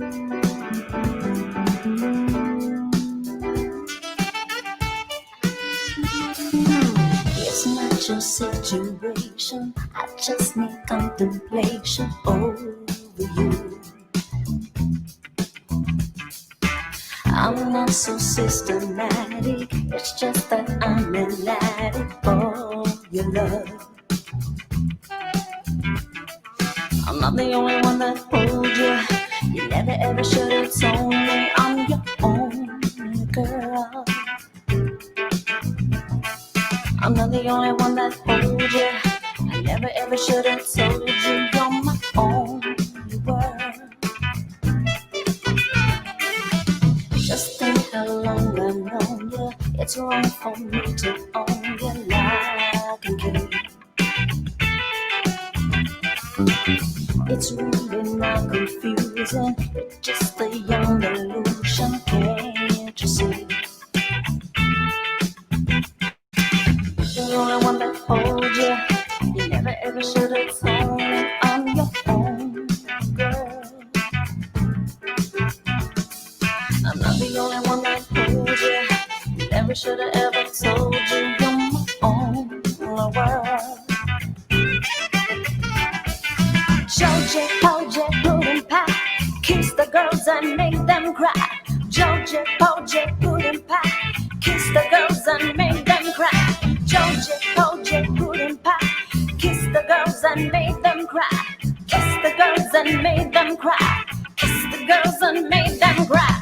It's not your situation, I just need contemplation over you. I'm not so systematic, it's just that I'm an addict for your love. I'm not the only one that holds you. You never ever should have told me I'm your own girl. I'm not the only one that holds you. I never ever should have told you you're my only world. Just think how long I've known you. It's wrong for me to own you like a king. It's really not confusing, it's just a young illusion, can't you see? You're the only one that holds you. You never ever should have told me I'm your own girl. I'm not the only one that holds you. You never should have ever told you you're my own world. Georgia, Georgia, pudding pie, kiss the girls and make them cry. Georgia, Georgia, pudding pie, kiss the girls and make them cry. Georgia, Georgia, pudding pie, kiss the girls and make them cry. Kiss the girls and make them cry. Kiss the girls and make them cry.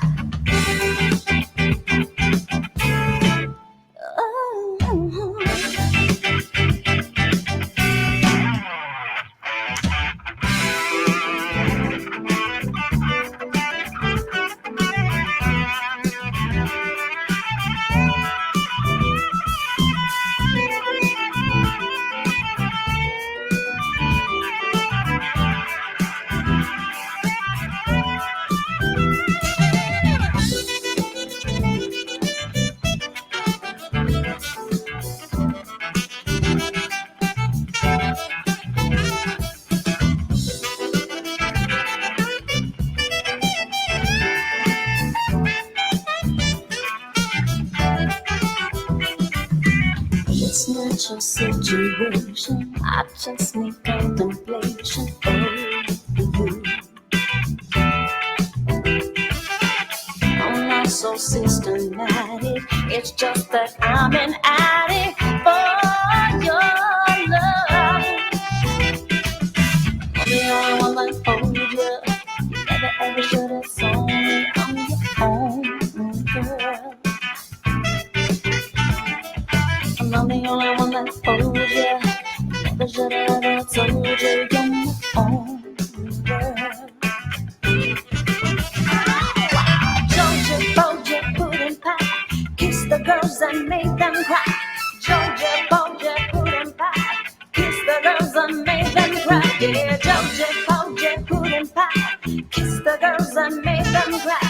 It's not your situation, I just need contemplation over you. I'm not so systematic, it's just that I'm an addict for your love. I'm the only one that holds you. You never ever should have told me I'm your own girl. I'm the only one that holds you. Never should have ever told you you're my own girl. Georgia, Georgia, pudding pie, kiss the girls and make them cry. Georgia, Georgia, pudding pie, kiss the girls and make them cry. Yeah, Georgia, Georgia, pudding pie, kiss the girls and make them cry.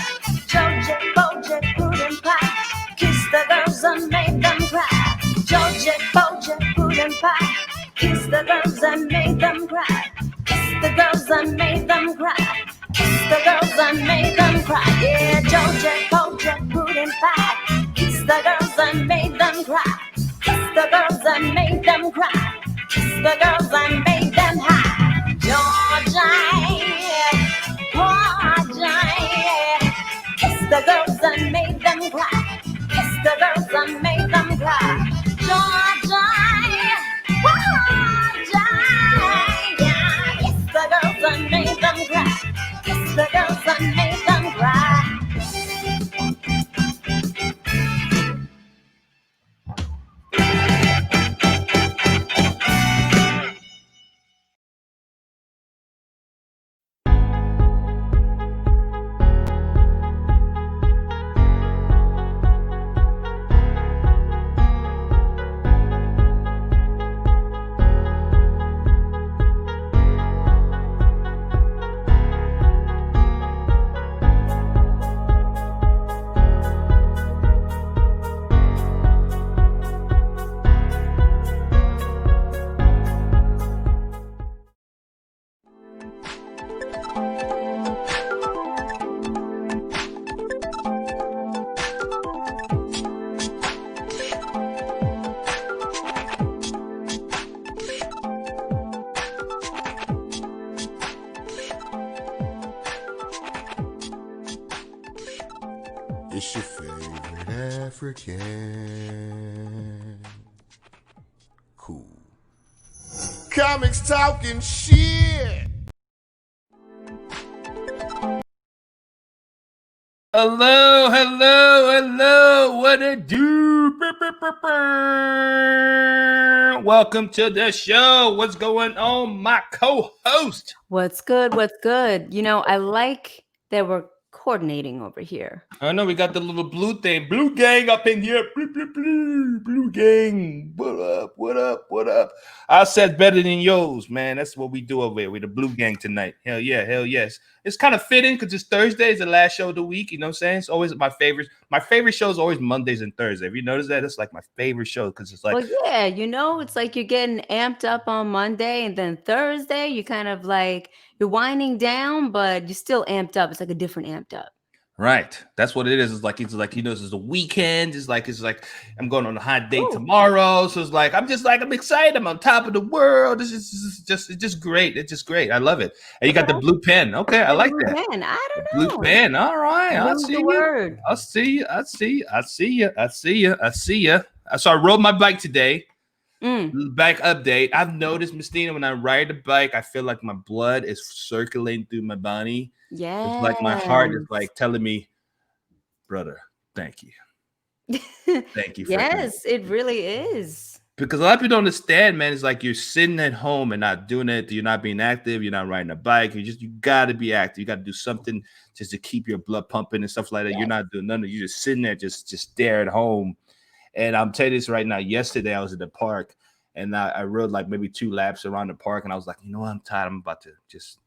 Georgia, Georgia, pudding pie, kiss the girls and make them cry. Georgia, Georgia, pudding pie, kiss the girls and make them cry. Kiss the girls and make them cry. Kiss the girls and make them cry. Yeah, Georgia, Georgia, pudding pie, kiss the girls and make them cry. Kiss the girls and make them cry. Kiss the girls and make them high. Georgia, Georgia, kiss the girls and make them cry. Kiss the girls and make them cry. Georgia, Georgia, yeah. Kiss the girls and make them cry. Kiss the girls and make them cry. It's your favorite African. Cool. Comics talking shit. Hello, hello, hello. What it do? Welcome to the show. What's going on, my co-host? What's good? What's good? You know, I like that we're coordinating over here. I know we got the little blue thing. Blue gang up in here. Blue gang. What up? What up? What up? I said better than yours, man. That's what we do over here. We're the blue gang tonight. Hell yeah, hell yes. It's kind of fitting because it's Thursday. It's the last show of the week. You know what I'm saying? It's always my favorite. My favorite show is always Mondays and Thursdays. Have you noticed that? It's like my favorite show because it's like, Well, yeah, you know, it's like you're getting amped up on Monday and then Thursday, you kind of like you're winding down, but you're still amped up. It's like a different amped up. right. That's what it is. It's like it's a weekend. It's like I'm going on a hot date Ooh. tomorrow. So it's like I'm excited. I'm on top of the world. It's just great. It's just great. I love it. And you got the blue pen. Okay, I like that. Man, I The don't blue know. pen. All right. I Use see the you. word. I see you. I see you. So I rode my bike today. Bike update. I've noticed, Mistina, when I ride the bike, I feel like my blood is circulating through my body. Yeah. It's like my heart is like telling me, brother, thank you. Thank you for Yes, it really is. because a lot of people don't understand, man. It's like you're sitting at home and not doing it. You're not being active. You're not riding a bike. You got to be active. You got to do something just to keep your blood pumping and stuff like that. Yes. You're not doing nothing. You're just sitting there, just stare at home. And I'm telling you this right now. Yesterday I was at the park and I rode like maybe 2 laps around the park, and I was like, you know what? I'm tired. I'm about to just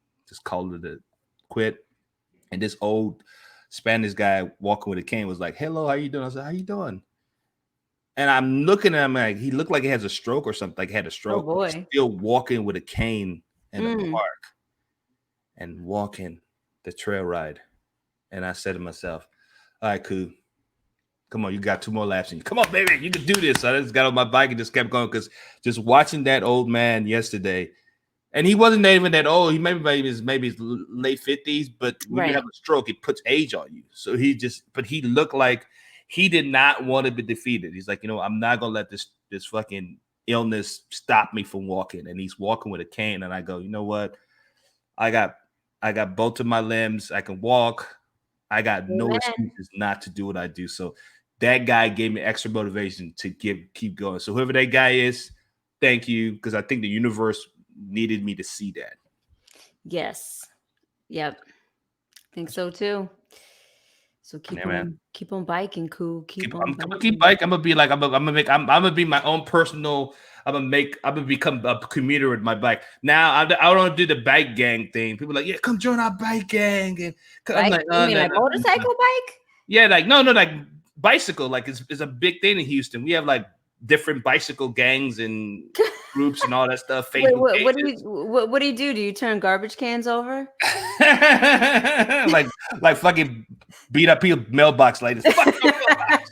call it a quit. And this old Spanish guy walking with a cane was like, "Hello, how you doing?" I said, "How you doing?" And I'm looking at him like he looked like he has a stroke or something. Like he had a stroke. Oh boy. Still walking with a cane in the park and walking the trail ride. And I said to myself, "All right, cool. Come on, you got 2 more laps in you. Come on, baby, you can do this." So I just got on my bike and just kept going because just watching that old man yesterday, and he wasn't even that old. He maybe his late 50s, but when you have a stroke, it puts age on you. So he looked like he did not want to be defeated. He's like, I'm not gonna let this fucking illness stop me from walking. And he's walking with a cane, and I go, you know what? I got both of my limbs. I can walk. I got no excuses not to do what I do. So that guy gave me extra motivation to keep going. So whoever that guy is, thank you, because I think the universe needed me to see that. Yes. Yep. Think so too. So keep on biking, cool. I'm gonna keep biking. I'm gonna be like I'm gonna be my own personal. I'm gonna become a commuter with my bike. Now I don't do the bike gang thing. People are like, yeah, come join our bike gang. And I'm like, you mean like motorcycle bike? Yeah, like no, like bicycle. Like it's a big thing in Houston. We have like different bicycle gangs and groups and all that stuff. Wait, what do you do? Do you turn garbage cans over? like fucking beat up people mailbox like this. Fuck your mailbox.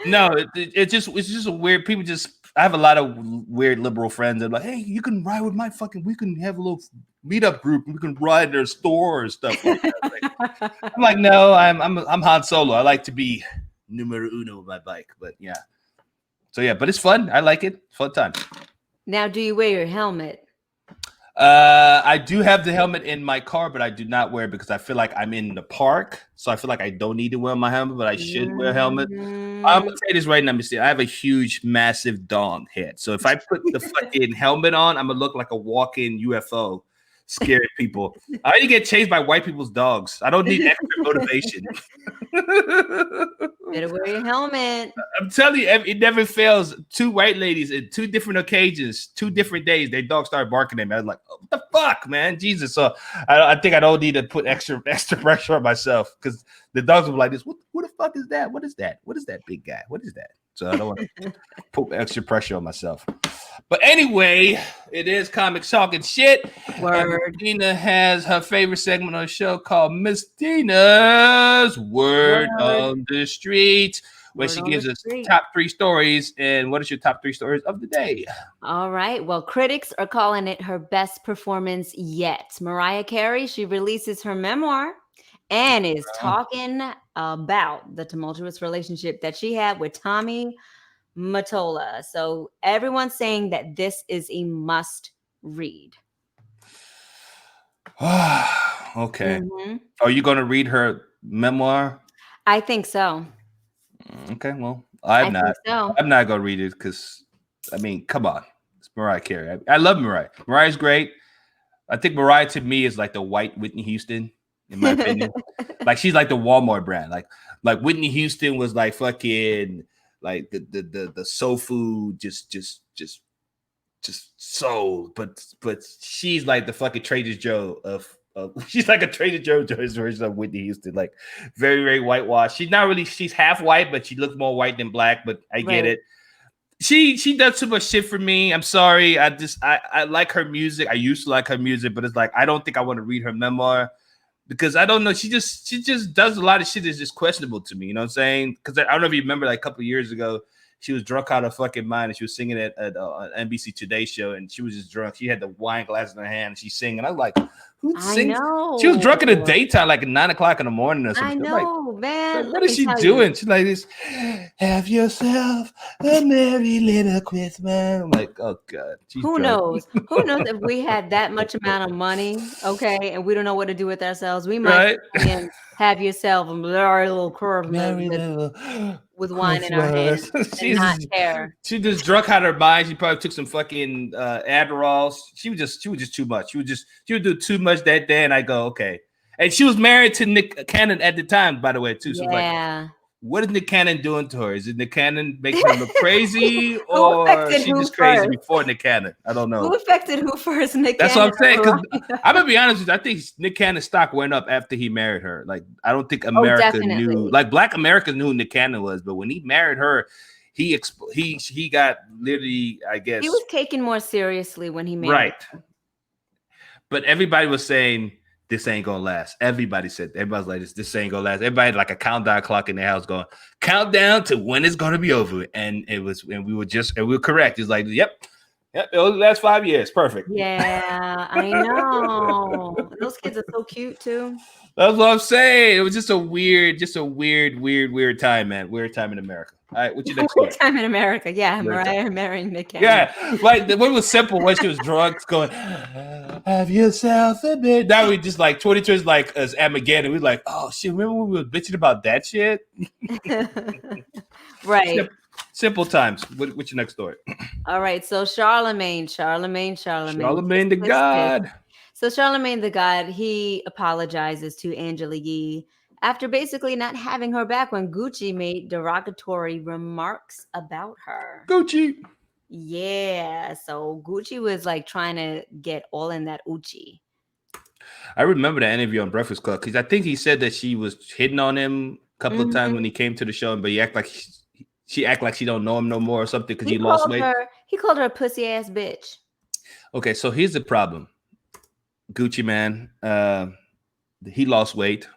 No, it's just a weird. People just. I have a lot of weird liberal friends that are like, hey, you can ride with my fucking. We can have a little meetup group. We can ride their store or stuff like that. I'm like, no, I'm Han Solo. I like to be numero uno with my bike, but yeah. So yeah, but it's fun. I like it. Fun time. Now, do you wear your helmet? I do have the helmet in my car, but I do not wear it because I feel like I'm in the park. So I feel like I don't need to wear my helmet, but I should wear a helmet. I'm gonna say this right now, Mr. I have a huge, massive dong head. So if I put the fucking helmet on, I'm gonna look like a walking UFO, scaring people. I need to get chased by white people's dogs. I don't need extra motivation. Better wear your helmet. I'm telling you, it never fails. 2 white ladies in 2 different occasions, 2 different days, their dog started barking at me. I was like, oh, what the fuck, man? Jesus. So I think I don't need to put extra pressure on myself because the dogs will be like this. What the fuck is that? What is that? What is that big guy? What is that? So I don't want to put extra pressure on myself. But anyway, it is Comics Talking Shit. Word. Dina has her favorite segment on the show called Miss Dina's Word on the Street, where she gives us top 3 stories. And what is your top 3 stories of the day? All right. Well, critics are calling it her best performance yet. Mariah Carey, she releases her memoir and is talking about the tumultuous relationship that she had with Tommy Mottola. So everyone's saying that this is a must read. Okay. Are you going to read her memoir? I think so. Okay, well, I I'm not. think so. I'm not going to read it because, I mean, come on. It's Mariah Carey. I love Mariah. Mariah's great. I think Mariah to me is like the white Whitney Houston, in my opinion. Like she's like the Walmart brand. Like Whitney Houston was like fucking like the soul food, just soul. But she's like the fucking Trader Joe of she's like a Trader Joe's version of Whitney Houston, like very, very whitewashed. She's not really, she's half white, but she looks more white than black, but I get it. She does too much shit for me. I'm sorry. I like her music. I used to like her music, but it's like I don't think I want to read her memoir because I don't know. She just does a lot of shit that's just questionable to me. You know what I'm saying? Because I don't know if you remember, like a couple of years ago, she was drunk out of her fucking mind and she was singing at an NBC Today show and she was just drunk. She had the wine glass in her hand and she's singing. I was like, who sings? She was drunk in the daytime, like at 9 o'clock in the morning or something. I know, like, man. What is she doing? She's like this. Have yourself a merry little Christmas. I'm like, oh God. Who knows? Who knows if we had that much amount of money, okay, and we don't know what to do with ourselves? We might have yourself a merry little Christmas with wine in our hands and not care. She just drunk out of her mind. She probably took some fucking Adderalls. She was just too much. She would do too much that day, and I go, okay. And she was married to Nick Cannon at the time, by the way, too. So like, what is Nick Cannon doing to her? Is it Nick Cannon making her look crazy, or she just crazy before Nick Cannon? I don't know. Who affected who first? Nick That's Cannon. What I'm saying. Because I'm gonna be honest with you. I think Nick Cannon's stock went up after he married her. Like I don't think America knew. Like Black Americans knew who Nick Cannon was, but when he married her, he got literally, I guess, he was taken more seriously when he married her. But everybody was saying this ain't gonna last. Everybody's like this ain't gonna last. Everybody had like a countdown clock in their house going countdown to when it's gonna be over. And we were correct. It's like, yep, it'll last 5 years. Perfect. Yeah, I know. Those kids are so cute too. That's what I'm saying. It was just a weird time, man. Weird time in America. All right, what's your next story? Time in America. Yeah, Mariah marrying Nick Cannon. Yeah, like the one was simple when she was drunk, going, have yourself a bit. Now we just like 22 is like as Armageddon. We like, oh shit, remember when we were bitching about that shit? Right. Simple times. What's your next story? All right, so Charlemagne the God. So Charlemagne the God, he apologizes to Angela Yee after basically not having her back when Gucci made derogatory remarks about her. Gucci. Yeah, so Gucci was like trying to get all in that Uchi. I remember that interview on Breakfast Club because I think he said that she was hitting on him a couple of times when he came to the show, but he act like she act like she don't know him no more or something because he lost weight. He called her a pussy ass bitch. Okay, so here's the problem. Gucci man, he lost weight.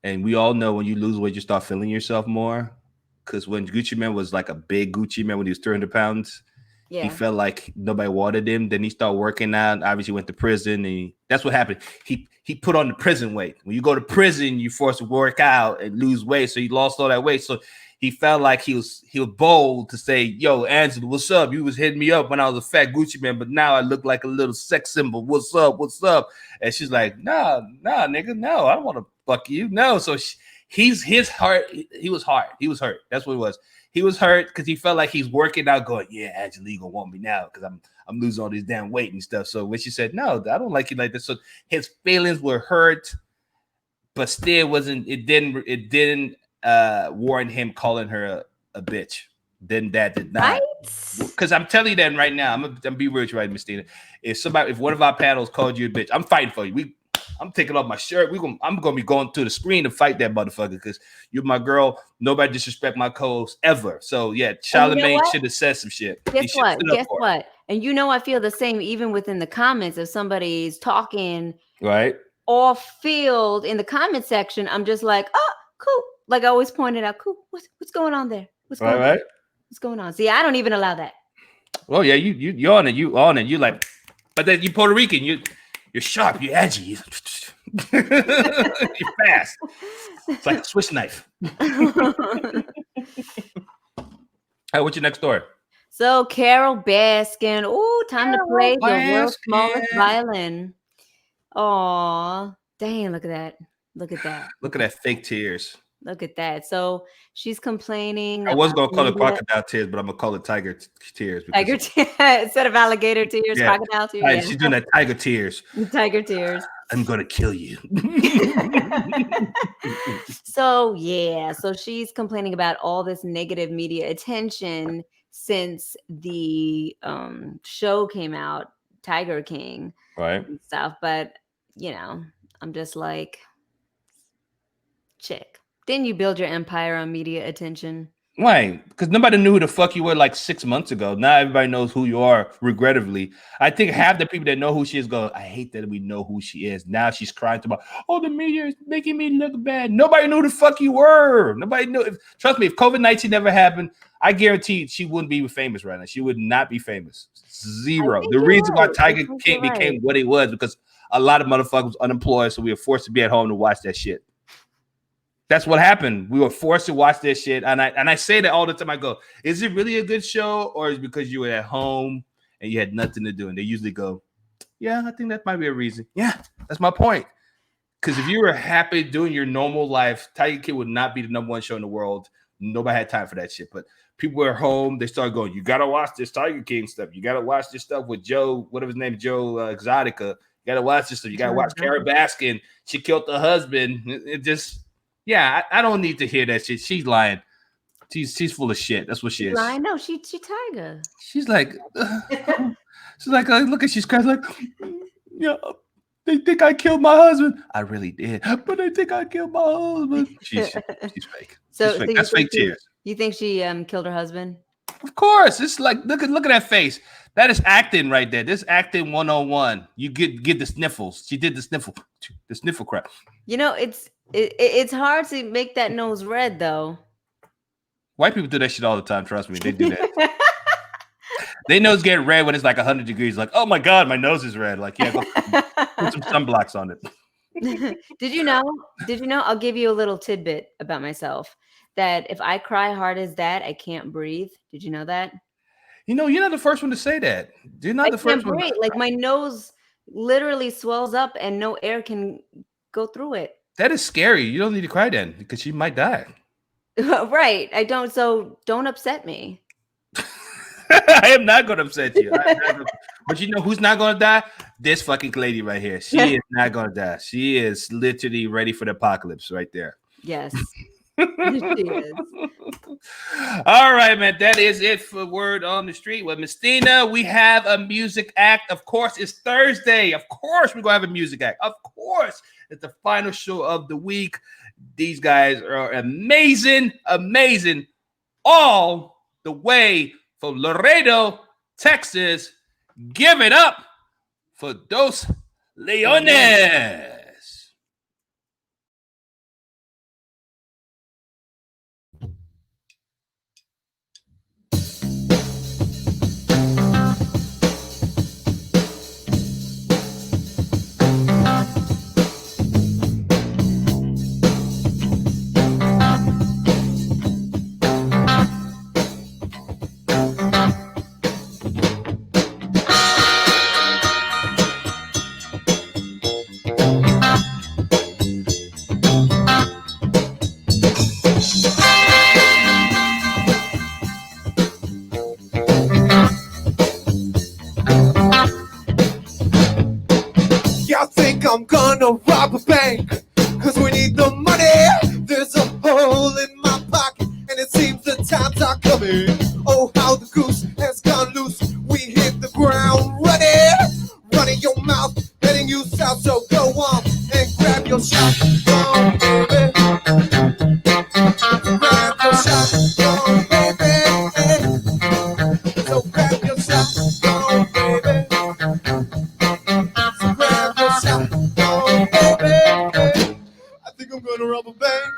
And we all know when you lose weight, you start feeling yourself more. Because when Gucci man was like a big Gucci man when he was 300 pounds, he felt like nobody wanted him. Then he started working out. Obviously went to prison. And that's what happened. He put on the prison weight. When you go to prison, you're forced to work out and lose weight. So he lost all that weight. So he felt like he was bold to say, yo, Angela, what's up? You was hitting me up when I was a fat Gucci man, but now I look like a little sex symbol. What's up? And she's like, nah, nigga, no, I don't want to fuck you. No. So his heart, he was hurt. That's what it was. He was hurt because he felt like he's working out going, yeah, Angela, you gonna want me now because I'm losing all this damn weight and stuff. So when she said, no, I don't like you like this. So his feelings were hurt, but still it didn't warrant him calling her a bitch. Then that did not. Because I'm telling you that right now. I'm gonna be real with you, right, Miss Tina. If one of our panels called you a bitch, I'm fighting for you. I'm taking off my shirt. I'm gonna be going to the screen to fight that motherfucker because you're my girl. Nobody disrespect my co-host ever. So yeah, Charlemagne should have said some shit. Guess what? And you know I feel the same even within the comments. If somebody's talking right off field in the comment section, I'm just like, oh, cool. Like I always pointed out, cool. What's going on there? What's going on? What's going on? See, I don't even allow that. Well, yeah, you're on it. You like, but then you Puerto Rican. You're sharp. You're edgy. You're fast. It's like a Swiss knife. Hey, what's your next story? So Carol Baskin. Oh, time to play the world's Baskin. smallest violin. Oh, dang! Look at that! Look at that! Look at that fake tears. Look at that. So she's complaining. I was about gonna call it media- crocodile tears, but I'm gonna call it tiger tears. Because tiger tears instead of alligator tears, Yeah. crocodile tears. Right, Yeah. she's doing that tiger tears. Tiger tears. I'm gonna kill you. So yeah, so she's complaining about all this negative media attention since the show came out, Tiger King Right. and stuff. But I'm just like, chick, didn't you build your empire on media attention? Right, because nobody knew who the fuck you were like 6 months ago. Now everybody knows who you are, regrettably. I think half the people that know who she is go, I hate that we know who she is. Now she's crying about, oh, the media is making me look bad. Nobody knew who the fuck you were. Nobody knew. Trust me, if COVID-19 never happened, I guarantee she wouldn't be famous right now. She would not be famous. Zero. The reason why Tiger King became what he was because a lot of motherfuckers was unemployed, so we were forced to be at home to watch that shit. That's what happened. We were forced to watch this shit. And I say that all the time. I go, is it really a good show? Or is it because you were at home and you had nothing to do? And they usually go, yeah, I think that might be a reason. Yeah, that's my point. Because if you were happy doing your normal life, Tiger King would not be the number one show in the world. Nobody had time for that shit. But people were home. They started going, you got to watch this Tiger King stuff. You got to watch this stuff with Joe, whatever his name, Joe Exotica. You got to watch this stuff. You got to watch Carol Baskin. She killed the husband. It just... Yeah, I don't need to hear that shit. She's lying. She's full of shit. That's what she is. Lying? No, she Tiger. She's like, look at she's crying like, yeah. They think I killed my husband. I really did, but they think I killed my husband. She's fake. So she's fake. That's fake tears. You think she killed her husband? Of course. It's like look at that face. That is acting right there. This acting 101. You get the sniffles. She did the sniffle crap. It's hard to make that nose red though. White people do that shit all the time. Trust me, they do that. They nose get red when it's like 100 degrees. Like, oh my god, my nose is red. Like, yeah, go put some sunblocks on it. Did you know? I'll give you a little tidbit about myself. That if I cry hard as that, I can't breathe. Did you know that? You're not the first one to say that. You're not the first one. Like my nose literally swells up and no air can go through it. That is scary. You don't need to cry then because you might die. Right. I don't. So don't upset me. I am not going to upset you. But you know who's not going to die? This fucking lady right here. She is not going to die. She is literally ready for the apocalypse right there. Yes. She is. All right, man. That is it for Word on the Street with Miss Tina. We have a music act. Of course, it's Thursday. Of course, we're going to have a music act. Of course. It's the final show of the week. These guys are amazing, amazing. All the way from Laredo, Texas. Give it up for Dos Leones. I'm gonna rob a bank, cause we need the money. There's a hole in my pocket, and it seems the times are coming. Oh, how the goose has gone loose. We hit the ground running your mouth, heading you south. So go on and grab your shotgun, baby. Grab your shotgun, baby. So grab your shotgun, baby. I think I'm gonna rob a bank.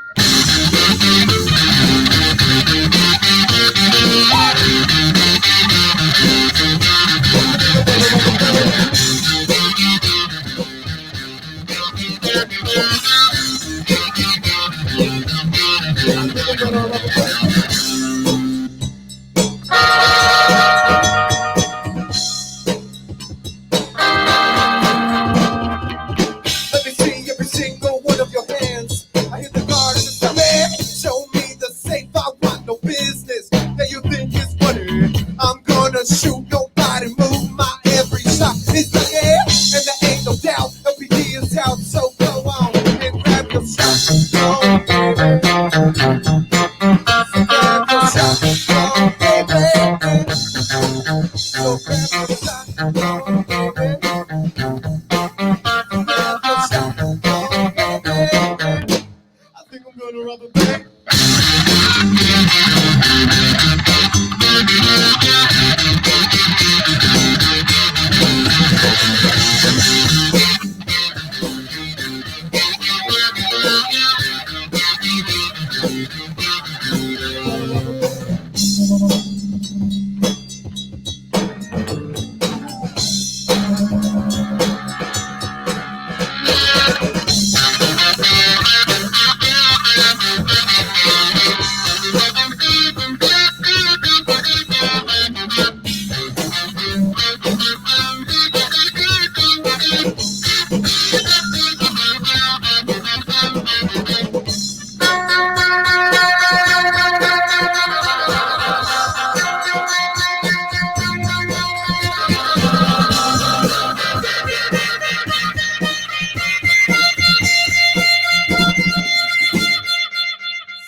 Let me see every single one of your hands. I hit the guard in the stomach. Show me the safe. I want no business that you think is funny. I'm gonna shoot nobody, move my every shot. It's the air, and there ain't no doubt. LPD is out, so go on and grab your shot. Go, baby. So grab your shot. Go, baby. So grab your shot. Go, baby. I think I'm gonna rob a bank.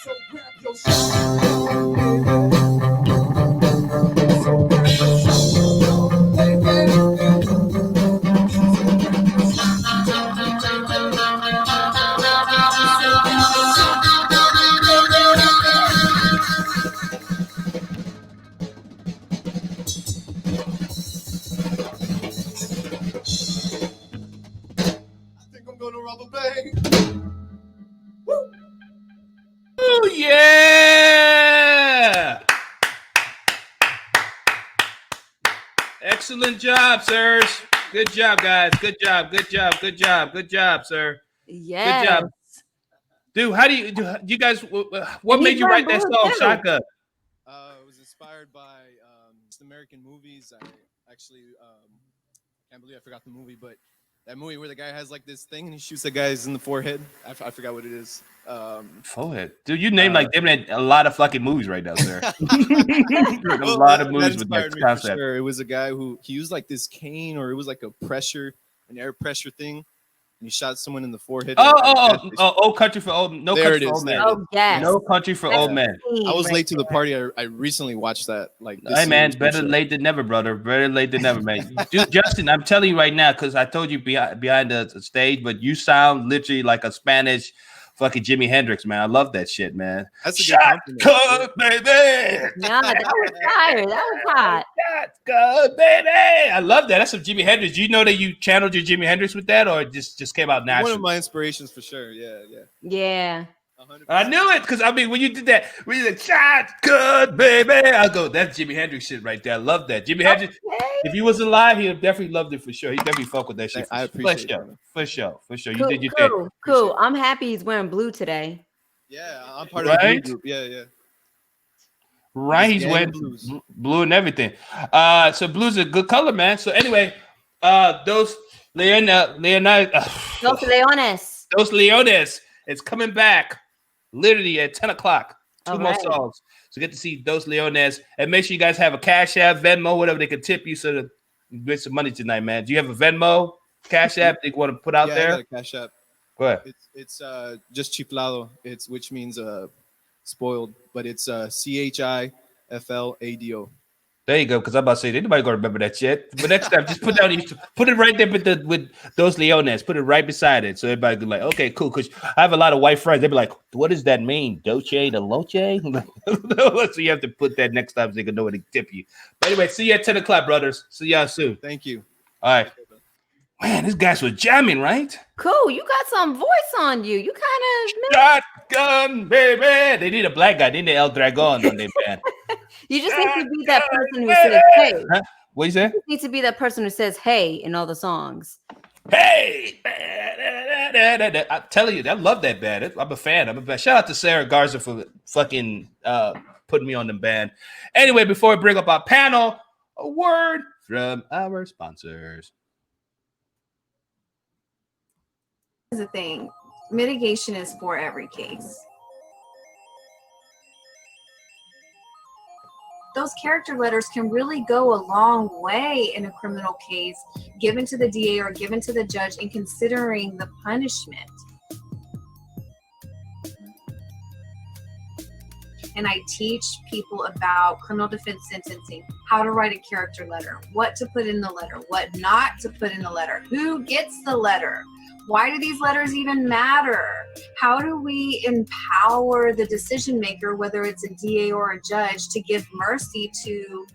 So grab your shot. So grab your I think I'm gonna rob a bank. Oh, yeah. Excellent job, sirs. Good job, guys. Good job. Good job. Good job. Good job, sir. Yes. Good job. Dude, how do you guys, what And made he you write learned that blues, song, too. Shotgun? It was inspired by just American movies. I actually can't believe I forgot the movie, but that movie where the guy has like this thing and he shoots the guys in the forehead. I forgot what it is. Forehead. Dude, you named like them in a lot of fucking movies right now, sir. A Well, lot of that movies with that inspired me for concept. sure. It was a guy who he used like this cane, or it was like an air pressure thing, and he shot someone in the forehead. Old Country for Old, No There Country it for is, Old Men. there it Oh, yes. No Country for That's Old Men. I was right late to the there. party. I recently watched that. Like this Hey man, year, better for sure. late than never, brother. Better late than never, man. Dude, Justin, I'm telling you right now, because I told you behind the stage, but you sound literally like a Spanish fucking Jimi Hendrix, man. I love that shit, man. That's a good compliment. Shotgun, baby. Yeah, that was fire. That was hot. Shotgun, baby. I love that. That's some Jimi Hendrix. Do you know that you channeled your Jimi Hendrix with that, or it just came out One naturally? of my inspirations for sure. Yeah. Yeah. 100%. I knew it because I mean, when you did that, when you said "Shotgun, baby," I go, "That's Jimi Hendrix shit right there." I love that. Jimi Hendrix. Okay. If he was alive, he'd have definitely loved it for sure. He definitely fuck with that shit. I For appreciate sure. it, man. For sure. For sure. You Cool, did your thing. cool. Appreciate it. I'm happy he's wearing blue today. Yeah, I'm part of the Right? blue group. Yeah. Right. He's Gang wearing blues. blue and everything. So blue's a good color, man. So anyway, those Los Leones. Those Leones is coming back literally at 10 o'clock. Two All more right. songs. So get to see Those Leones. And make sure you guys have a Cash App, Venmo, whatever they can tip you so that you get some money tonight, man. Do you have a Venmo, Cash App that you want to put out I there? got a Cash App. Go ahead. It's just chiflado. Which means spoiled, but it's CHIFLADO. There you go. Because I'm about to say, anybody gonna remember that shit. But next time, just put it right there with Those Leones. Put it right beside it, so everybody can like, okay, cool. Because I have a lot of white friends. They'd be like, "What does that mean, Dolce de Loche?" So you have to put that next time so they can know what to tip you. But anyway, see you at 10 o'clock, brothers. See y'all soon. Thank you. All right. Man, these guys were jamming, right? Cool. You got some voice on you. You kind Shotgun, baby. They need a black guy. They need El Dragon on their band. of. You just need to be that person who says "hey." Huh? What you say? You need to be that person who says "hey" in all the songs. Hey, I'm telling you, I love that band. I'm a fan. Shout out to Sara Garza for fucking putting me on the band. Anyway, before we bring up our panel, a word from our sponsors. Here's the thing, mitigation is for every case. Those character letters can really go a long way in a criminal case, given to the DA or given to the judge in considering the punishment. And I teach people about criminal defense sentencing, how to write a character letter, what to put in the letter, what not to put in the letter, who gets the letter, why do these letters even matter? How do we empower the decision maker, whether it's a DA or a judge, to give mercy to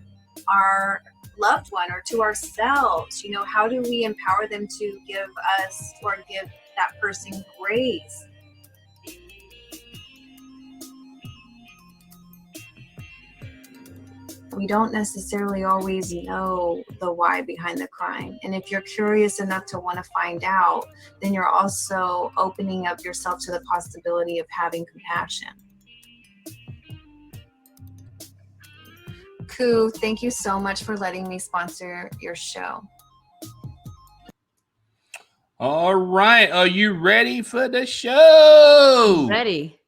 our loved one or to ourselves? You know, how do we empower them to give us or give that person grace? We don't necessarily always know the why behind the crime. And if you're curious enough to want to find out, then you're also opening up yourself to the possibility of having compassion. Ku, thank you so much for letting me sponsor your show. All right, are you ready for the show? Ready.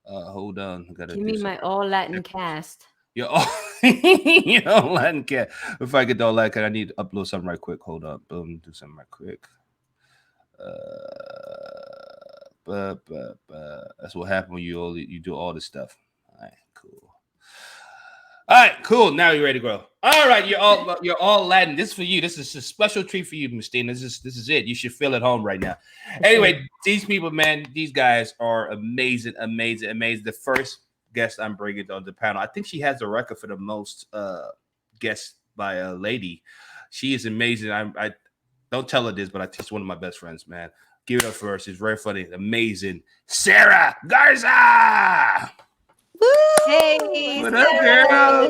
Hold on. Give me my all Latin cast. You're all Latin cat. If I get the all Latin cat, I need to upload something right quick. Hold up. Boom. Do something right quick. That's what happens when you do all this stuff. All right, cool. All right, cool. Now you're ready to grow. All right, you're all Latin. This is for you. This is a special treat for you, Miss Tina. This is it. You should feel at home right now. Anyway, these people, man, these guys are amazing. The first guest I'm bringing on the panel, I think she has the record for the most guests by a lady. She is amazing. I don't tell her this, but she's one of my best friends, man. Give it up for her. She's very funny, amazing. Sara Garza. Woo! Hey, what up, girl?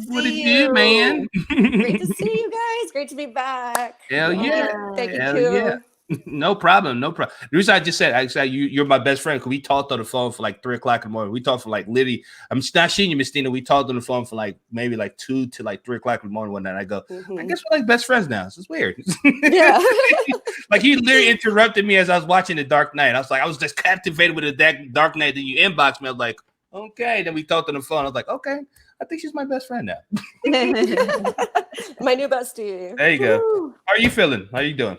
What it do, man? Great to see you guys. Great to be back. Hell yeah! Thank you. Hell yeah. No problem. The reason I just said you're my best friend because we talked on the phone for like 3 o'clock in the morning. We talked for like literally. I'm not seeing you, Miss Tina. We talked on the phone for like maybe like 2 to like 3 o'clock in the morning one night. I go, I guess we're like best friends now. This is weird. Yeah. Like he literally interrupted me as I was watching The Dark Knight. I was just captivated with the Dark Knight. Then you inboxed me. I was like, okay. Then we talked on the phone. I was like, okay. I think she's my best friend now. My new bestie. There you go. How are you feeling? How are you doing?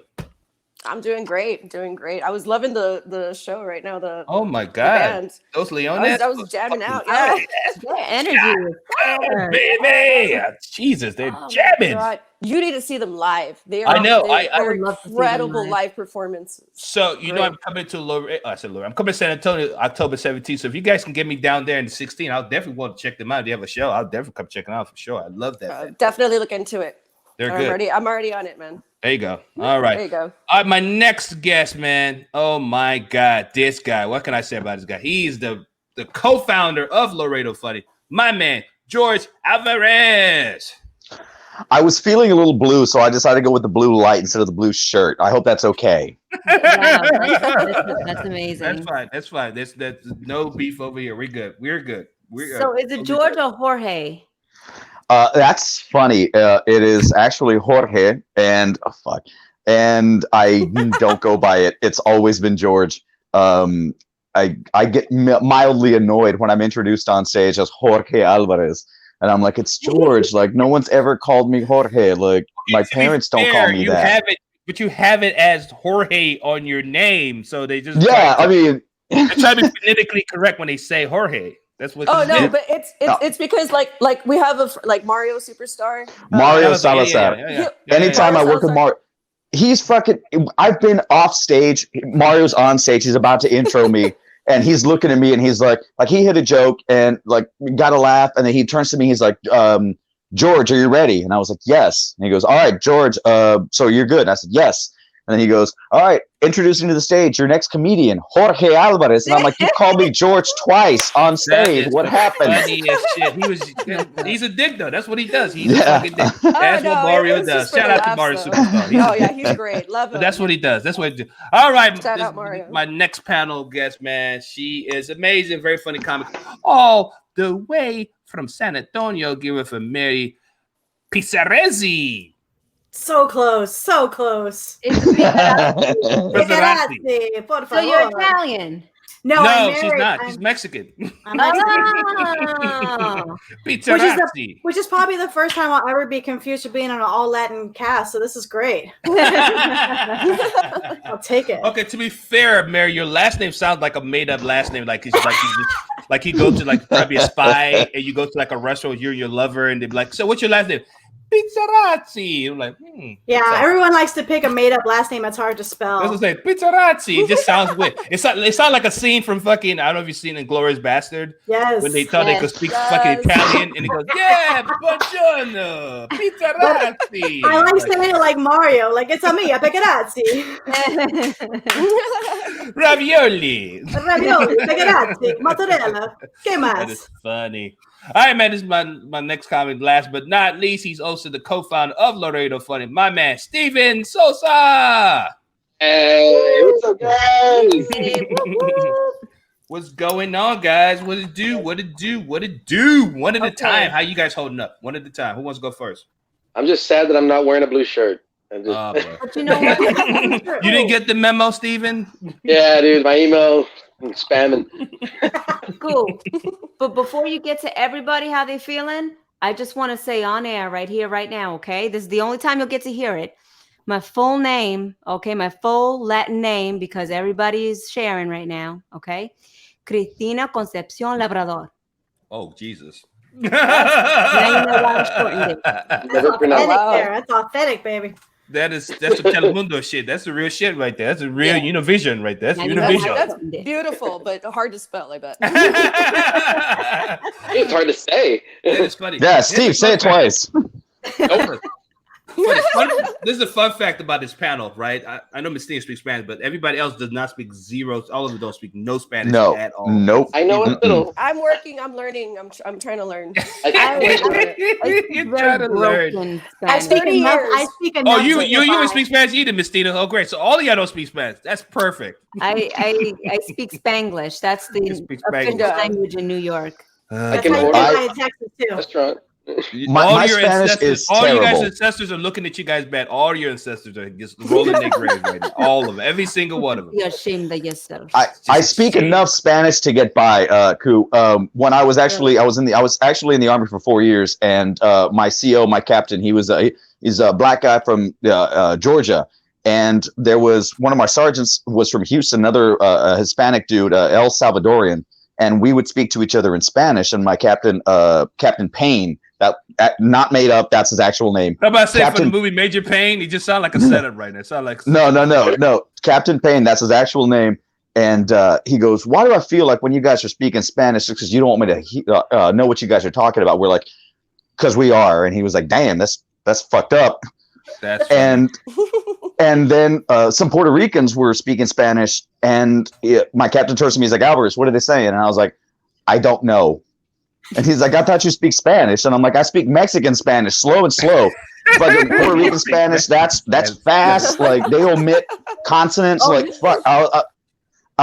I'm doing great. I was loving the show right now. Oh my God. Those Leones. I was jamming out. Yeah. Energy. Oh, baby. Jesus, they're jamming. God. You need to see them live. They are, I know. I would love to see them incredible live performances. So you know I'm coming to I'm coming to San Antonio October 17th. So if you guys can get me down there in the 16th, I'll definitely want to check them out. If they have a show, I'll definitely come check them out for sure. I love that. Definitely look into it. They're good. I'm already on it, man. There you go. All right. There you go. All right, my next guest, man. Oh my God, this guy. What can I say about this guy? He's the co-founder of Laredo Funny. My man, Jorge Alvarez. I was feeling a little blue, so I decided to go with the blue light instead of the blue shirt. I hope that's okay. Wow, that's amazing. That's fine. That's no beef over here. We're good. So is it George or Jorge? That's funny. It is actually Jorge, and I don't go by it. It's always been George. I get mildly annoyed when I'm introduced on stage as Jorge Alvarez. And I'm like, it's George. Like, no one's ever called me Jorge. Like, my parents don't call me that. But you have it as Jorge on your name, so they just they try to be phonetically correct when they say Jorge. That's what. Oh no, but it's because like we have like Mario Superstar. Mario Salazar. Anytime I work with Mario, he's fucking. I've been off stage. Mario's on stage. He's about to intro me. And he's looking at me and he's like he hit a joke and like got a laugh. And then he turns to me. He's like, George, are you ready? And I was like, yes. And he goes, all right, George. So you're good. And I said, yes. And then he goes, all right, introducing to the stage your next comedian, Jorge Alvarez. And I'm like, you called me George twice on That stage. is What the happened? funniest shit. He's a dick though. That's what he does. He's a Yeah. fucking dick. That's what Mario does. Shout out to Mario Superstar. Oh yeah, he's great. Love him. But that's what he does. That's what he do. All right, Shout out Mario. my next panel guest, man. She is amazing, very funny comic, all the way from San Antonio. Give it for Mary Picarazzi. So close, so close. It's a big Picarazzi, por So you're favor. Italian. No, No, she's married. not. She's Mexican. I'm Mexican. Oh. Picarazzi. Which is probably the first time I'll ever be confused with being on an all Latin cast. So this is great. I'll take it. Okay, to be fair, Mary, your last name sounds like a made-up last name. Like it's like you go to like probably a spy and you go to like a restaurant with you and your lover, and they're like, "So what's your last name?" Picarazzi. I'm like, Yeah, everyone likes to pick a made-up last name that's hard to spell. That's what I'm saying. Picarazzi. It just sounds weird. It sounds like a scene from fucking, I don't know if you've seen Inglourious Bastard. Yes. When they thought they could speak fucking Italian, and he goes, yeah, buongiorno, Picarazzi. I like saying it like Mario, like it's a me, a Picarazzi. Ravioli. Ravioli, Picarazzi, mozzarella. Que That más? is funny. All right, man. This is my next comment. Last but not least, he's also the co-founder of Laredo Funny. My man, Steven Sosa. Hey, what's up, guys? What's going on, guys? What it do? What it do? What it do? One at a time. How you guys holding up? One at a time. Who wants to go first? I'm just sad that I'm not wearing a blue shirt. I'm just... But you know what? You didn't get the memo, Steven? Yeah, dude, my email spamming. Cool. But before you get to everybody how they feeling, I just want to say on air right here, right now, okay? This is the only time you'll get to hear it. My full name, okay? My full Latin name, because everybody's sharing right now, okay? Cristina Concepcion Labrador. Oh, Jesus. Now you know why I shortened it. Never pronounced. That's authentic, baby. That's some Telemundo shit. That's the real shit right there. That's a real Univision right there. That's Now you know why I Univision. shortened it. Beautiful, but hard to spell, I bet. It's hard to say. That is funny. Yeah, Steve, say it twice. Nope. This is a fun fact about this panel, right? I know Miss Steve speaks Spanish, but everybody else does not speak zero. All of them don't speak no Spanish at all. Nope. I know a little. I'm working. I'm learning. I'm trying to learn. You're trying to learn. I speak enough. I speak enough. Oh, you to even survive. speak Spanish either, Miss Tina. Oh, great. So all of y'all don't speak Spanish. That's perfect. I speak Spanglish. That's You the speak official Spanglish. language in New York. I That's can how you order get by in Texas too. restaurant. My Spanish is all you guys' terrible. ancestors are looking at you guys bad. All your ancestors are just rolling their graves right now. All of them. Every single one of them. Be ashamed of yourself. I speak enough Spanish to get by. Ku. When I was actually I was actually in the army for 4 years, and my CO, my captain, he's a black guy from Georgia, and there was one of my sergeants was from Houston, another Hispanic dude, El Salvadorian, and we would speak to each other in Spanish. And my captain, Captain Payne, that not made up, that's his actual name. How about say for Captain- the movie Major Payne? He just sound like a setup right now. Sound like No. Captain Payne, that's his actual name. And he goes, why do I feel like when you guys are speaking Spanish, it's because you don't want me to know what you guys are talking about? We're like, because we are. And he was like, damn, that's fucked up. That's funny. And then some Puerto Ricans were speaking Spanish, and my captain turns to me, he's like, Alvarez, what are they saying? And I was like, I don't know. And he's like, I thought you speak Spanish. And I'm like, I speak Mexican Spanish, slow and slow. But in Puerto Rican Spanish, that's fast. Like they omit consonants. Like fuck. I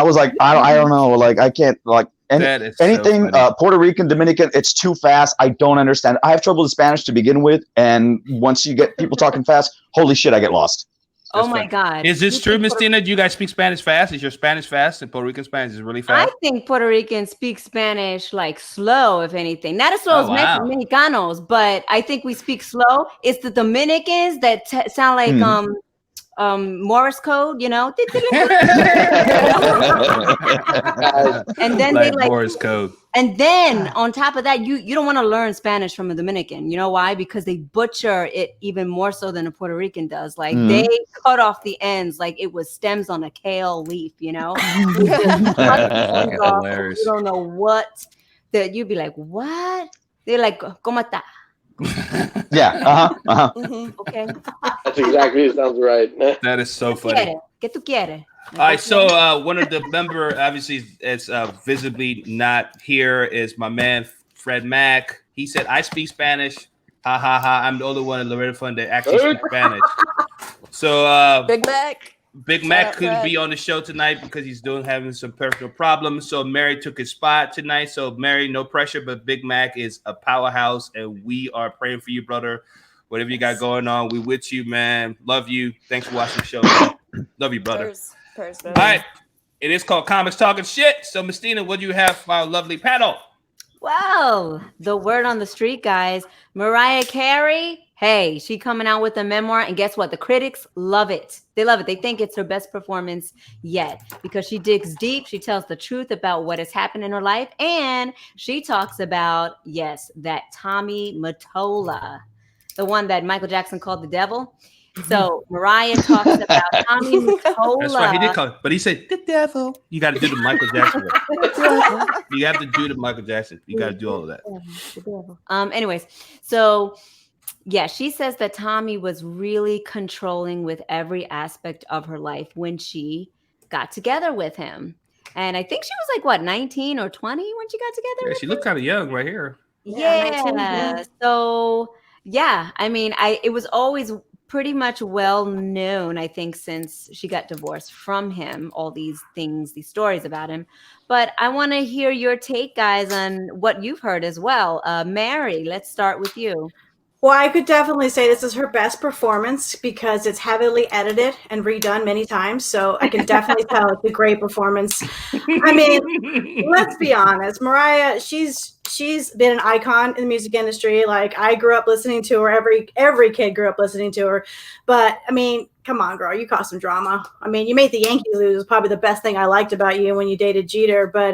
was like, I don't know. Like I can't like anything Puerto Rican, Dominican. It's too fast. I don't understand. I have trouble with Spanish to begin with, and once you get people talking fast, holy shit, I get lost. Oh my God. Is this true, Miss Tina? Do you guys speak Spanish fast? Is your Spanish fast and Puerto Rican Spanish is really fast? I think Puerto Ricans speak Spanish like slow, if anything. Not as slow as Mexicanos, but I think we speak slow. It's the Dominicans that sound like Morse code, you know? And then like they like Morse code. And then on top of that, you don't want to learn Spanish from a Dominican. You know why? Because they butcher it even more so than a Puerto Rican does. Like they cut off the ends like it was stems on a kale leaf, you know? Hilarious. You don't know what that you'd be like, what? They're like, ¿Cómo está? Yeah. Okay. That's exactly what sounds right. That is so funny. ¿Qué tú quieres? All right, so one of the member obviously is visibly not here is my man Fred Mack. He said, "I speak Spanish." Ha ha ha! I'm the only one in Loretta Fund that actually speaks Spanish. So Big Mac couldn't be on the show tonight because he's having some personal problems. So Mary took his spot tonight. So Mary, no pressure, but Big Mac is a powerhouse, and we are praying for you, brother. Whatever you got going on, we with you, man. Love you. Thanks for watching the show, man. Love you, brother. All right, it is called Comics Talking Shit. So, Mistina, what do you have for our lovely panel? Well, the word on the street, guys. Mariah Carey. Hey, she coming out with a memoir, and guess what? The critics love it. They love it. They think it's her best performance yet because she digs deep. She tells the truth about what has happened in her life, and she talks about, yes, that Tommy Mottola, the one that Michael Jackson called the devil. So Mariah talks about Tommy Mottola. That's right. He did call it, but he said the devil. You got to do the Michael Jackson. You have to do the Michael Jackson. You got to do all of that. The devil. Anyways, so yeah, she says that Tommy was really controlling with every aspect of her life when she got together with him. And I think she was like, what, 19 or 20 when she got together? Yeah, she looked kind of young right here. Yeah. So yeah, I mean, it was always pretty much well known, I think, since she got divorced from him, all these things, these stories about him. But I want to hear your take, guys, on what you've heard as well. Mary, let's start with you. Well, I could definitely say this is her best performance because it's heavily edited and redone many times. So I can definitely tell it's a great performance. I mean, let's be honest. Mariah, she's been an icon in the music industry. Like, I grew up listening to her. Every kid grew up listening to her. But I mean, come on, girl, you caused some drama. I mean, you made the Yankees lose. Was probably the best thing I liked about you when you dated Jeter. But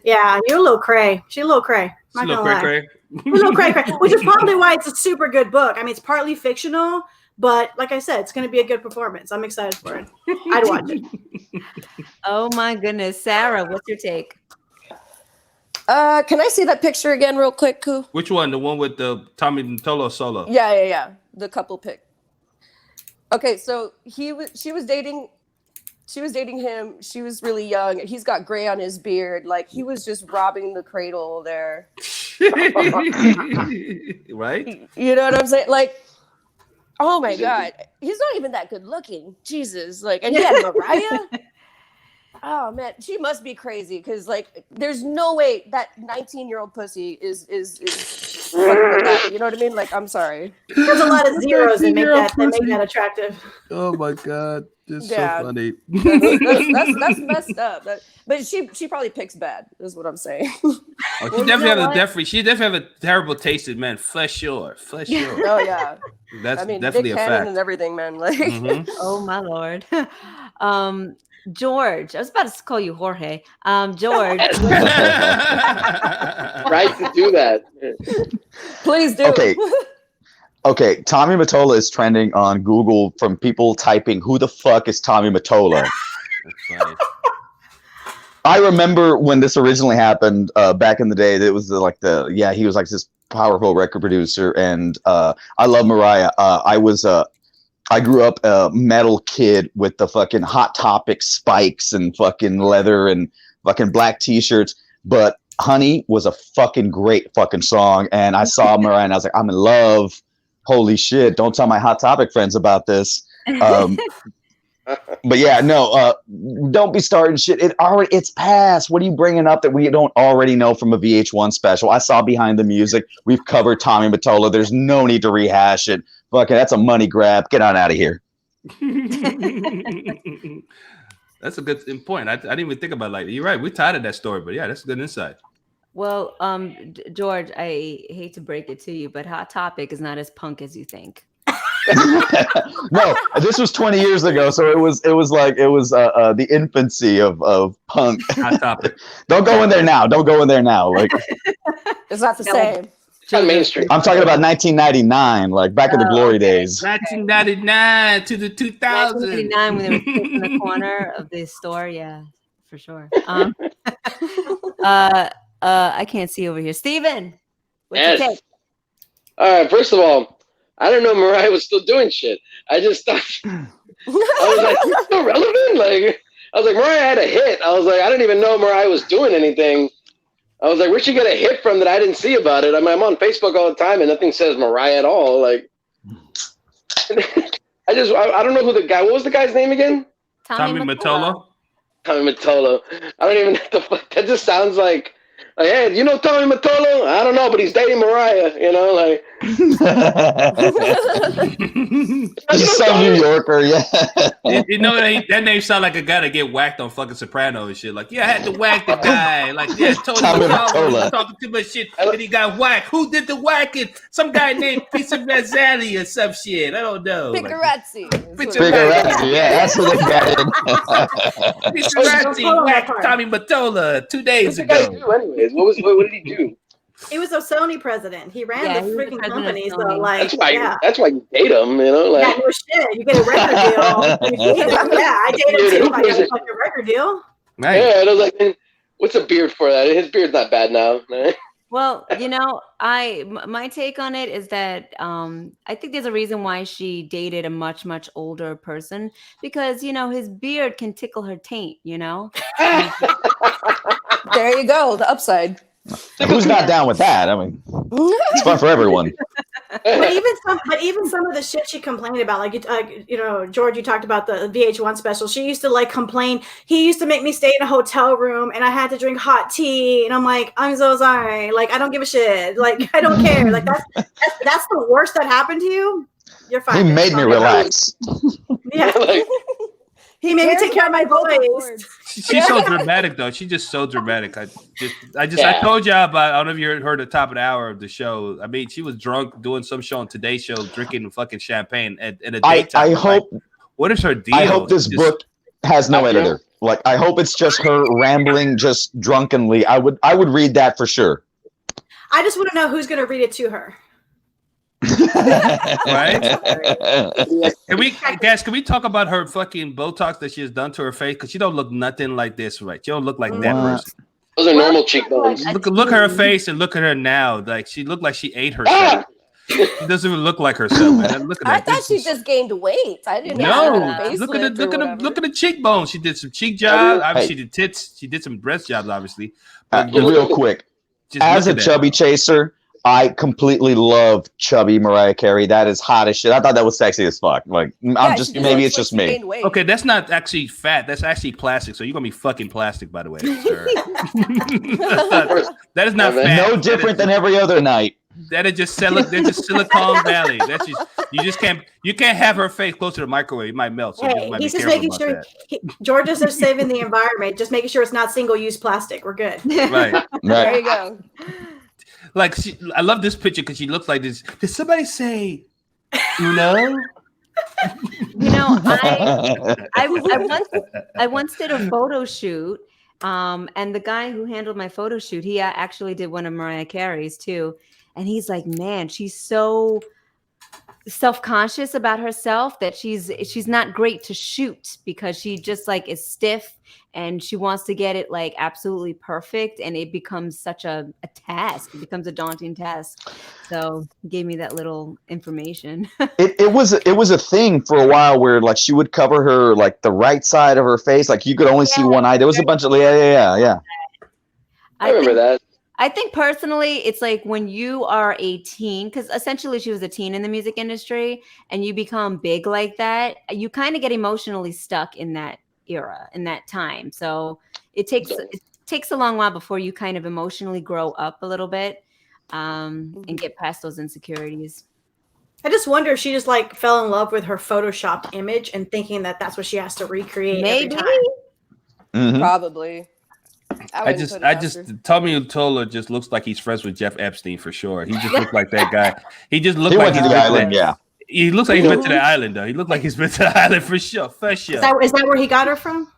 yeah, you're a little cray. She's a little cray. Not gonna lie. Cray. A little cray, which is probably why it's a super good book. I mean, it's partly fictional, but like I said, it's going to be a good performance. I'm excited for it. I'd watch it. Oh my goodness, Sarah, what's your take? Can I see that picture again real quick, Koo? Which one? The one with the Tommy Mottola solo? Yeah. The couple pic. Okay, so she was dating him. She was really young. He's got gray on his beard. Like, he was just robbing the cradle there. Right? You know what I'm saying? Like, oh my God. He's not even that good looking. Jesus. Like, and he had Mariah. Oh man, she must be crazy because like there's no way that 19-year-old pussy is fucking with that. You know what I mean? Like, I'm sorry. There's a lot of zeros that make that attractive. Oh my God. It's so funny. That's messed up. But she probably picks bad, is what I'm saying. Oh, she definitely have a terrible taste in men. Flesh sure. Oh yeah. That's Dick definitely a Cannon fact. and everything, man. Like, Oh my Lord. George, I was about to call you Jorge. George. Right to do that. Please do. Okay, Tommy Mottola is trending on Google from people typing, "Who the fuck is Tommy Mottola?" That's funny. I remember when this originally happened back in the day. It was he was like this powerful record producer, and I love Mariah. I grew up a metal kid with the fucking Hot Topic spikes and fucking leather and fucking black t-shirts, but Honey was a fucking great fucking song, and I saw Mariah and I was like, I'm in love. Holy shit, don't tell my Hot Topic friends about this. But yeah, no, don't be starting shit. It's past. What are you bringing up that we don't already know from a VH1 special? I saw Behind the Music. We've covered Tommy Mottola. There's no need to rehash it. Fucking, that's a money grab. Get on out of here. That's a good point. I didn't even think about it like that. You're right. We're tired of that story, but yeah, that's a good insight. Well, George, I hate to break it to you, but Hot Topic is not as punk as you think. No, this was 20 years ago, so it was the infancy of punk. Hot Topic. Don't go in there now. Like, it's not the same. It's not mainstream. I'm talking about 1999, like back in the glory days. 1999 to the 2000s. 1999 when they were in the corner of the store. Yeah, for sure. I can't see over here. Steven, what's your take? All right, first of all, I didn't know Mariah was still doing shit. I just thought I was like, "You're still relevant?" Like, I was like, Mariah had a hit. I was like, I didn't even know Mariah was doing anything. I was like, where'd she get a hit from that I didn't see about it? I mean, I'm on Facebook all the time and nothing says Mariah at all. Like, I don't know who the guy. What was the guy's name again? Tommy Mottola. Tommy Mottola. I don't even know what the fuck. That just sounds like, hey, you know Tommy Mottola? I don't know, but he's dating Mariah. You know, like. Just some New Yorker, yeah. You know that name sound like a guy that get whacked on fucking Soprano and shit. Like, yeah, I had to whack the guy. Like, yeah, Tommy Mottola. talking too much shit, and he got whacked. Who did the whacking? Some guy named Picarazzi or some shit. I don't know. Picarazzi. Picarazzi, yeah, that's what they got in. Picarazzi whacked Tommy Mottola 2 days ago. What did he do anyways? What did he do? He was a Sony president. He ran the he was the freaking president company. of So, Sony. like, That's why you date him, you know? Like, yeah, no shit. You get a record deal. You date him. Yeah, I dated him too. I got a fucking record deal. Right. Yeah, and I was like, what's a beard for that? His beard's not bad now. Well, you know, my take on it is that I think there's a reason why she dated a much, much older person, because, you know, his beard can tickle her taint, you know? There you go. The upside. Who's not down with that? I mean, it's fun for everyone. But even some of the shit she complained about, like you know, George, you talked about the VH1 special. She used to like complain. He used to make me stay in a hotel room, and I had to drink hot tea. And I'm like, I'm so sorry. Like, I don't give a shit. Like, I don't care. Like, that's the worst that happened to you. You're fine. He made me relax. Yeah. He made me take care of my voice. She's so dramatic, though. She's just so dramatic. I told y'all about. I don't know if you heard the top of the hour of the show. I mean, she was drunk doing some show on Today's Show, drinking fucking champagne in a daytime. I hope. Like, what is her deal? I hope this book has no editor. Like, I hope it's just her rambling, just drunkenly. I would read that for sure. I just want to know who's going to read it to her. Right? Can we talk about her fucking Botox that she has done to her face? Because she don't look nothing like this, right? She don't look like that person. Those are normal cheekbones. Look at her face and look at her now. Like, she looked like she ate herself. She doesn't even look like herself, man. Look at I that. thought she just gained weight. I didn't know. know. Look at the cheekbones. She did some cheek jobs. Obviously, she did tits. She did some breast jobs, obviously. Real quick, as a chubby chaser, I completely love chubby Mariah Carey. That is hot as shit. I thought that was sexy as fuck. Like, maybe it's just me. Okay, that's not actually fat. That's actually plastic. So you're gonna be fucking plastic, by the way, sir. That is not fat. No different than every other night. That is just Silicon Valley. That's just you can't have her face close to the microwave. It might melt. So he's just making sure. George is just saving the environment. Just making sure it's not single-use plastic. We're good. Right. There you go. Like, I love this picture because she looks like this. Did somebody say, you know? You know, I once did a photo shoot, and the guy who handled my photo shoot, he actually did one of Mariah Carey's too, and he's like, man, she's so self-conscious about herself that she's not great to shoot because she just like is stiff and she wants to get it like absolutely perfect, and it becomes such a task. It becomes a daunting task. So he gave me that little information. It was a thing for a while where like she would cover her like the right side of her face, like you could only see one eye. There was a bunch of yeah. I remember that. I think personally, it's like when you are a teen, because essentially she was a teen in the music industry, and you become big like that, you kind of get emotionally stuck in that era, in that time. So it takes a long while before you kind of emotionally grow up a little bit and get past those insecurities. I just wonder if she just like fell in love with her photoshopped image and thinking that that's what she has to recreate. Maybe. Every time. Mm-hmm. Probably. I just Tommy Mottola just looks like he's friends with Jeff Epstein for sure. He just looked like that guy. He just looked like went to the island. Yeah. He looks like he's been to the island, though. He looked like he's been to the island for sure. For sure. Is that where he got her from?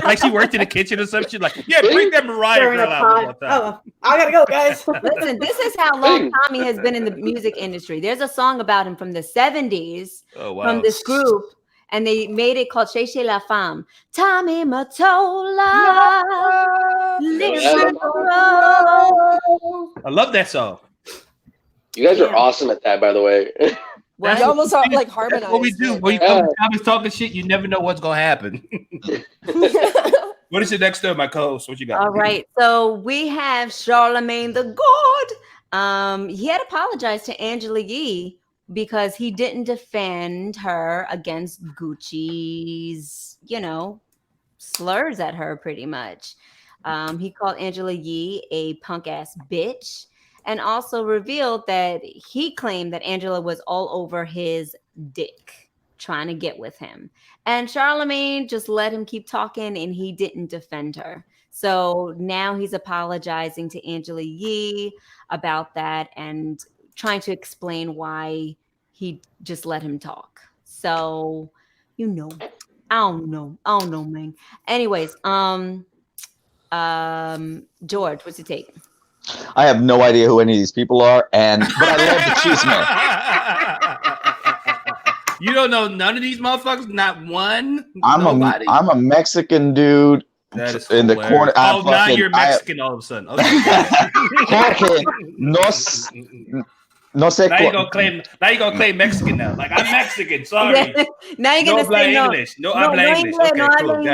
Like she worked in the kitchen or some shit. Like, yeah, bring that Mariah girl out. Oh, I gotta go, guys. Listen, this is how long Tommy has been in the music industry. There's a song about him from the 70s from this group, and they made it called Chez la Femme. Tommy Mottola, listen, I love that song. You guys are awesome at that, by the way. What? You almost like harmonized. That's what we do. When you come to comics talking shit, you never know what's gonna happen. What is your next story, my co-host? What you got? All right. So we have Charlemagne the God. He had apologized to Angela Yee because he didn't defend her against Gucci's, slurs at her pretty much. He called Angela Yee a punk ass bitch and also revealed that he claimed that Angela was all over his dick trying to get with him. And Charlemagne just let him keep talking and he didn't defend her. So now he's apologizing to Angela Yee about that and trying to explain why he just let him talk. So, I don't know, man. Anyways, George, what's your take? I have no idea who any of these people are, but I love the cheese man. You don't know none of these motherfuckers? Not one? I'm a Mexican dude in the corner. Oh, now you're Mexican all of a sudden. Okay. Jorge, no sé. Now you're gonna claim Mexican now. Like, I'm Mexican, sorry. Now you're gonna say no. English. No habla English. Okay, cool.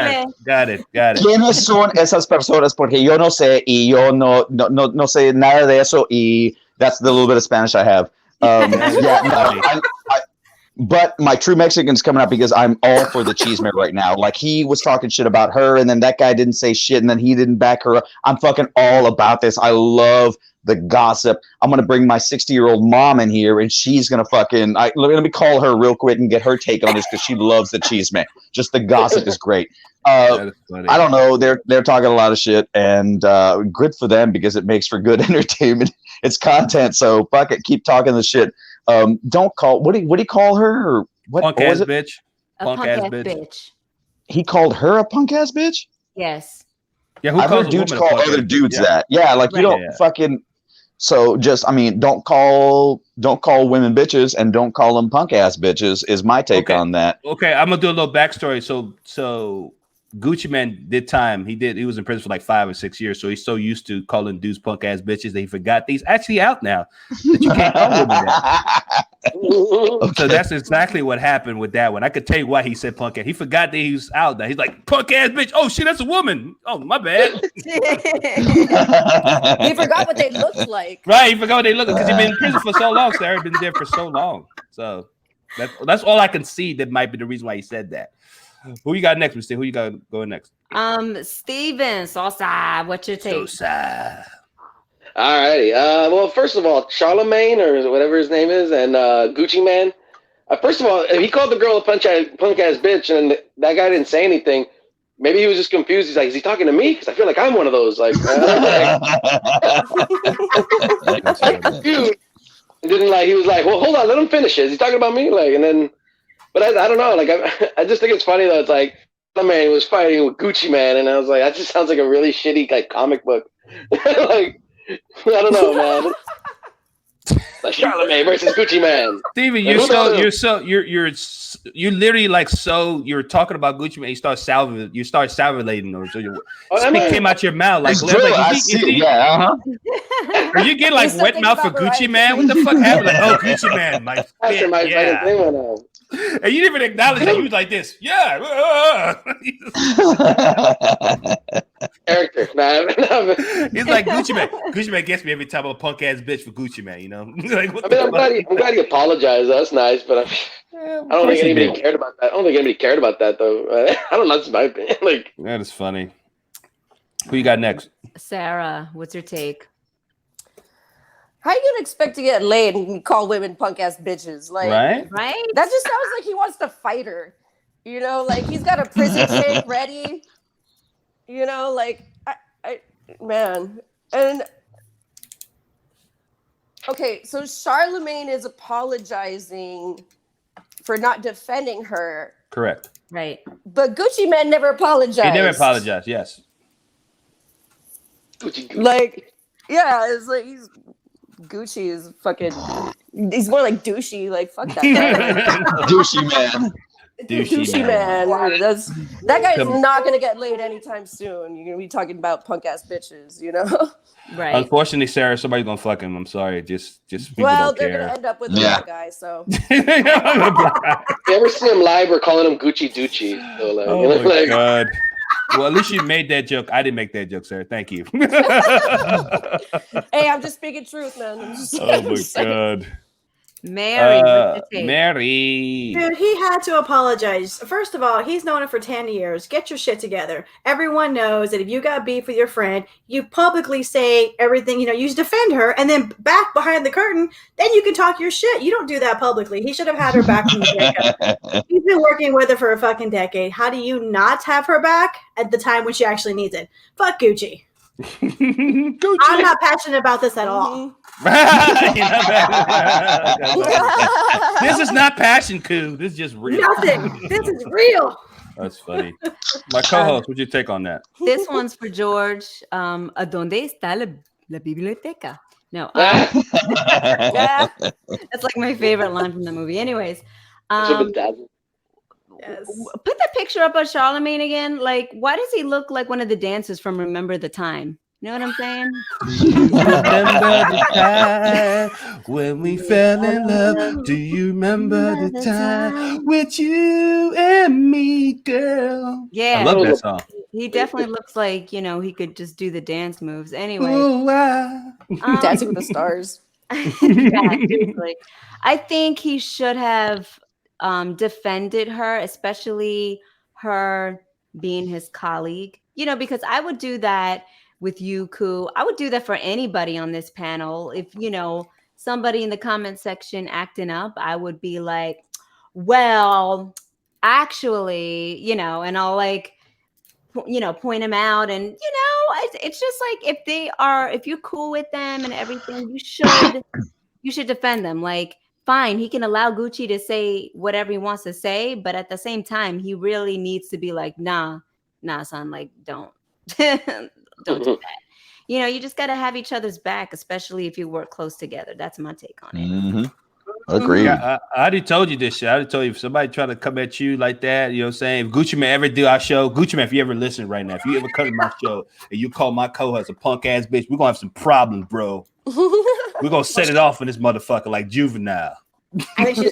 Got it. ¿Quiénes son esas personas? Porque yo no sé y yo no sé nada de eso y that's the little bit of Spanish I have. But my true Mexican's coming up because I'm all for the cheeseman right now. Like, he was talking shit about her, and then that guy didn't say shit, and then he didn't back her up. I'm fucking all about this. I love the gossip. I'm going to bring my 60-year-old mom in here, and she's going to fucking... let me call her real quick and get her take on this because she loves the cheeseman. Just the gossip is great. I don't know. They're talking a lot of shit, and good for them because it makes for good entertainment. It's content, so fuck it. Keep talking the shit. Don't call. What do you call her? Or what? Punk ass bitch. Punk ass bitch. He called her a punk ass bitch. Yes. Yeah. I've heard dudes call other dudes that. Yeah, like you don't fucking. So don't call women bitches and don't call them punk ass bitches. Is my take on that. Okay, I'm gonna do a little backstory. So Gucci Man did time. He was in prison for like 5 or 6 years. So he's so used to calling dudes punk ass bitches that he forgot these actually out now that you can't call women that. So that's exactly what happened with that one. I could tell you why he said punk ass. He forgot that he was out now. He's like, punk ass bitch. Oh shit, that's a woman. Oh, my bad. He forgot what they looked like. Right, he forgot what they looked like because he's been in prison for so long. Sarah been there for so long. So that's all I can see. That might be the reason why he said that. Who you got next, Mr. Who you got going next? Steven Sosa, what's your take? Sosa. All righty. Well, first of all, Charlemagne or whatever his name is, and Gucci Man. First of all, he called the girl a punk ass bitch, and that guy didn't say anything. Maybe he was just confused. He's like, "Is he talking to me? Because I feel like I'm one of those." Like, dude. And then he was like, "Well, hold on, let him finish it. Is he talking about me?" Like, and then. But I don't know. Like, I just think it's funny though. It's like Charlemagne was fighting with Gucci Man, and I was like, that just sounds like a really shitty like comic book. Like, I don't know, man. Like Charlemagne versus Gucci Man. Steven, you're literally like you're talking about Gucci Man. You start salivating, or so spit came out your mouth like. Or you get like wet mouth for Gucci Man. What the fuck happened? Like, oh, Gucci Man, my thing went on. And you didn't even acknowledge that. You was like this. Yeah. Character, man. He's like Gucci Man. Gucci Man gets me every time I'm a punk ass bitch for Gucci Man, you know? Like, I'm glad he apologized. That's nice, but I don't think anybody cared about that. I don't think anybody cared about that, though. I don't know. That's my opinion. Like, that is funny. Who you got next? Sarah, what's your take? How you gonna expect to get laid and call women punk ass bitches? Like, right? That just sounds like he wants to fight her. You know, like he's got a prison chick ready. You know, like man. And okay, so Charlemagne is apologizing for not defending her. Correct. Right. But Gucci Man never apologized. He never apologized. Yes. Like, yeah, it's like Gucci is fucking. He's more like douchey. Like, fuck that guy. Douchey man. Douchey man. That guy's not gonna get laid anytime soon. You're gonna be talking about punk ass bitches, you know? Right. Unfortunately, Sarah, somebody's gonna fuck him. I'm sorry. Just people Well, don't they're care. gonna end up with the black guy, so. You ever see him live? We're calling him Gucci Ducci. So like, Oh you know, my like, god. Well, at least you made that joke. I didn't make that joke, Sarah. Thank you. Hey, I'm just speaking truth, man. Oh my god. Mary, what's your take? Mary. Dude, he had to apologize. First of all, he's known it for 10 years. Get your shit together. Everyone knows that if you got beef with your friend, you publicly say everything, you defend her, and then back behind the curtain, then you can talk your shit. You don't do that publicly. He should have had her back from the get-go. He's been working with her for a fucking decade. How do you not have her back at the time when she actually needs it? Fuck Gucci. Gucci. I'm not passionate about this at all. This is not passion, Koo. This is just real. Nothing. This is real. That's funny. My co-host, what'd you take on that? This one's for George. ¿A dónde está la biblioteca? No. That's like my favorite line from the movie. Anyways. Yes. Put the picture up of Charlemagne again. Like, why does he look like one of the dancers from Remember the Time? You know what I'm saying? Remember the time when we fell in love? Do you remember the time with you and me, girl? Yeah. I love that song. He definitely looks like, he could just do the dance moves. Anyway. Dancing with the Stars. Yeah, seriously. I think he should have defended her, especially her being his colleague, because I would do that with you, Koo. I would do that for anybody on this panel. If, somebody in the comment section acting up, I would be like, well, actually, and I'll point them out. And, it's just like, if you're cool with them and everything, you should defend them. Like, fine, he can allow Gucci to say whatever he wants to say, but at the same time, he really needs to be like, nah, son, like, don't do that. You just got to have each other's back, especially if you work close together. That's my take on it. Mm-hmm. Agreed. Yeah, I already told you this shit. I already told you, if somebody try to come at you like that, you know what I'm saying? If Gucci Man ever do our show, Gucci Man, if you ever listen right now, if you ever come to my show and you call my co-host a punk ass bitch, we're going to have some problems, bro. We're going to set it off in this motherfucker like Juvenile. I think she's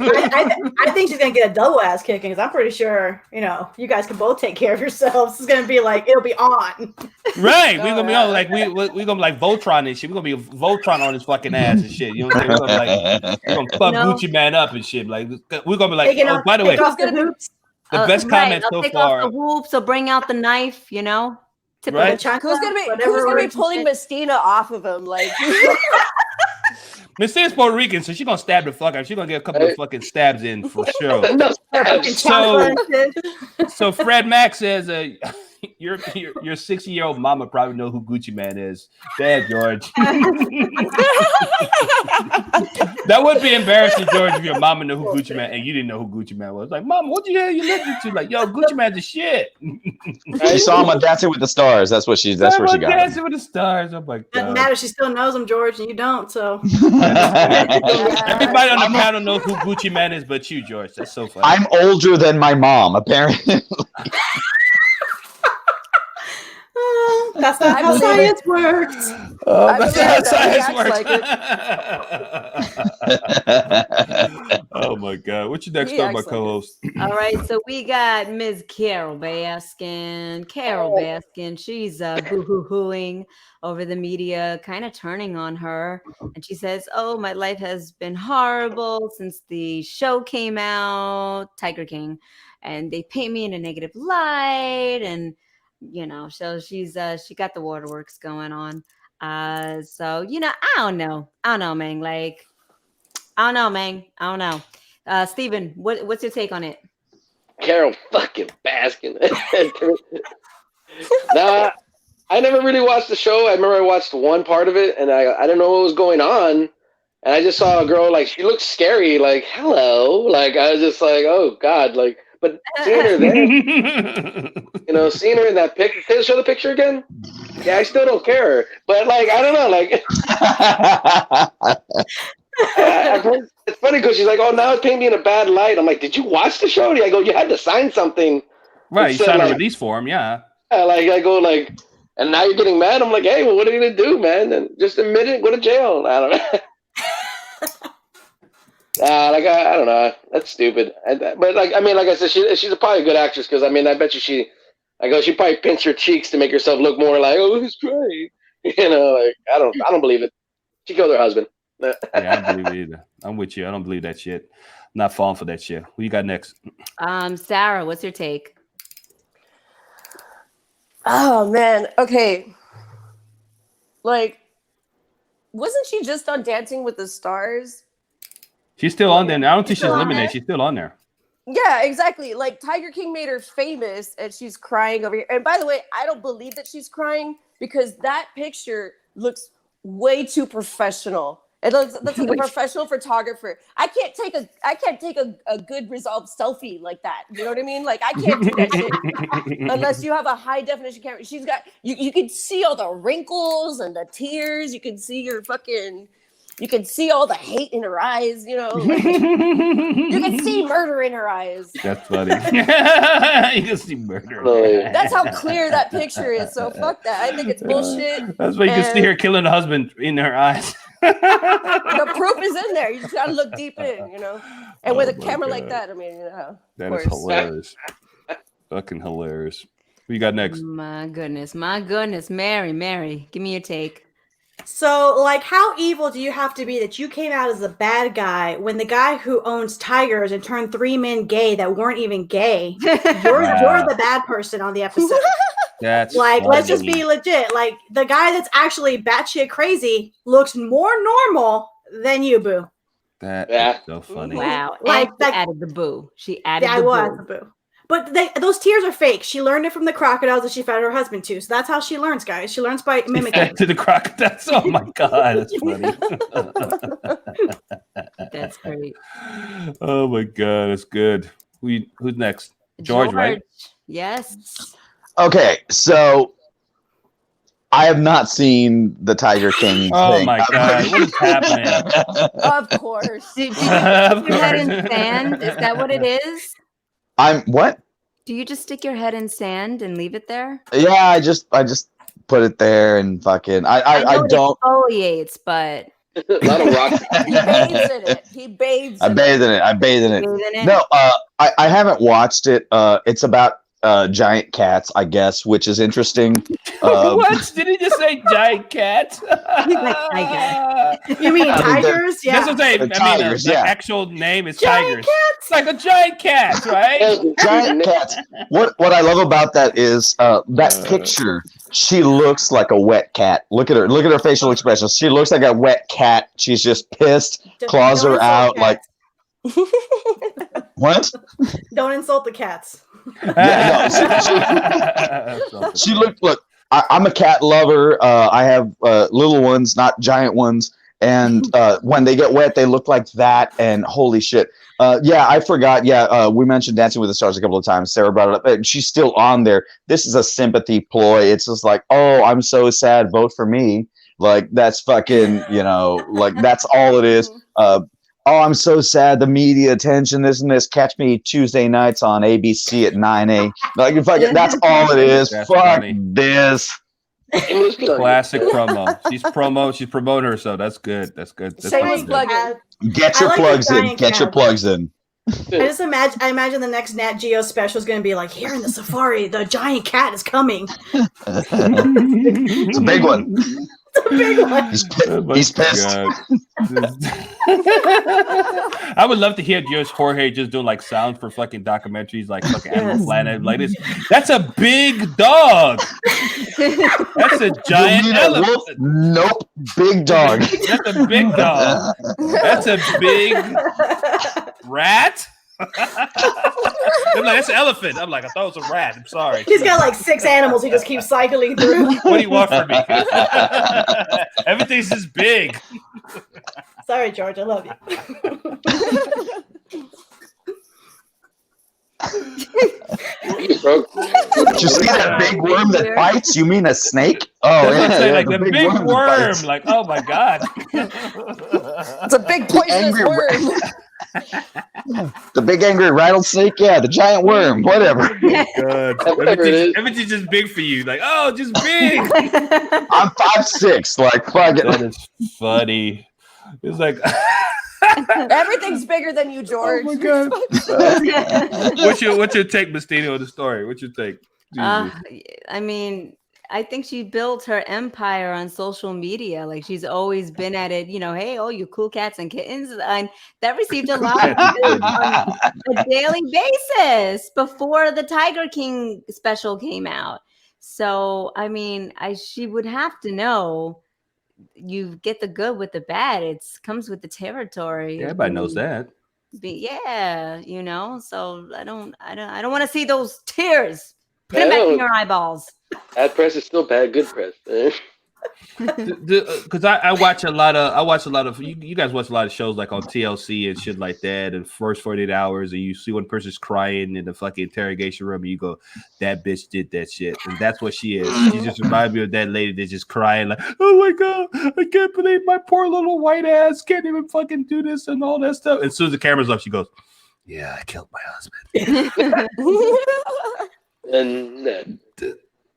gonna get a double ass kicking because I'm pretty sure you guys can both take care of yourselves. It's gonna be like it'll be on. Right, we're gonna be on like we're gonna be like Voltron and shit. We're gonna be Voltron on his fucking ass and shit. You know what I'm saying? We're gonna fuck Gucci Man up and shit. Like we're gonna be like, oh, by the way, the best comment so far. Off the hoops, or bring out the knife. Right? Who's gonna be pulling Mestina off of him? Like. Miss Sarah's Puerto Rican, so she's gonna stab the fuck out. She's gonna get a couple of fucking stabs in for sure. So Fred Mack says, your 60-year-old mama probably know who Gucci Man is. Dad, George. That would be embarrassing, George, if your mama knew who Gucci Man and you didn't know who Gucci Man was. Like, Mama, what the hell you listening to? Like, yo, Gucci Man's the shit. She saw him on Dancing with the Stars. That's where she got Dancing with the Stars. Oh my god. Doesn't matter. She still knows him, George, and you don't. So everybody on the panel knows who Gucci Man is, but you, George. That's so funny. I'm older than my mom, apparently. That's not how science works. That's how science works. Oh my god. What you next on, my co-host? All right, so we got Ms. Carol Baskin. She's boo-hoo-hooing over the media, kind of turning on her. And she says, oh, my life has been horrible since the show came out, Tiger King. And they paint me in a negative light. And so she got the waterworks going on. So I don't know, man. Like, I don't know. Steven, what's your take on it? Carol fucking Baskin. Nah, I never really watched the show. I remember I watched one part of it, and I didn't know what was going on. And I just saw a girl, like, she looked scary, like, hello. Like, I was just like, oh, God, like, but seeing her there, seeing her in that picture. Can you show the picture again? Yeah, I still don't care. But, like, I don't know, like, it's funny funny because she's like, "Oh, now it's painting me in a bad light." I'm like, "Did you watch the show?" I go, "You had to sign something." Right, you said, signed a like, release form, yeah. Like I go like, and now you're getting mad. I'm like, "Hey, well, what are you gonna do, man? And just admit it, go to jail." I don't know. Like I don't know. That's stupid. But like I mean, like I said, she's probably a good actress because I mean, I bet you she probably pinched her cheeks to make herself look more like, "Oh, he's great." You know, like I don't believe it. She killed her husband. Yeah, I don't believe it either. I'm with you. I don't believe that shit. I'm not falling for that shit. Who you got next? Sarah, what's your take? Oh man, okay. Like, wasn't she just on Dancing with the Stars? She's still on there. I don't think she's still on eliminated. there? She's still on there. Yeah, exactly. Like Tiger King made her famous, and she's crying over here. And by the way, I don't believe that she's crying because that picture looks way too professional. It looks like a professional photographer. I can't take a good resolved selfie like that. You know what I mean? Like I can't do that shit unless you have a high definition camera. She's got you can see all the wrinkles and the tears. You can see you can see all the hate in her eyes, you know. Like, you can see murder in her eyes. That's funny. You can see murder. That's how clear that picture is. So fuck that. I think it's bullshit. That's why you can see her killing the husband in her eyes. The proof is in there. You just gotta look deep in, you know. And with a camera like that, I mean, you know. That is hilarious. Fucking hilarious. Who you got next? My goodness, Mary, give me your take. So, like, how evil do you have to be that you came out as a bad guy when the guy who owns tigers and turned 3 men gay that weren't even gay, you're the bad person on the episode. That's like, funny. let's just be legit. Like, the guy that's actually batshit crazy looks more normal than you, boo. That is so funny. Wow. Like, She added the boo. She added Yeah, the I was boo. the boo. But those tears are fake. She learned it from the crocodiles that she fed her husband to. So that's how she learns, guys. She learns by mimicking. To the crocodiles. Oh my god, that's funny. That's great. Oh my god, that's good. Who's next? George, right? Yes. Okay, so I have not seen the Tiger King. Oh thing. my god, what is happening? Of course. Did you stick your head in sand? Is that what it is? I'm what? Do you just stick your head in sand and leave it there? Yeah, I just put it there and fucking I know don't. It exfoliates, but A lot of rock. He bathes in it. He bathes I bathe in it. I bathe in it. No, I haven't watched it. It's about giant cats, I guess, which is interesting. What? Did he just say giant cats? You mean tigers? Yeah. That's what I'm saying. I mean, Tigers, the yeah. actual name is Giant tigers. cats? It's like a giant cat, right? Giant cats. What I love about that is that picture. She looks like a wet cat. Look at her. Look at her facial expressions. She looks like a wet cat. She's just pissed. Claws Don't her out. insult Like what? Don't insult the cats. Yeah, no, she looked. Look, I'm a cat lover. I have little ones, not giant ones. And when they get wet, they look like that. And holy shit. Yeah, I forgot. Yeah, we mentioned Dancing with the Stars a couple of times. Sarah brought it up. And she's still on there. This is a sympathy ploy. It's just like, oh, I'm so sad. Vote for me. Like, that's fucking, like, that's all it is. Oh, I'm so sad. The media attention, this and this. Catch me Tuesday nights on ABC at 9 a.m. Like, fucking, that's all it is. That's Fuck funny. this. Classic promo. She's promoting herself. That's good. That's good. That's Shameless good. plug-in. Get your I like plugs the in. giant Get your cat. plugs in. I imagine the next Nat Geo special is going to be like, here in the safari, the giant cat is coming. It's a big one. It's a big one. He's pissed. I would love to hear just Jorge just doing like sounds for fucking documentaries, like fucking Animal Planet, like this. That's a big dog. That's a giant You need a elephant. wolf? Nope. Big dog. That's a big dog. That's a big rat. I'm like, that's an elephant. I'm like, I thought it was a rat. I'm sorry. He's got like 6 animals he just keeps cycling through. What do you want from me? Everything's just big. Sorry, George, I love you. Bro. Did you see that big worm that bites? You mean a snake? Oh, That's what I'm yeah, saying. yeah, Like the big that worm. bites. Like, oh my god. It's a big poisonous angry worm. The big angry rattlesnake? Yeah, the giant worm, whatever. God. Whatever it is. Everything's just big for you. Like, oh, just big. I'm 5'6", like, fuck it. That is funny. It's like Everything's bigger than you, George. Oh my god. What's your take, Mastino, on the story? What's your take? I mean, I think she built her empire on social media. Like she's always been at it, hey, oh, you cool cats and kittens. And that received a lot of views on a daily basis before the Tiger King special came out. So, I mean, she would have to know you get the good with the bad. It comes with the territory. Everybody knows that. Yeah, so I don't want to see those tears. Put them back in your eyeballs. Bad press is still bad, good press, man. Because I watch a lot of you guys watch a lot of shows like on TLC and shit like that, and first 48 hours, and you see one person's crying in the fucking interrogation room, and you go, that bitch did that shit, and that's what she is. She just reminds me of that lady that's just crying like, oh my god, I can't believe my poor little white ass can't even fucking do this and all that stuff. And as soon as the camera's off, she goes, yeah, I killed my husband. And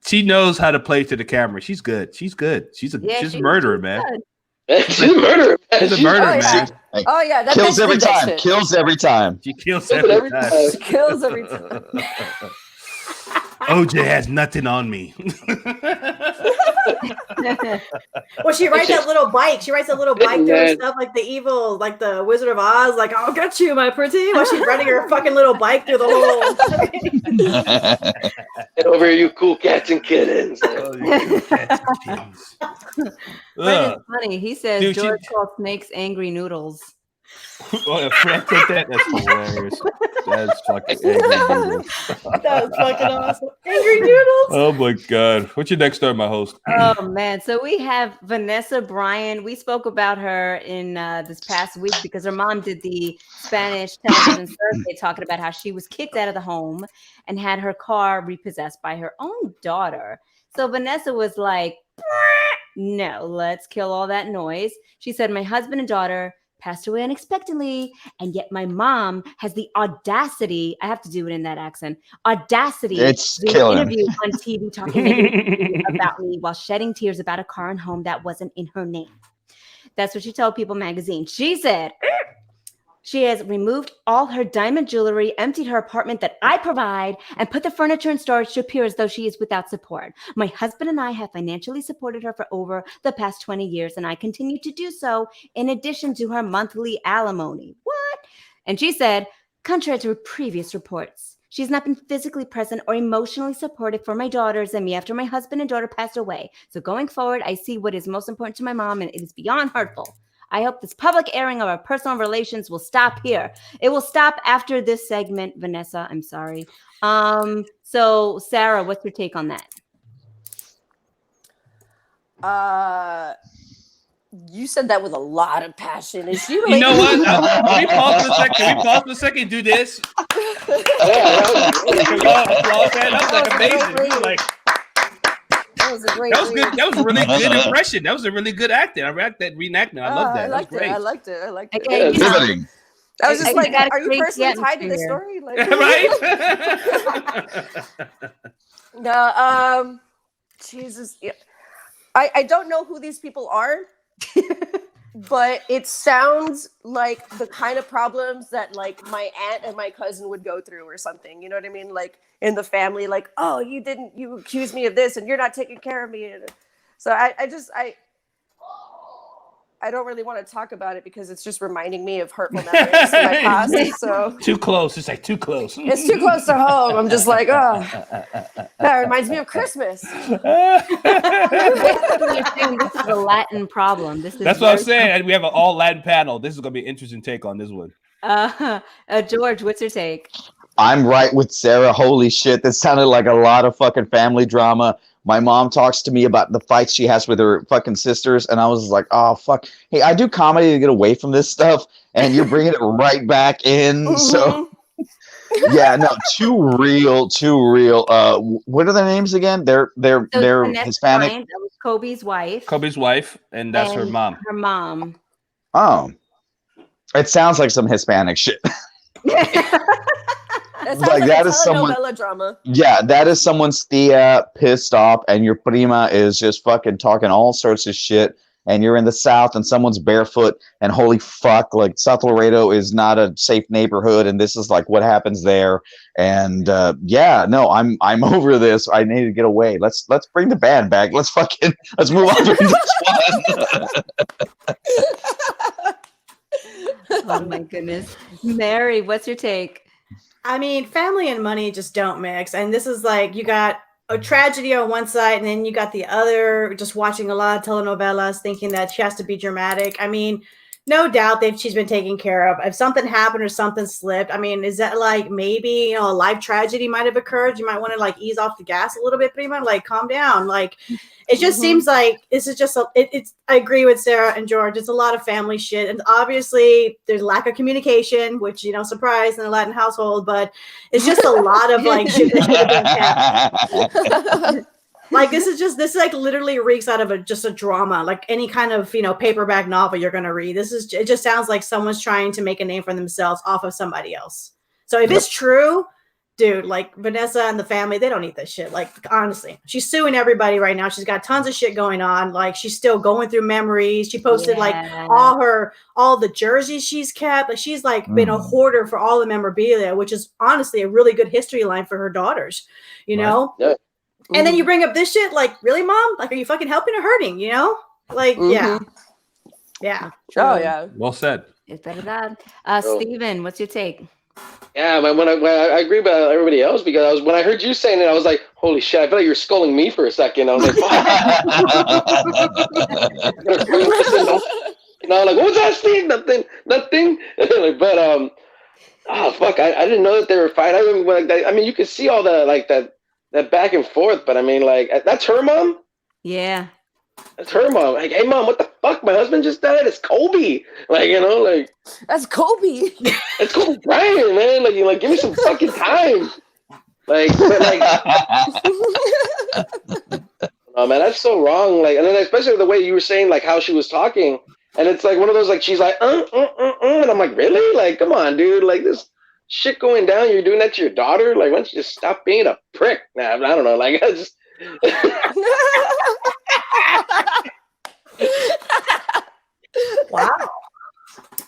she knows how to play to the camera. She's good. She's a murderer, man. She's a murderer. She's a murderer, man. Oh yeah, that kills bitch every did that time. shit. Kills every time. She kills every time. She kills every time. OJ has nothing on me. Well, she rides that little bike. She rides that little bike doing stuff like the evil, like the Wizard of Oz, like, I'll get you, my pretty. While she's riding her fucking little bike through the whole. Get over here, you cool cats and kittens. Oh, you cats and kittens. But it's funny. He says Dude, George called snakes angry noodles. Oh, yeah, Fred said that. That's hilarious. That's fucking angry noodles. That was fucking awesome. Angry noodles. Oh my god. What's your next story, my host? Oh man. So we have Vanessa Bryan. We spoke about her in this past week because her mom did the Spanish television survey talking about how she was kicked out of the home and had her car repossessed by her own daughter. So Vanessa was like, no, let's kill all that noise. She said, my husband and daughter passed away unexpectedly, and yet my mom has the audacity, I have to do it in that accent, audacity It's to do killing. an interview on TV talking negatively about me while shedding tears about a car and home that wasn't in her name. That's what she told People magazine. She said she has removed all her diamond jewelry, emptied her apartment that I provide, and put the furniture in storage to appear as though she is without support. My husband and I have financially supported her for over the past 20 years, and I continue to do so in addition to her monthly alimony. What? And she said, contrary to previous reports, she's not been physically present or emotionally supportive for my daughters and me after my husband and daughter passed away. So going forward, I see what is most important to my mom, and it is beyond hurtful. I hope this public airing of our personal relations will stop here. It will stop after this segment, Vanessa. I'm sorry. So Sarah, what's your take on that? You said that with a lot of passion. Is she? You know what? Can we pause for a second? Can we pause for a second and do this? That was like amazing. Like, that was a great. That was good. That was a really good impression. That was a really good acting. I liked that reenactment. I love that. I liked it. Great. I liked it. I liked it. Okay, you know, Riveting. I was just like, gotta are you create personally the tied to this atmosphere. story? Like, Right? no, Jesus. Yeah. I don't know who these people are, but it sounds like the kind of problems that like my aunt and my cousin would go through or something. You know what I mean? Like in the family, like, oh, you accused me of this and you're not taking care of me. So I don't really want to talk about it because it's just reminding me of hurtful memories in my past. So Too close. It's like too close. it's too close to home. I'm just like, oh, that reminds me of Christmas. Basically, you're saying this is a Latin problem. This is That's what I'm saying. And we have an all Latin panel. This is gonna be an interesting take on this one. George, what's your take? I'm right with Sarah. Holy shit. That sounded like a lot of fucking family drama. My mom talks to me about the fights she has with her fucking sisters, and I was like, oh, fuck. Hey, I do comedy to get away from this stuff, and you're bringing it right back in. So Yeah, no, too real. What are their names again? They're So Vanessa Hispanic. Bryant, that was Kobe's wife. Kobe's wife, and that's her and mom. Her mom. Oh, it sounds like some Hispanic shit. That sounds Like, like that a is someone- telenovela drama. Yeah, that is someone's tia pissed off, and your prima is just fucking talking all sorts of shit. And you're in the South, and someone's barefoot, and holy fuck, like South Laredo is not a safe neighborhood, and this is like what happens there. And yeah, no, I'm over this. I need to get away. Let's bring the band back. Let's move on from this one. Oh my goodness. Mary, what's your take? I mean, family and money just don't mix. And this is like, you got a tragedy on one side, and then you got the other, just watching a lot of telenovelas, thinking that she has to be dramatic. I mean, no doubt that she's been taken care of. If something happened or something slipped, I mean, is that like maybe, a life tragedy might have occurred? You might want to like ease off the gas a little bit, prima, like calm down. Like, it just seems like this is just it's. I agree with Sarah and George. It's a lot of family shit, and obviously there's lack of communication, which surprise in a Latin household. But it's just a lot of like shit that should have been kept. Like this like literally reeks out of just a drama, like any kind of paperback novel you're gonna read. It just sounds like someone's trying to make a name for themselves off of somebody else. So if it's true, dude, like Vanessa and the family, they don't need this shit. Like, honestly, she's suing everybody right now. She's got tons of shit going on. Like, she's still going through memories. She posted like all the jerseys she's kept. Like, she's like been a hoarder for all the memorabilia, which is honestly a really good history line for her daughters, know? Yeah. And then you bring up this shit, like, really, mom? Like, are you fucking helping or hurting, Like, yeah. Yeah. Oh, yeah. Well said. It's better that. Steven, what's your take? Yeah, when I agree with everybody else, because when I heard you saying it, I was like, holy shit, I feel like you were scolding me for a second. I was like, fuck. Like, what was that, Steve? Nothing. But oh fuck, I didn't know that they were fighting. I mean, you could see all that back and forth, but I mean, like, that's her mom. Yeah. That's her mom. Like, hey, mom, what the fuck? My husband just died. It's Kobe. Like, like. That's Kobe. It's Kobe Bryant, man. Like, give me some fucking time. Like, but like. Oh, man, that's so wrong. Like, and then especially the way you were saying, like, how she was talking. And it's like one of those, like, she's like, and I'm like, really? Like, come on, dude. Like, this shit going down, you're doing that to your daughter? Like, why don't you just stop being a prick? Nah, I don't know. Like, I just. Wow.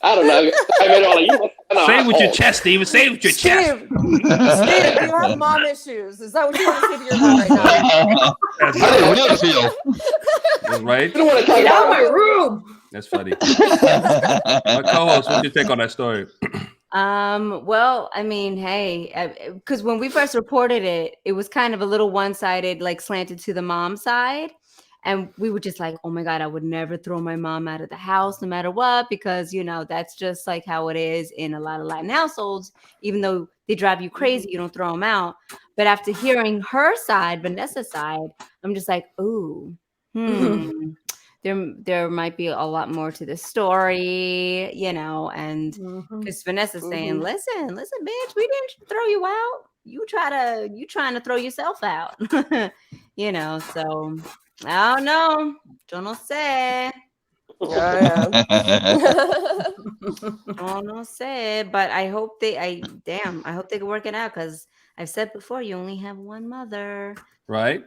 I don't know. I mean, all you. Say it with your chest, Steven. Say it with your chest. Steve, you have mom issues. Is that what you want to say to your mom right now? How do you really feel? Right? I don't want to talk Get out of my about room. That's funny. My co-host, what's your take on that story? Well, I mean, hey, because when we first reported it, it was kind of a little one-sided, like slanted to the mom side. And we were just like, oh my God, I would never throw my mom out of the house no matter what, because, that's just like how it is in a lot of Latin households. Even though they drive you crazy, you don't throw them out. But after hearing her side, Vanessa's side, I'm just like, ooh, there might be a lot more to this story, and because Vanessa's saying, listen, bitch, we didn't throw you out. You trying to throw yourself out, so I don't know. Yo no sé. Yo no sé, but I hope I hope they can work it out, because I've said before, you only have one mother. Right?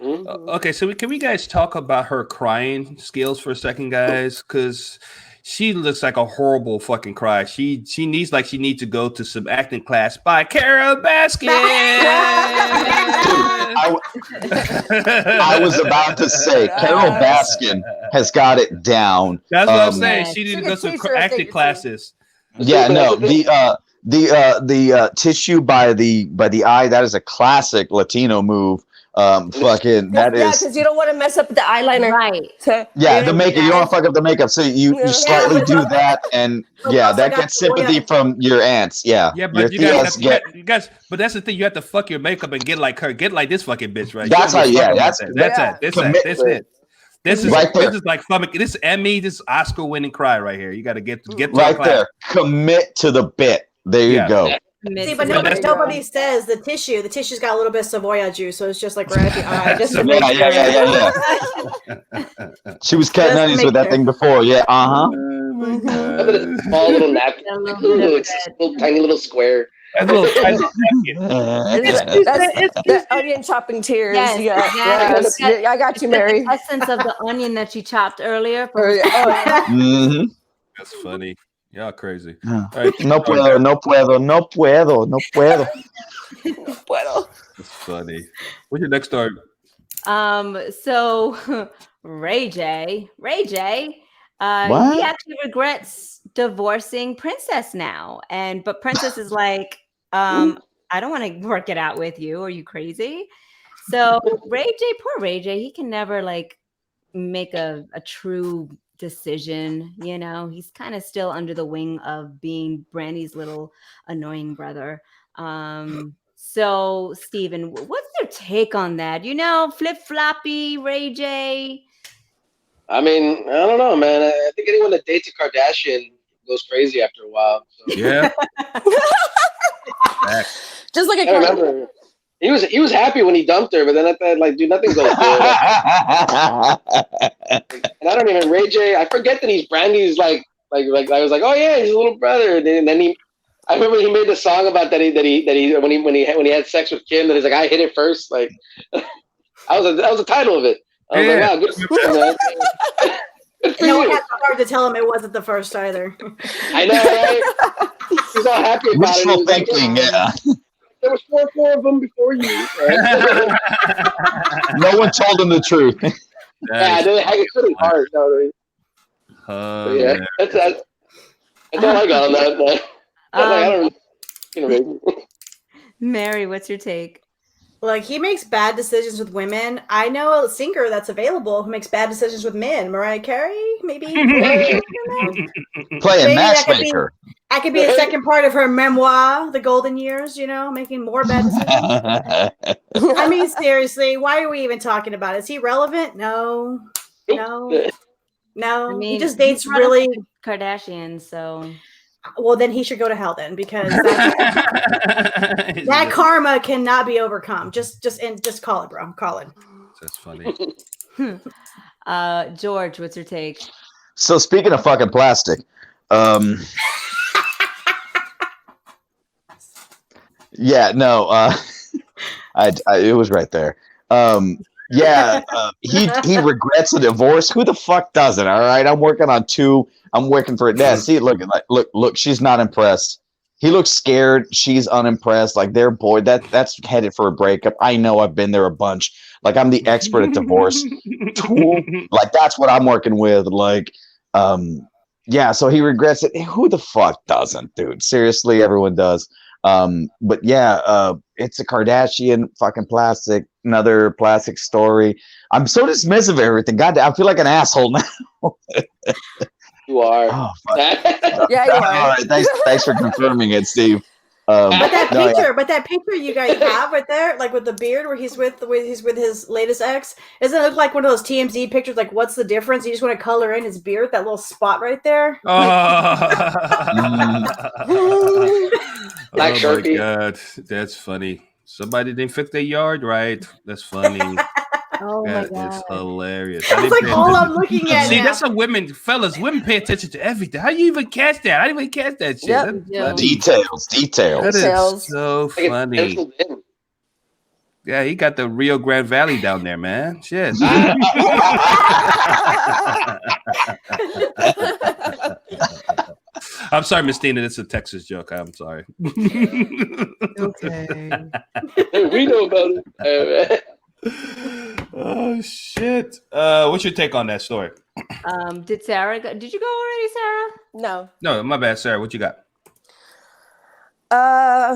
Okay, so can we guys talk about her crying skills for a second, guys? Because she looks like a horrible fucking cry. She needs to go to some acting class by Carol Baskin. I was about to say, Carol Baskin has got it down. That's what I'm saying. She needs to go to some acting classes. Yeah, no, the tissue by the eye, that is a classic Latino move. Fucking that is because you don't want to mess up the eyeliner, right? Yeah, the makeup. You don't want to fuck up the makeup, so you slightly do that, and that gets sympathy from your aunts. Yeah, but you guys, but that's the thing. You have to fuck your makeup and get like her, get like this fucking bitch, right? That's how. Yeah, that's it. This is right there. This is like this Emmy, this Oscar winning cry right here. You got to get right there. Commit to the bit. There you go. See, but nobody says the tissue. The tissue's got a little bit of Savoya juice, so it's just like right at the eye. Just to make yeah. She was cutting onions with that thing before. Yeah, Small little napkin, tiny little square. That's a little tiny That's onion chopping tears. Yes, Yeah, I got you, Mary. The essence of the onion that she chopped earlier. That's funny. Y'all crazy. No. All right, No puedo. That's funny. What's your next story? So Ray J, he actually regrets divorcing Princess now, but Princess is like, I don't want to work it out with you. Are you crazy? So Ray J, poor Ray J, he can never like make a true decision. You know, he's kind of still under the wing of being Brandy's little annoying brother. So Steven, what's your take on that? You know, flip-floppy Ray J. I mean, I don't know, man. I think anyone that dates a Kardashian goes crazy after a while. So. Yeah. Just like I remember. He was happy when he dumped her, but then I thought, like, dude, nothing goes good. And I don't even Ray J. I forget that he's Brandy's like I was like, oh yeah, he's a little brother. And then I remember he made the song about that he when he had sex with Kim, that he's like, I hit it first. Like that was the title of it. I was like, wow, good for you, man. Good for No you. one had the heart to tell him it wasn't the first either. I know, right? He's all happy about it. Wishful thinking, yeah. There was four of them before you. Right? No one told him the truth. Yeah, it's pretty hard. You know, yeah, that's all I got on that. Man. I don't really. Mary, what's your take? Like, he makes bad decisions with women. I know a singer that's available who makes bad decisions with men. Mariah Carey, maybe. Playing matchmaker. I could be a second part of her memoir, The Golden Years, you know, making more bad decisions. I mean, seriously, why are we even talking about it? Is he relevant? No. I mean, he just dates really Kardashians, so. Well, then he should go to hell then, because that karma cannot be overcome. Just call it, bro. Call it. That's funny. George, what's your take? So speaking of fucking plastic, yeah, no, it was right there. He regrets a divorce. Who the fuck doesn't? All right, I'm working on 2. I'm working for it. Dad, see it looking like look. She's not impressed. He looks scared. She's unimpressed. Like they're bored. That's headed for a breakup. I know. I've been there a bunch. Like I'm the expert at divorce. Like that's what I'm working with. Like, yeah. So he regrets it. Who the fuck doesn't, dude? Seriously, everyone does. But yeah, it's a Kardashian fucking plastic. Another plastic story. I'm so dismissive of everything. God, I feel like an asshole now. You are. Oh, yeah, you are. All right, thanks for confirming it, Steve. But that picture you guys have right there, like with the beard, where he's with his latest ex, doesn't it look like one of those TMZ pictures? Like, what's the difference? You just want to color in his beard, that little spot right there. Black Sharpie. My God, that's funny. Somebody didn't fix their yard right. That's funny. Oh my God, it's hilarious. That's like all I'm looking at. See, now. that's what women pay attention to everything. How you even catch that? I didn't even catch that shit. Yep. Details. That is so funny. Yeah, he got the Rio Grande Valley down there, man. Shit. I'm sorry, Miss Tina. It's a Texas joke. I'm sorry. Okay. We know about it. Oh shit! What's your take on that story? Did Sara go? Did you go already, Sara? No, my bad, Sara. What you got?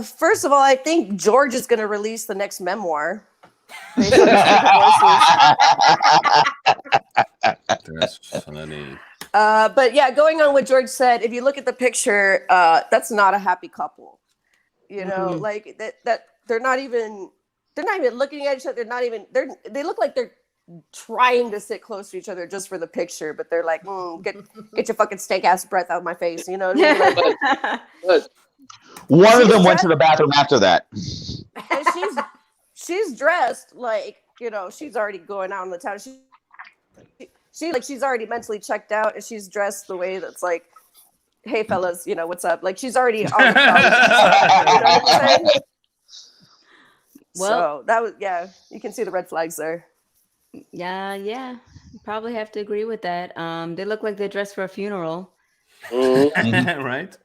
First of all, I think George is going to release the next memoir. That's funny. But yeah, going on what George said, if you look at the picture, that's not a happy couple. You know, like that they're not even looking at each other. They look like they're trying to sit close to each other just for the picture, but they're like, get your fucking steak ass breath out of my face. You know what I mean? Like, One of them went to the bathroom after that. And she's dressed like, you know, she's already going out in the town. She's already mentally checked out, and she's dressed the way that's like, hey fellas, you know, what's up? Like she's already on the phone. You know what I'm saying? Well, So that was, yeah, you can see the red flags there. yeah, you probably have to agree with that. They look like they're dressed for a funeral. Mhm. Right?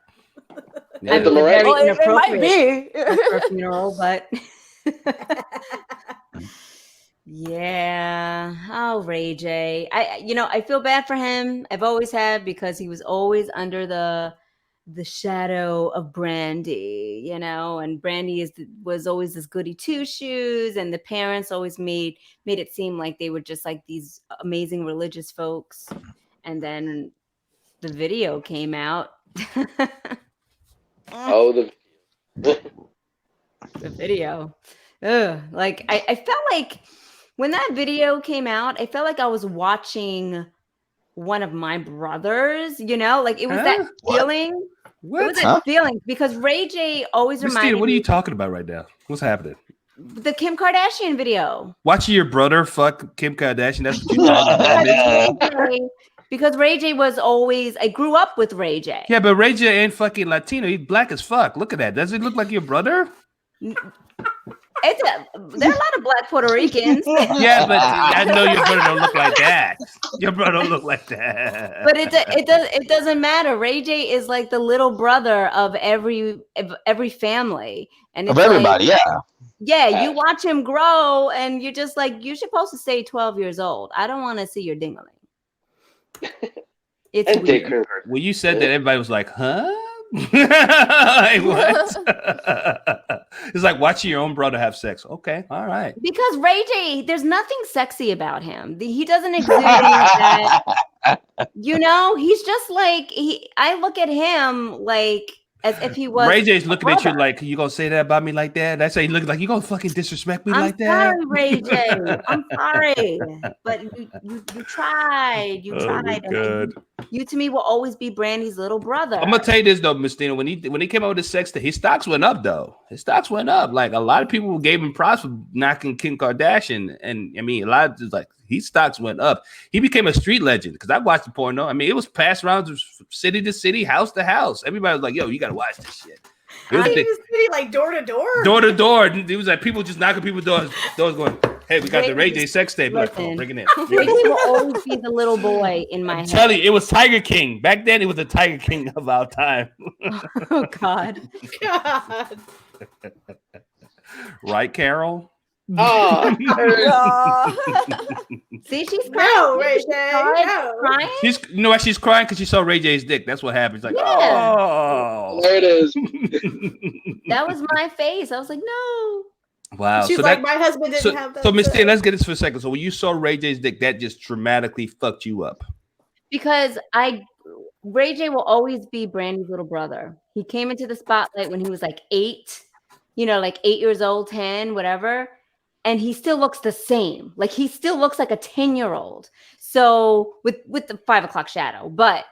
I Yeah, mean, the they're very Mariah- Well, it might inappropriate be. for a funeral, but yeah. Oh, Ray J. I feel bad for him. I've always have, because he was always under the shadow of Brandy, you know, and Brandy was always this goody two shoes, and the parents always made it seem like they were just like these amazing religious folks. And then the video came out. Oh, The video. Ugh. Like I felt like when that video came out, I felt like I was watching one of my brothers, you know, like it was that feeling. It was that feeling, because Ray J always Christine, reminded what are me you talking about right now? What's happening? the Kim Kardashian video. Watching your brother fuck Kim Kardashian. That's what you talking about. Because Ray J was always, I grew up with Ray J. Yeah, but Ray J ain't fucking Latino. He's black as fuck. Look at that. Does it look like your brother? There are a lot of black Puerto Ricans. Yeah, but I know your brother don't look like that. Your brother don't look like that. But it doesn't matter. Ray J is like the little brother of every family, and Of it's everybody, like, yeah. yeah. You watch him grow, and you're just like, you're supposed to stay 12 years old. I don't want to see your dingling. It's and Dick weird. Kirk. When you said that, everybody was like, "Huh?" Like, what? It's like watching your own brother have sex. Okay, all right. Because Ray J, there's nothing sexy about him. He doesn't exude that. You know, he's just like I look at him like as if he was. Ray J's looking at you brother. like, you gonna say that about me like that? That's how you look like you gonna fucking disrespect me I'm like that? sorry, Ray J. I'm sorry, but you tried. You Oh my tried. God. And you to me will always be Brandy's little brother. I'm gonna tell you this though, Miss Tina. When he came out with the sex thing, his stocks went up though. His stocks went up. Like a lot of people gave him props for knocking Kim Kardashian, and I mean a lot of like his stocks went up. He became a street legend because I watched the porno. I mean, it was passed around from city to city, house to house. Everybody was like, "Yo, you gotta watch this shit." It was He big. was sitting like door to door. Door to door. It was like people just knocking people's doors going, "Hey, we got the Ray J sex tape." Like, oh, bring it in. Ray J will always be the little boy in my head. Tell you, it was Tiger King. Back then, it was the Tiger King of our time. Oh God. God. Right, Carol? Oh, See, she's crying. No, Ray She's J. crying. No. Crying? You know why she's crying? Because she saw Ray J's dick. That's what happened. She's like, Yeah. oh. there it is. That was my face. I was like, no. Wow. She's so like, that, my husband didn't so, have that. so Miss sex. Tina, let's get this for a second. So when you saw Ray J's dick, that just dramatically fucked you up. Because Ray J will always be Brandy's little brother. He came into the spotlight when he was like 8, like 8 years old, 10, whatever. And he still looks the same. Like he still looks like a 10-year-old. So with the 5 o'clock shadow, but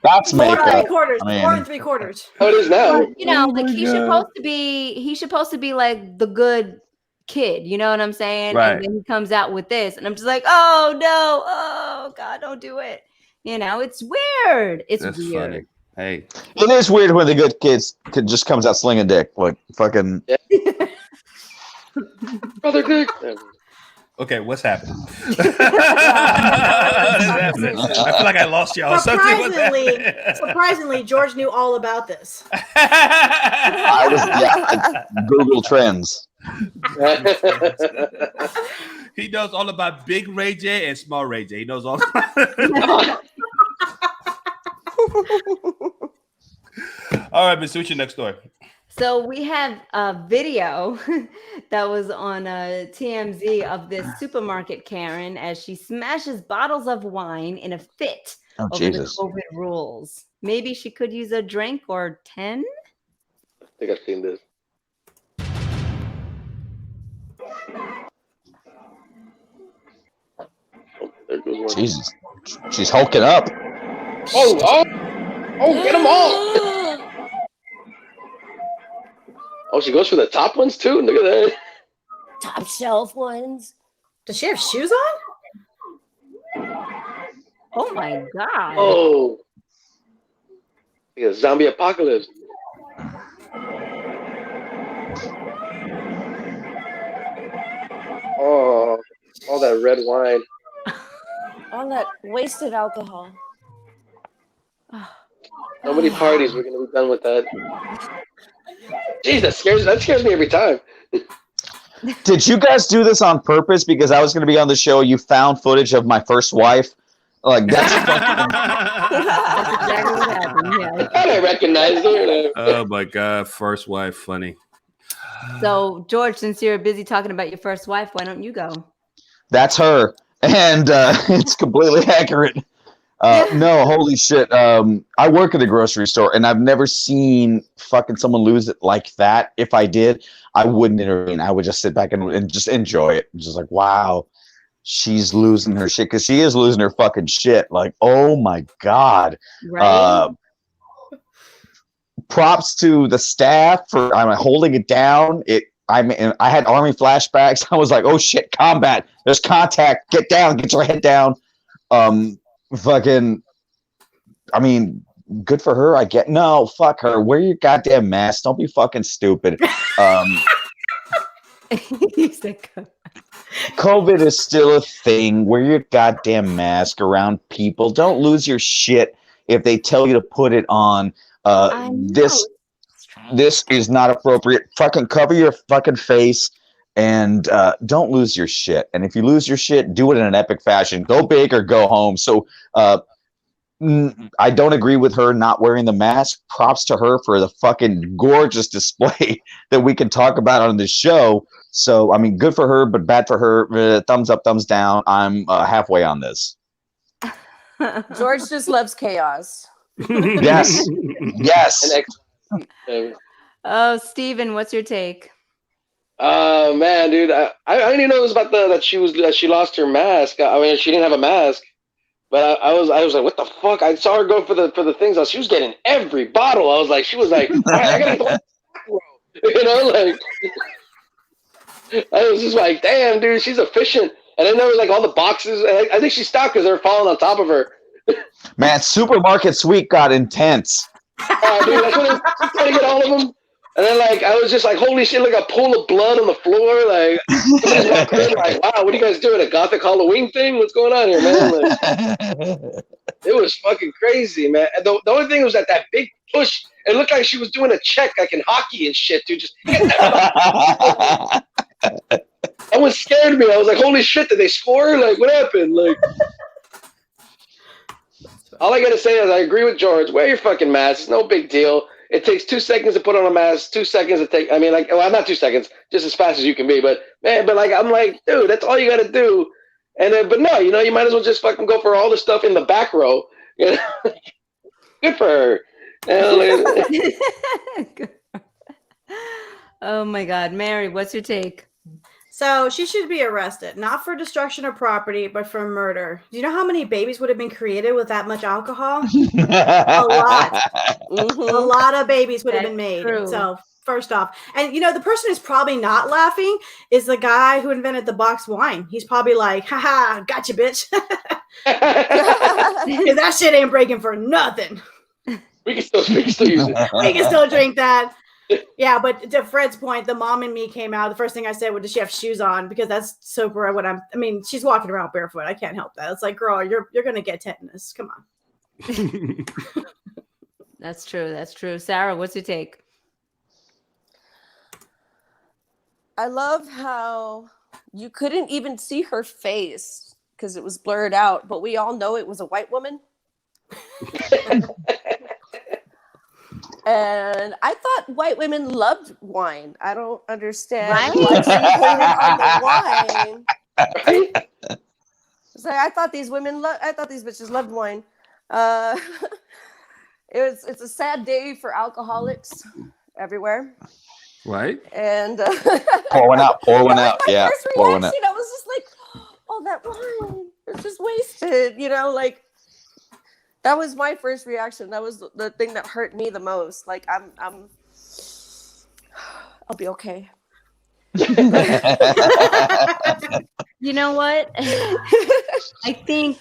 That's 4 and makeup. 3/4. I mean- 4 and 3/4. Oh, it is now. like he's supposed to be like the good kid, you know what I'm saying? Right. And then he comes out with this, and I'm just like, oh no, oh God, don't do it. It's weird. It's That's weird. funny. Hey. It is weird when the good kids just comes out slinging dick. Like fucking. Brother Dick. Okay, what's happening? I feel like I lost y'all. Something was Surprisingly, George knew all about this. I was Google Trends. He knows all about big Ray J and small Ray J. He knows all. All right, Miss, what's your next story? So we have a video that was on TMZ of this supermarket Karen as she smashes bottles of wine in a fit Oh, over Jesus. the COVID rules. Maybe she could use a drink or 10. I think I've seen this. Oh, there goes one. Jesus. She's hulking up. Oh, get them all. Oh, she goes for the top ones too. Look at that. Top shelf ones. Does she have shoes on? Oh my god. Oh, like a zombie apocalypse. Oh, all that red wine. All that wasted alcohol. So many parties. We're gonna be done with that. Jeez, that scares me every time. Did you guys do this on purpose? Because I was going to be on the show. You found footage of my first wife. Like that's fucking. That's exactly what happened. Yeah. I thought I recognized her. Oh my god, first wife, funny. So, George, since you're busy talking about your first wife, why don't you go? That's her, and it's completely accurate. No, holy shit. I work at a grocery store, and I've never seen fucking someone lose it like that. If I did, I wouldn't intervene. I would just sit back and just enjoy it. Just like, wow, she's losing her shit, because she is losing her fucking shit. Like, oh my god. Right? Props to the staff for holding it down. I had army flashbacks. I was like, oh shit, combat. There's contact. Get down. Get your head down. Fucking, I mean, good for her. I get no, fuck her. Wear your goddamn mask. Don't be fucking stupid. COVID is still a thing. Wear your goddamn mask around people. Don't lose your shit if they tell you to put it on. This is not appropriate. Fucking cover your fucking face. And don't lose your shit. And if you lose your shit, do it in an epic fashion. Go big or go home. So I don't agree with her not wearing the mask. Props to her for the fucking gorgeous display that we can talk about on this show. So, I mean, good for her, but bad for her. Thumbs up, thumbs down. I'm halfway on this. George just loves chaos. Yes. Yes. Oh, Steven, what's your take? Oh man, dude, I didn't even know it was about that she lost her mask. I mean, she didn't have a mask, but I was like, what the fuck? I saw her go for the things. She was getting every bottle. I was like, she was like, all right, I gotta go, you know, like I was just like, damn, dude, she's efficient. And then there was like all the boxes. And I think she stopped because they're falling on top of her. Man, Supermarket Sweep got intense. Dude, that's what she's trying to get all of them. And then, like, I was just like, holy shit, like a pool of blood on the floor. Like, like, wow, what are you guys doing? A Gothic Halloween thing? What's going on here, man? Like, it was fucking crazy, man. And the only thing was that big push. It looked like she was doing a check, like in hockey and shit, dude. Just that one scared me. I was like, holy shit, did they score? Like, what happened? Like, all I gotta say is I agree with George. Wear your fucking mask. It's no big deal. It takes 2 seconds to put on a mask, 2 seconds to take. I mean, like, well, not 2 seconds, just as fast as you can be. But man, like, I'm like, dude, that's all you got to do. And then, but no, you know, you might as well just fucking go for all the stuff in the back row. You know? Good for her. Oh my God, Mary, what's your take? So she should be arrested, not for destruction of property, but for murder. Do you know how many babies would have been created with that much alcohol? A lot. Mm-hmm. A lot of babies would have been made. True. So first off, and you know, the person who's probably not laughing is the guy who invented the boxed wine. He's probably like, haha, gotcha, bitch. That shit ain't breaking for nothing. We can still use it. We can still drink that. Yeah, but to Fred's point, the mom and me came out. The first thing I said was, does she have shoes on? Because that's super what I mean, she's walking around barefoot. I can't help that. It's like, girl, you're gonna get tetanus. Come on. That's true. That's true. Sarah, what's your take? I love how you couldn't even see her face because it was blurred out, but we all know it was a white woman. And I thought white women loved wine. I don't understand why she put it on the wine. Right? It's like, I thought these bitches loved wine. It's a sad day for alcoholics everywhere. Right. And pour one out. Yeah, pour one out. I was just like, oh, that wine, it's just wasted. You know, like. That was my first reaction. That was the thing that hurt me the most. Like I'll be okay. You know what? I think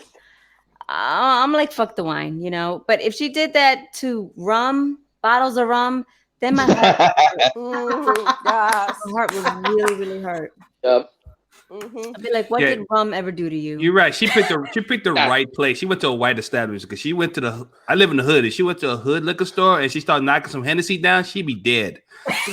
I'm like, fuck the wine, you know. But if she did that to rum, bottles of rum, then my Yes. heart would really, really hurt. Yep. I'd be like, what Yeah. did rum ever do to you? You're right. She picked the right place. She went to a white establishment because she went to the. I live in the hood. If she went to a hood liquor store and she started knocking some Hennessy down, she'd be dead.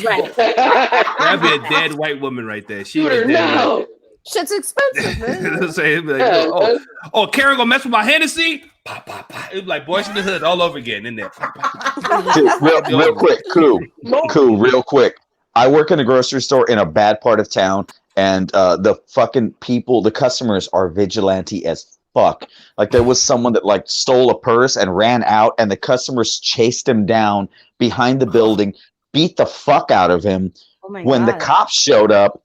Right. That'd be a dead white woman right there. She Shoot her now. Shit's expensive, man. So it'd be like, oh, Karen gonna mess with my Hennessy? Pop, pop, pop. It'd be like Boys in the Hood all over again in there. Pop, pop, pop. Dude, real quick, cool, real quick. I work in a grocery store in a bad part of town, and the fucking people, the customers are vigilante as fuck. Like there was someone that like stole a purse and ran out, and the customers chased him down behind the building, beat the fuck out of him. Oh my When the God. cops showed up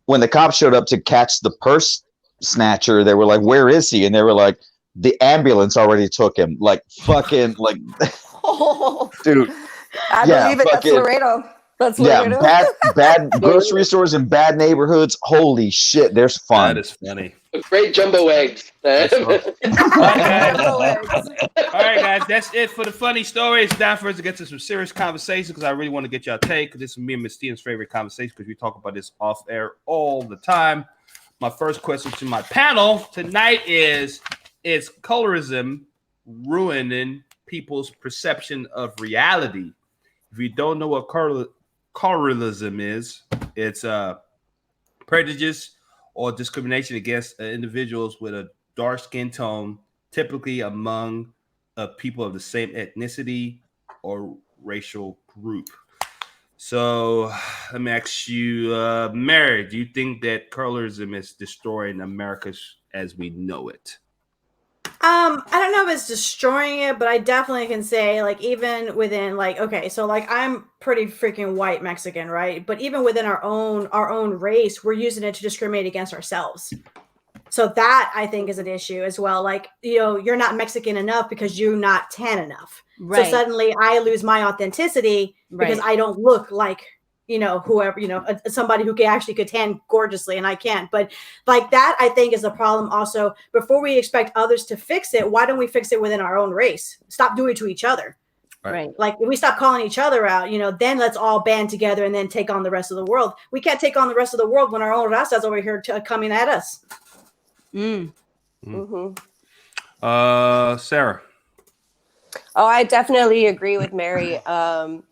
to catch the purse snatcher, they were like, "Where is he?" And they were like, "The ambulance already took him." Like fucking like, dude. I believe it. That's Laredo. That's Laredo. Bad grocery stores in bad neighborhoods. Holy shit, there's fun. That is funny. Great jumbo eggs. All right, guys, that's it for the funny stories. Time for us to get to some serious conversation because I really want to get y'all take. Because this is me and Miss Stevens' favorite conversation because we talk about this off air all the time. My first question to my panel tonight is colorism ruining people's perception of reality? If you don't know what colorism is, it's prejudice or discrimination against individuals with a dark skin tone, typically among people of the same ethnicity or racial group. So let me ask you, Mary, do you think that colorism is destroying America as we know it? I don't know if it's destroying it, but I definitely can say, like, even within, like, okay, so like I'm pretty freaking white Mexican, right? But even within our own race, we're using it to discriminate against ourselves. So that I think is an issue as well. Like, you know, you're not Mexican enough because you're not tan enough. Right. So suddenly I lose my authenticity because I don't look like, you know, whoever, you know, somebody who could tan gorgeously and I can't. But like that, I think is a problem also. Before we expect others to fix it, why don't we fix it within our own race? Stop doing it to each other. Right. Like if we stop calling each other out, you know, then let's all band together and then take on the rest of the world. We can't take on the rest of the world when our own Rastas over here coming at us. Sarah. Oh, I definitely agree with Mary. And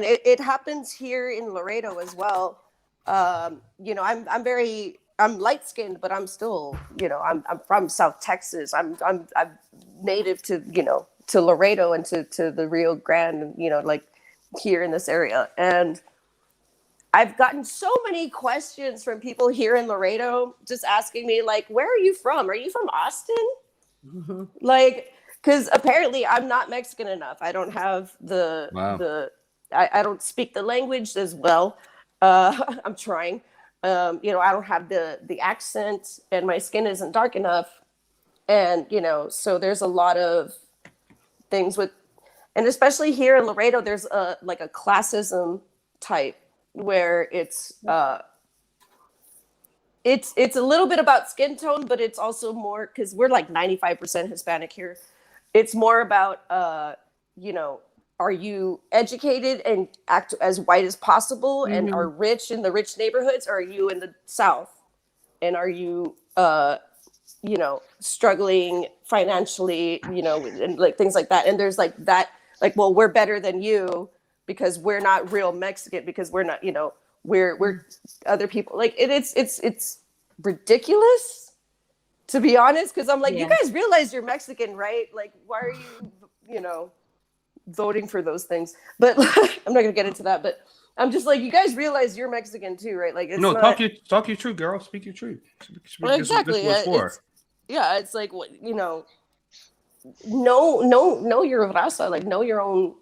it happens here in Laredo as well. You know, I'm light skinned, but I'm still, you know, I'm from South Texas. I'm native to, you know, to Laredo and to the Rio Grande, you know, like here in this area. And I've gotten so many questions from people here in Laredo just asking me, like, where are you from? Are you from Austin? Like, because apparently I'm not Mexican enough. I don't have I don't speak the language as well. I'm trying. You know, I don't have the accent and my skin isn't dark enough. And, you know, so there's a lot of things with, and especially here in Laredo, there's a classism type where it's a little bit about skin tone, but it's also more because we're like 95% Hispanic here. It's more about, you know, are you educated and act as white as possible and are rich in the rich neighborhoods, or are you in the South? And are you, you know, struggling financially, you know, and like things like that. And there's like that, like, well, we're better than you because we're not real Mexican, because we're not, you know, we're other people. Like it's ridiculous, to be honest, because I'm like, you guys realize you're Mexican, right? Like, why are you, you know, voting for those things? But I'm not gonna get into that. But I'm just like, you guys realize you're Mexican too, right? Like, it's No, not... talk your truth, girl. Speak your truth. Well, exactly. It's like, what, you know, know your raza, like know your own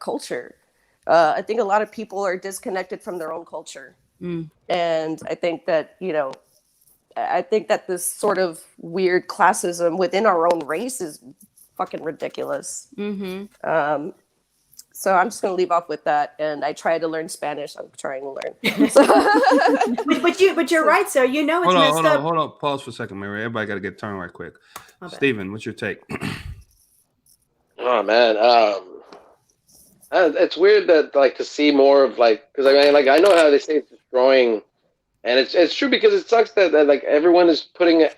culture. I think a lot of people are disconnected from their own culture, and I think that, you know, I think that this sort of weird classism within our own race is fucking ridiculous. So I'm just going to leave off with that. And I try to learn Spanish. I'm trying to learn. But you're right, sir. You know it's messed up. Hold on. Pause for a second, Mary. Everybody got to get turned right quick. Steven, what's your take? Oh man, it's weird that like to see more of like, because I mean, like I know how they say it's destroying, and it's true because it sucks that like everyone is putting,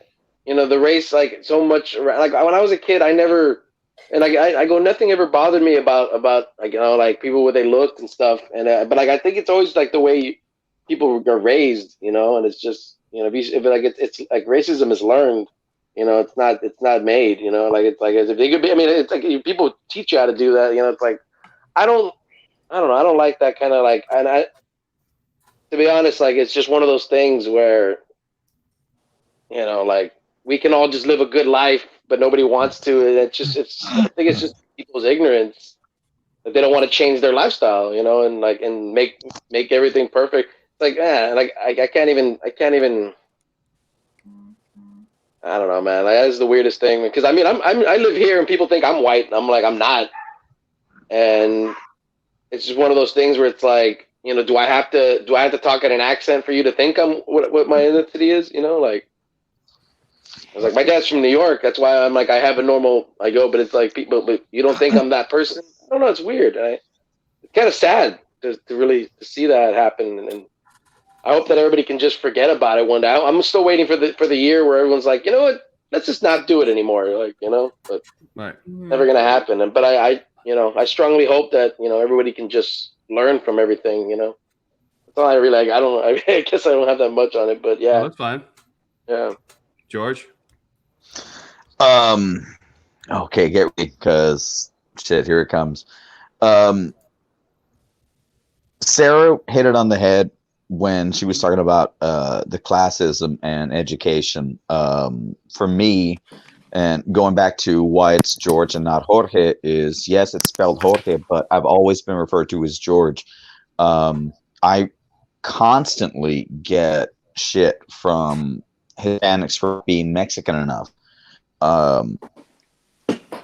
you know, the race like so much. Like when I was a kid, I never, and I go, nothing ever bothered me about like, you know, like people where they looked and stuff, and but like I think it's always like the way people are raised, you know, and it's just, you know, if like it's like racism is learned. You know, it's not made, you know, like it's like as if it could be. I mean, it's like people teach you how to do that. You know, it's like I don't know. I don't like that kind of like. And to be honest, like it's just one of those things where, you know, like we can all just live a good life, but nobody wants to. And I think it's just people's ignorance that they don't want to change their lifestyle, you know, and like and make everything perfect. It's like like I can't even. I don't know, man. Like, that's the weirdest thing because I mean, I live here and people think I'm white. I'm like, I'm not, and it's just one of those things where it's like, you know, do I have to talk in an accent for you to think I'm what my ethnicity is? You know, like I was like, my dad's from New York. That's why I'm like, I have a normal. I go, but it's like people, but you don't think I'm that person. I don't know. It's weird. It's kind of sad to really see that happen, and I hope that everybody can just forget about it one day. I'm still waiting for the year where everyone's like, you know what, let's just not do it anymore. Like, you know, but never gonna happen. But I you know, I strongly hope that, you know, everybody can just learn from everything. You know, that's all I really. I don't. I guess I don't have that much on it, but yeah, that's fine. Yeah, George. Okay, get ready because shit, here it comes. Sara hit it on the head when she was talking about the classism and education. For me, and going back to why it's George and not Jorge, is yes, it's spelled Jorge, but I've always been referred to as George. I constantly get shit from Hispanics for being Mexican enough.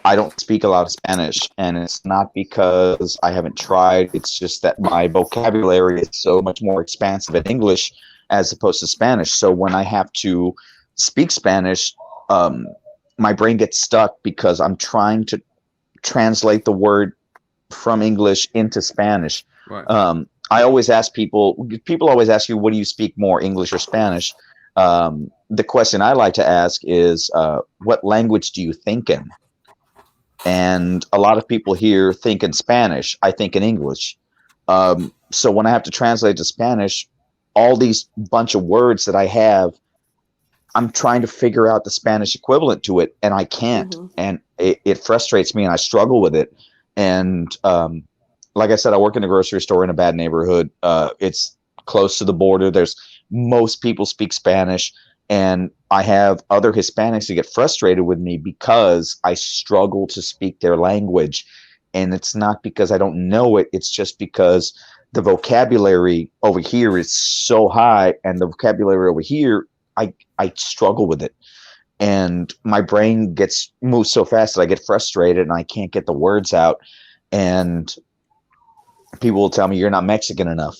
I don't speak a lot of Spanish, and it's not because I haven't tried. It's just that my vocabulary is so much more expansive in English as opposed to Spanish. So when I have to speak Spanish, my brain gets stuck because I'm trying to translate the word from English into Spanish. Right. I always ask people always ask you, what do you speak more, English or Spanish? The question I like to ask is, what language do you think in? And a lot of people here think in Spanish. I think in English. So when I have to translate to Spanish, all these bunch of words that I have, I'm trying to figure out the Spanish equivalent to it, and I can't. And it frustrates me, and I struggle with it. And like I said, I work in a grocery store in a bad neighborhood. It's close to the border. Most people speak Spanish. And I have other Hispanics that get frustrated with me because I struggle to speak their language. And it's not because I don't know it. It's just because the vocabulary over here is so high, and the vocabulary over here, I struggle with it. And my brain moves so fast that I get frustrated and I can't get the words out. And people will tell me, you're not Mexican enough.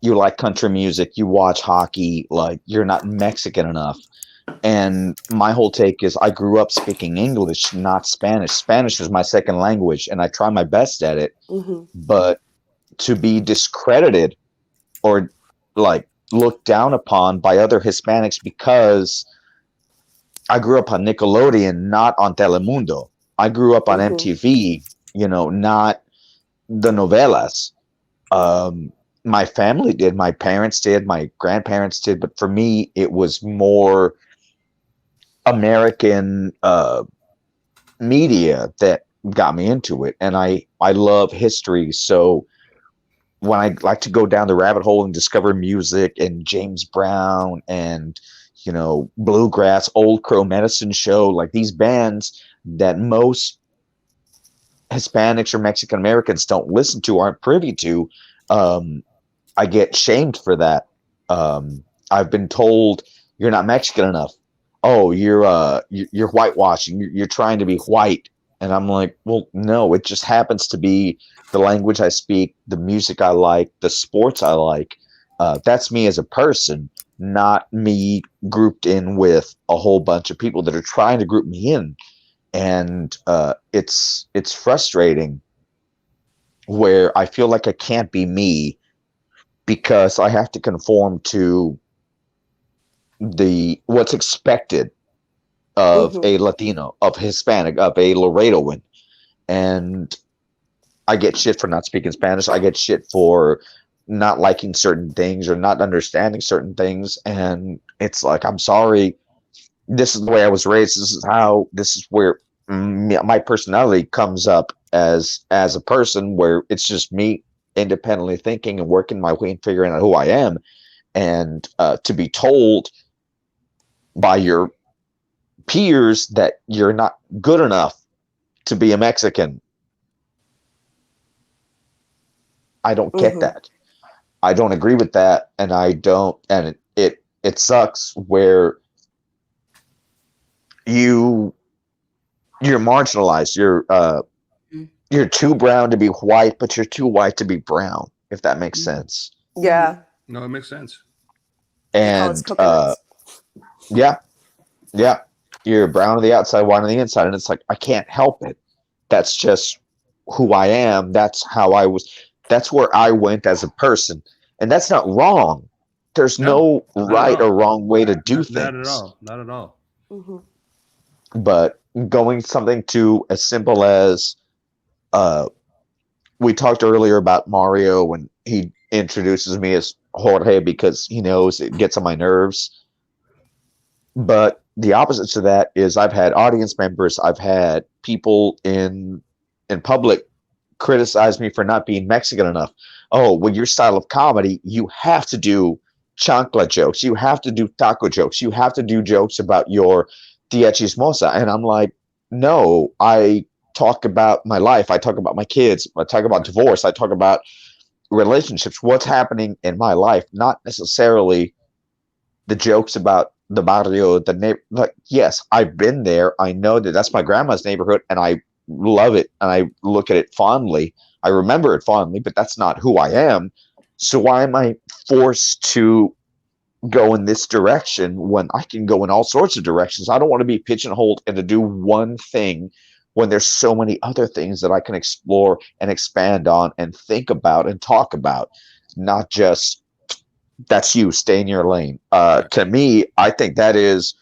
You like country music, you watch hockey, like you're not Mexican enough. And my whole take is, I grew up speaking English, not Spanish. Spanish is my second language, and I try my best at it. But to be discredited or like looked down upon by other Hispanics because I grew up on Nickelodeon, not on Telemundo. I grew up on MTV, you know, not the novelas. My family did, my parents did, my grandparents did, but for me, it was more American media that got me into it. And I love history, so when I like to go down the rabbit hole and discover music and James Brown and, you know, bluegrass, Old Crow Medicine Show, like these bands that most Hispanics or Mexican Americans don't listen to, aren't privy to, I get shamed for that. I've been told, you're not Mexican enough. Oh, you're whitewashing. You're trying to be white. And I'm like, well, no, it just happens to be the language I speak, the music I like, the sports I like. That's me as a person, not me grouped in with a whole bunch of people that are trying to group me in. And it's frustrating where I feel like I can't be me because I have to conform to the what's expected of a Latino, of Hispanic, of a Laredoan. And I get shit for not speaking Spanish. I get shit for not liking certain things or not understanding certain things. And it's like, I'm sorry. This is the way I was raised. This is where my personality comes up as a person, where it's just me independently thinking and working my way and figuring out who I am. And to be told by your peers that you're not good enough to be a Mexican, I don't get that. I don't agree with that, and I don't. And it sucks where you're marginalized. You're too brown to be white, but you're too white to be brown. If that makes sense. Yeah. No, it makes sense. And yeah, you're brown on the outside, white on the inside, and it's like I can't help it. That's just who I am. That's how I was. That's where I went as a person, and that's not wrong. There's no right or wrong way to do things. Not at all. Not at all. But going something to as simple as we talked earlier about Mario when he introduces me as Jorge because he knows it gets on my nerves. But the opposite to that is I've had audience members, I've had people in public criticize me for not being Mexican enough. Oh, well, your style of comedy, you have to do chancla jokes. You have to do taco jokes. You have to do jokes about your tia chismosa. And I'm like, no, I talk about my life. I talk about my kids. I talk about divorce. I talk about relationships, what's happening in my life, not necessarily the jokes about the barrio, the neighbor. Like, yes, I've been there. I know that that's my grandma's neighborhood, and I love it, and I look at it fondly. I remember it fondly, but that's not who I am. So why am I forced to go in this direction when I can go in all sorts of directions? I don't want to be pigeonholed and to do one thing when there's so many other things that I can explore and expand on and think about and talk about, not just that's you, stay in your lane. To me, I think that is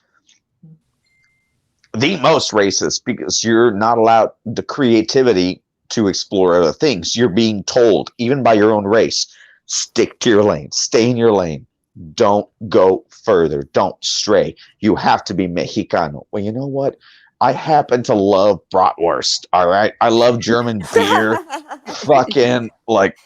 the most racist because you're not allowed the creativity to explore other things. You're being told, even by your own race, stick to your lane, stay in your lane. Don't go further. Don't stray. You have to be Mexicano. Well, you know what? I happen to love bratwurst. All right. I love German beer. Fucking like,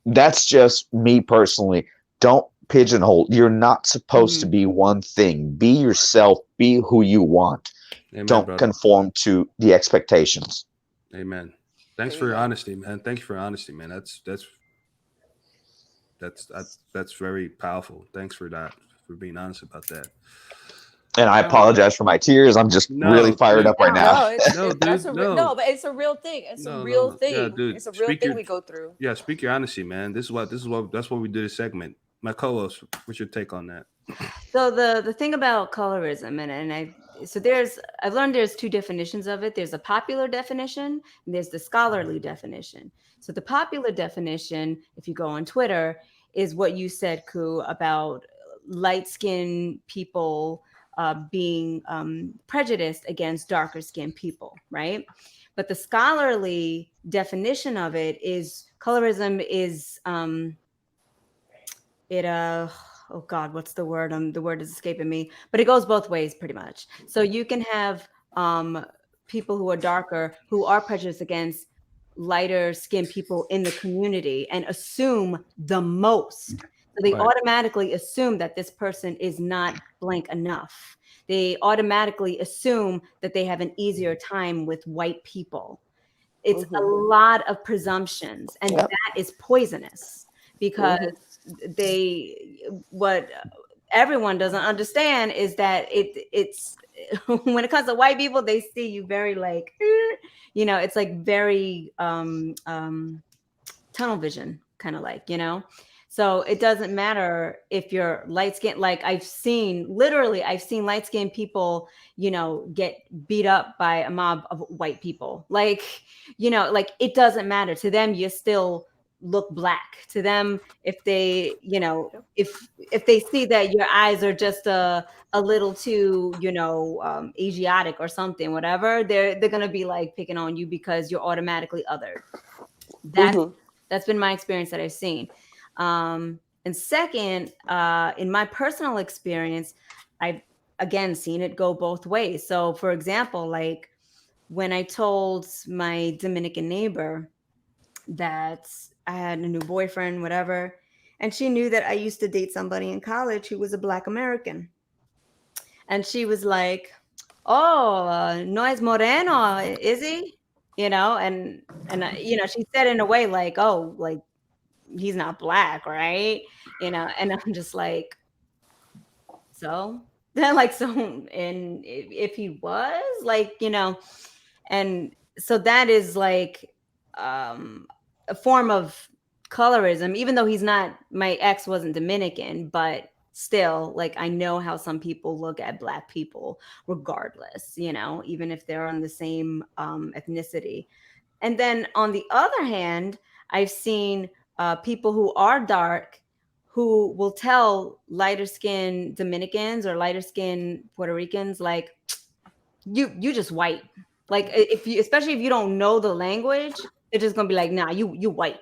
that's just me personally. Don't pigeonhole. You're not supposed to be one thing. Be yourself. Be who you want. Amen, don't brother. conform to the expectations. Amen. Thanks for your honesty, man. Thank you for your honesty, man. That's very powerful. Thanks for that, for being honest about that. And I apologize for my tears. I'm just really fired up right now. No, but it's a real thing. It's a real thing. Yeah, dude, it's a real thing we go through. Yeah, speak your honesty, man. That's what we do this segment. My co-host, what's your take on that? So the thing about colorism, I've learned there's two definitions of it. There's a popular definition and there's the scholarly definition. So the popular definition, if you go on Twitter, is what you said, Ku, about light-skinned people being prejudiced against darker skinned people, right? But the scholarly definition of it is colorism is oh God, what's the word? The word is escaping me, but it goes both ways pretty much. So you can have people who are darker who are prejudiced against lighter skinned people in the community and assume the most. So they automatically assume that this person is not blank enough. They automatically assume that they have an easier time with white people. It's a lot of presumptions, and that is poisonous because everyone doesn't understand is that it's when it comes to white people, they see you very like, it's like very tunnel vision, kind of like, So it doesn't matter if you're light skinned. Like I've seen light skinned people, get beat up by a mob of white people. Like, like it doesn't matter to them. You still look black to them. If they, if they see that your eyes are just a little too, Asiatic or something, whatever, they're going to be like picking on you because you're automatically othered. That's been my experience that I've seen. And second, in my personal experience, I've again seen it go both ways. So for example, like when I told my Dominican neighbor that I had a new boyfriend, whatever, and she knew that I used to date somebody in college who was a Black American. And she was like, oh, no es moreno, is he? And she said in a way like, oh, like, he's not Black, right? And I'm just like, so then like, so, and if he was like, and so that is like a form of colorism, even though my ex wasn't Dominican, but still, like, I know how some people look at Black people regardless, even if they're on the same ethnicity. And then on the other hand, I've seen people who are dark who will tell lighter skinned Dominicans or lighter skinned Puerto Ricans, like, you just white. Like, especially if you don't know the language, they're just gonna be like, nah, you white.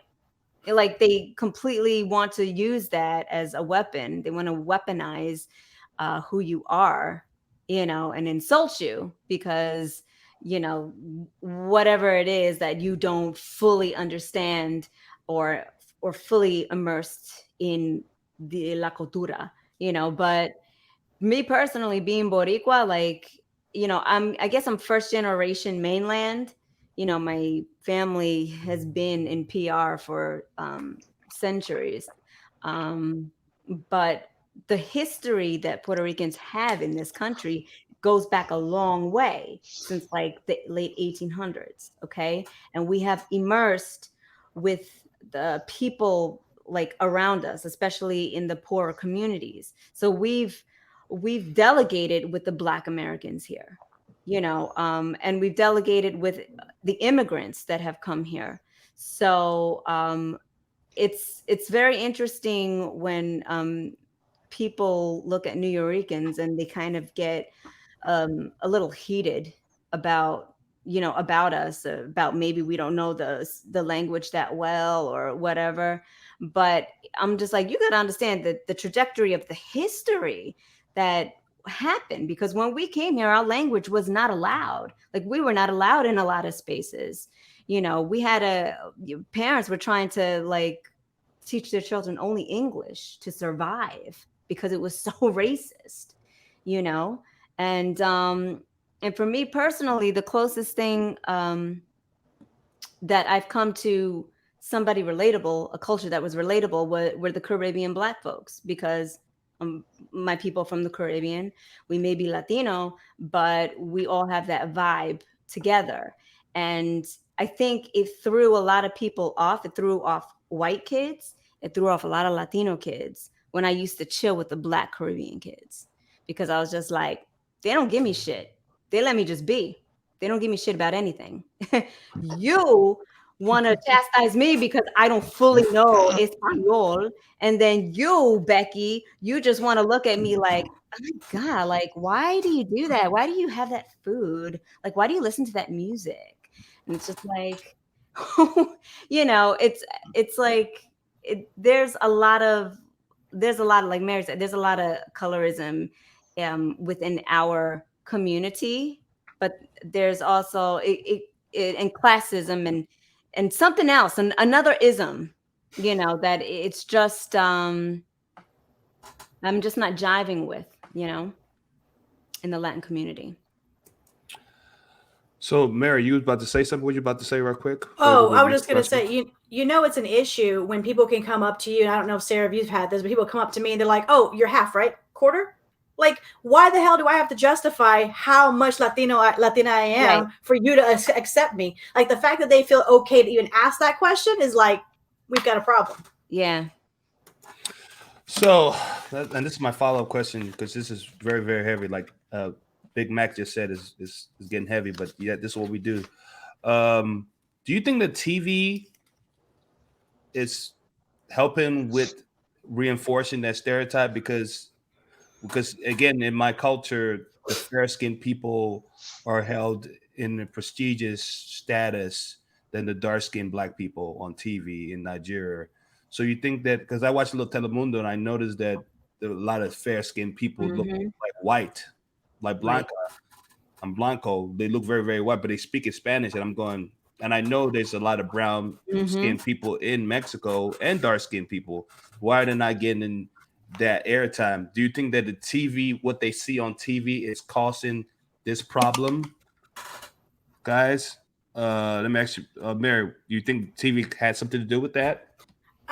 Like, they completely want to use that as a weapon. They want to weaponize who you are, and insult you because, whatever it is that you don't fully understand or fully immersed in the la cultura, but me personally, being Boricua, like, I guess I'm first generation mainland. My family has been in PR for centuries. But the history that Puerto Ricans have in this country goes back a long way, since like the late 1800s. Okay. And we have immersed with the people like around us, especially in the poorer communities. So we've delegated with the Black Americans here, and we've delegated with the immigrants that have come here. So it's very interesting when people look at New Yorkers and they kind of get a little heated about about us, about maybe we don't know the language that well or whatever. But I'm just like, you got to understand that the trajectory of the history that happened, because when we came here, our language was not allowed. Like, we were not allowed in a lot of spaces. We had parents were trying to like teach their children only English to survive because it was so racist, and for me personally, the closest thing that I've come to somebody relatable, a culture that was relatable, were the Caribbean Black folks, because my people from the Caribbean, we may be Latino, but we all have that vibe together. And I think it threw a lot of people off. It threw off white kids. It threw off a lot of Latino kids when I used to chill with the Black Caribbean kids, because I was just like, they don't give me shit. They let me just be. They don't give me shit about anything. You want to chastise me because I don't fully know Espanol. And then you, Becky, you just want to look at me like, oh my God, like, why do you do that? Why do you have that food? Like, why do you listen to that music? And it's just like, it's like, there's a lot of, like Mary said, there's a lot of colorism within our community, but there's also and classism and something else, and another ism, that it's just I'm just not jiving with, in the Latin community. So, Mary, you was about to say something. What you about to say real quick? Oh, I was just going to say, it's an issue when people can come up to you. And I don't know if Sarah, if you've had this, but people come up to me and they're like, oh, you're half, right? quarter. Like, why the hell do I have to justify how much Latina I am for you to accept me? Like, the fact that they feel okay to even ask that question is like, we've got a problem. Yeah. So, and this is my follow-up question because this is very, very heavy. Like Big Mac just said, is getting heavy. But yeah, this is what we do. Do you think that TV is helping with reinforcing that stereotype? Because again, in my culture, the fair-skinned people are held in a prestigious status than the dark-skinned black people on TV in Nigeria. So you think that, because I watched a little Telemundo and I noticed that there are a lot of fair-skinned people look like white, like Blanca and Blanco. They look very, very white, but they speak in Spanish. And I'm going, and I know there's a lot of brown-skinned people in Mexico and dark-skinned people. Why are they not getting that airtime? Do you think that the TV, what they see on TV, is causing this problem, guys? Let me ask you, Mary, do you think TV had something to do with that?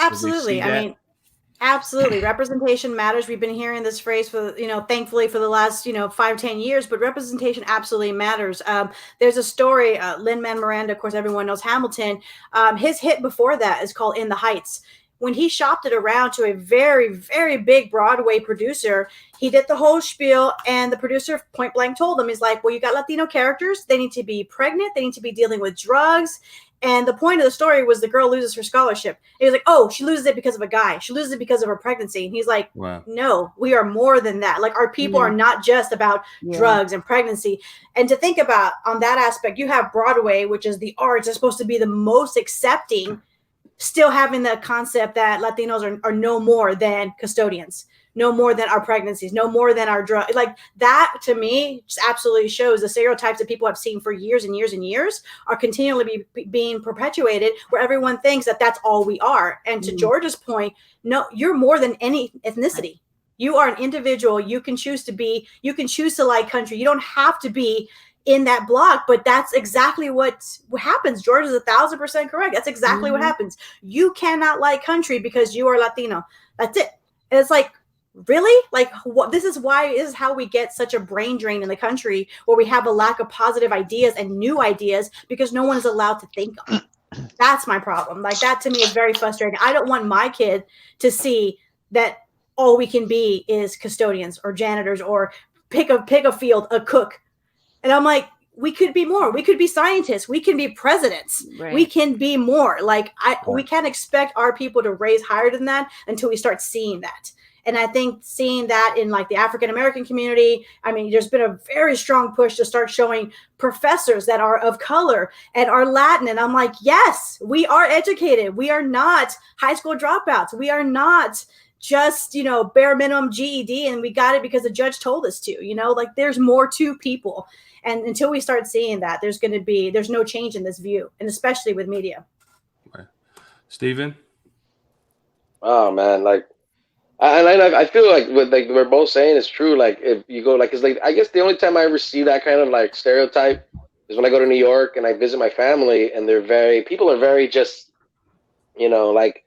Absolutely. I mean, absolutely. Representation matters. We've been hearing this phrase for, thankfully for the last, 5-10 years, but representation absolutely matters. There's a story, Lin-Manuel Miranda, of course, everyone knows Hamilton. His hit before that is called In the Heights. When he shopped it around to a very, very big Broadway producer, he did the whole spiel, and the producer point blank told him, he's like, well, you got Latino characters. They need to be pregnant. They need to be dealing with drugs. And the point of the story was the girl loses her scholarship. And he was like, oh, she loses it because of a guy. She loses it because of her pregnancy. And he's like, wow. No, we are more than that. Like, our people are not just about drugs and pregnancy. And to think about on that aspect, you have Broadway, which is the arts, is supposed to be the most accepting, still having the concept that Latinos are no more than custodians, no more than our pregnancies, no more than our drugs. Like, that to me just absolutely shows the stereotypes that people have seen for years and years and years are continually being perpetuated, where everyone thinks that that's all we are. And to George's point, no, you're more than any ethnicity. You are an individual. You can choose to be, you can choose to like country. You don't have to be in that block, but that's exactly what happens. George is 1,000% correct. That's exactly what happens. You cannot like country because you are Latino. That's it. And it's like, really? Like, what? This is how we get such a brain drain in the country, where we have a lack of positive ideas and new ideas because no one is allowed to think on it. That's my problem. Like, that to me is very frustrating. I don't want my kid to see that all we can be is custodians or janitors or pick a field, a cook. And I'm like, we could be more. We could be scientists. We can be presidents. Right. We can be more. Like, we can't expect our people to raise higher than that until we start seeing that. And I think seeing that in like the African-American community, I mean, there's been a very strong push to start showing professors that are of color and are Latin. And I'm like, yes, we are educated. We are not high school dropouts. We are not just, bare minimum GED. And we got it because the judge told us to, like, there's more to people. And until we start seeing that, there's no change in this view, and especially with media. Right. Steven? Oh man, like, I feel like what like we're both saying is true. Like, if you go, like, 'cause like, I guess the only time I ever see that kind of like stereotype is when I go to New York and I visit my family, and people are very just, like,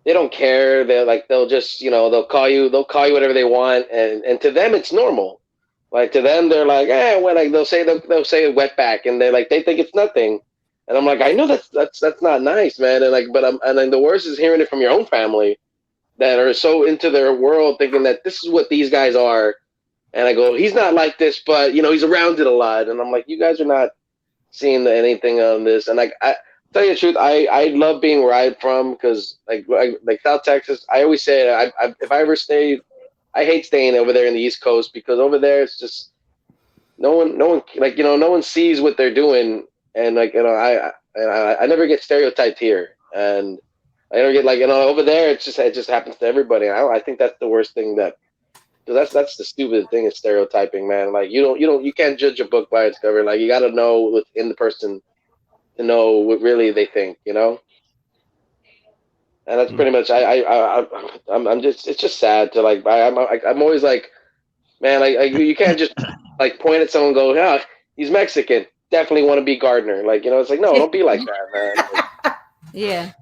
they don't care. They're like, they'll just, they'll call you whatever they want, and to them it's normal. Like, to them, they're like, well, like they'll say wetback, and they think it's nothing. And I'm like, I know that's not nice, man. And like, and then the worst is hearing it from your own family that are so into their world, thinking that this is what these guys are. And I go, he's not like this, but he's around it a lot. And I'm like, you guys are not seeing anything on this. And like, I tell you the truth, I love being where I'm from, because like South Texas, I always say if I ever stay. I hate staying over there in the East Coast, because over there it's just no one like, no one sees what they're doing, and like, I never get stereotyped here, and I never get like, over there it just happens to everybody. I think that's the worst thing, that's the stupid thing, is stereotyping, man. Like, you can't judge a book by its cover. Like, you got to know what's in the person to know what really they think, And that's pretty much. I'm just. It's just sad to like. I'm always like, man. Like, you can't just like point at someone and go, "Yeah, he's Mexican. Definitely want to be Gardner." Like, it's like, no, don't be like that, man. Like, yeah.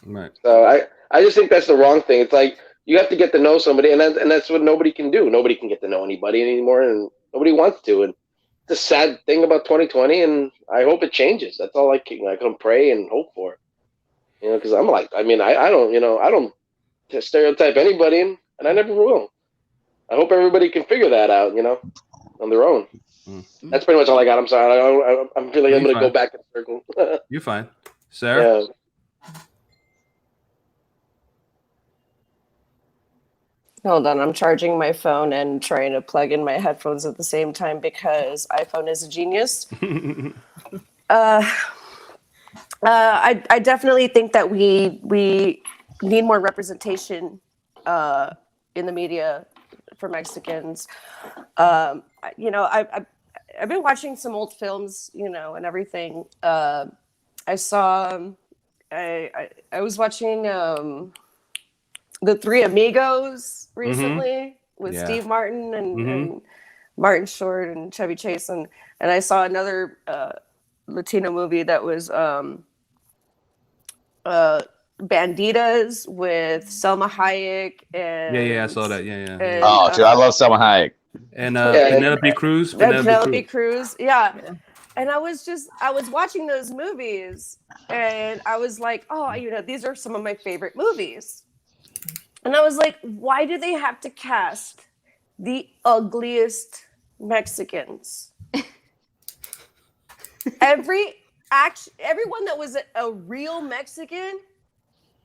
Right. So I just think that's the wrong thing. It's like, you have to get to know somebody, and that's what nobody can do. Nobody can get to know anybody anymore, and nobody wants to. And it's a sad thing about 2020, and I hope it changes. That's all I can pray and hope for. You know, because I'm like, I mean, I don't stereotype anybody, and I never will. I hope everybody can figure that out, you know, on their own. Mm-hmm. That's pretty much all I got. I'm sorry. I'm feeling I'm going to go back in a circle. You're fine. Sarah? Yeah. Hold on, I'm charging my phone and trying to plug in my headphones at the same time because iPhone is a genius. I definitely think that we need more representation in the media for Mexicans. You know, I've been watching some old films, you know, and everything. I was watching The Three Amigos recently with Steve Martin and Martin Short and Chevy Chase, and I saw another Latino movie that was Banditas with Selma Hayek and I saw that. Yeah. And, Oh, dude, I love Selma Hayek. And Penelope Cruz. Penelope Cruz. Yeah. And I was watching those movies and I was like, oh, you know, these are some of my favorite movies. And I was like, why do they have to cast the ugliest Mexicans? Everyone that was a real Mexican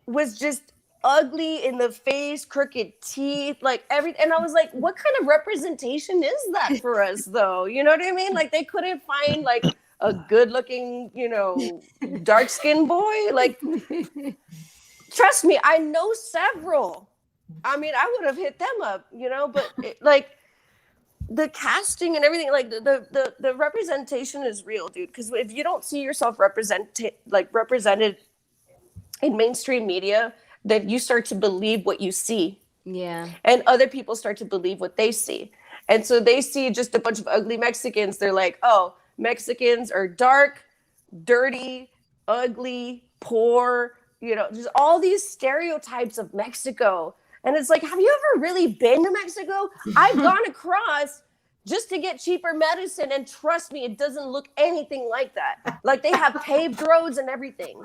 was just ugly in the face, crooked teeth, like and I was like, what kind of representation is that for us though? You know what I mean? Like they couldn't find like a good looking, you know, dark skinned boy. Like, trust me, I know several. I mean, I would have hit them up, you know, but like the casting and everything, like the representation is real, dude. Because if you don't see yourself represented in mainstream media, then you start to believe what you see. Yeah. And other people start to believe what they see. And so they see just a bunch of ugly Mexicans. They're like, oh, Mexicans are dark, dirty, ugly, poor, you know, just all these stereotypes of Mexico. And it's like, have you ever really been to Mexico? I've gone across just to get cheaper medicine. And trust me, it doesn't look anything like that. Like they have paved roads and everything.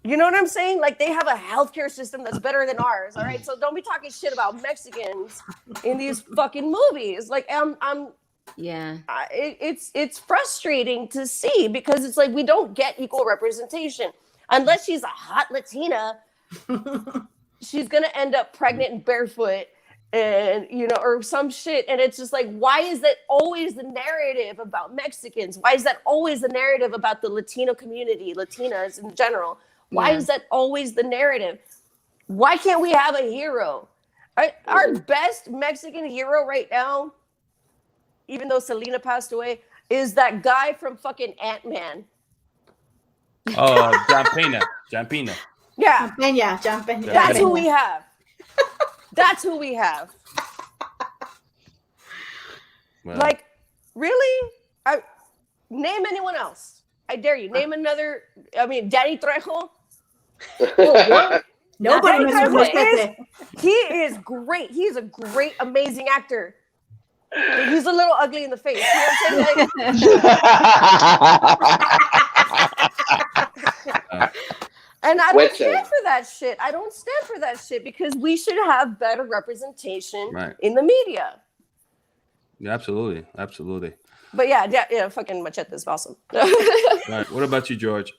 You know what I'm saying? Like they have a healthcare system that's better than ours. All right. So don't be talking shit about Mexicans in these fucking movies. Like it's frustrating to see because it's like we don't get equal representation unless she's a hot Latina. She's gonna end up pregnant and barefoot, and you know, or some shit. And it's just like, why is that always the narrative about Mexicans? Why is that always the narrative about the Latino community, Latinas in general? Why is that always the narrative? Why can't we have a hero? Our best Mexican hero right now, even though Selena passed away, is that guy from fucking Ant-Man. Oh, John Pena. Yeah. John Pena. That's who we have. That's who we have. Well. Like, really? Name anyone else. I dare you. Name another. I mean, Danny Trejo. Nobody He is great. He's a great, amazing actor. But he's a little ugly in the face. You know what I'm saying? And I don't stand for that shit. I don't stand for that shit because we should have better representation in the media. Yeah, absolutely. But yeah, fucking Machete is awesome. Right. What about you, George?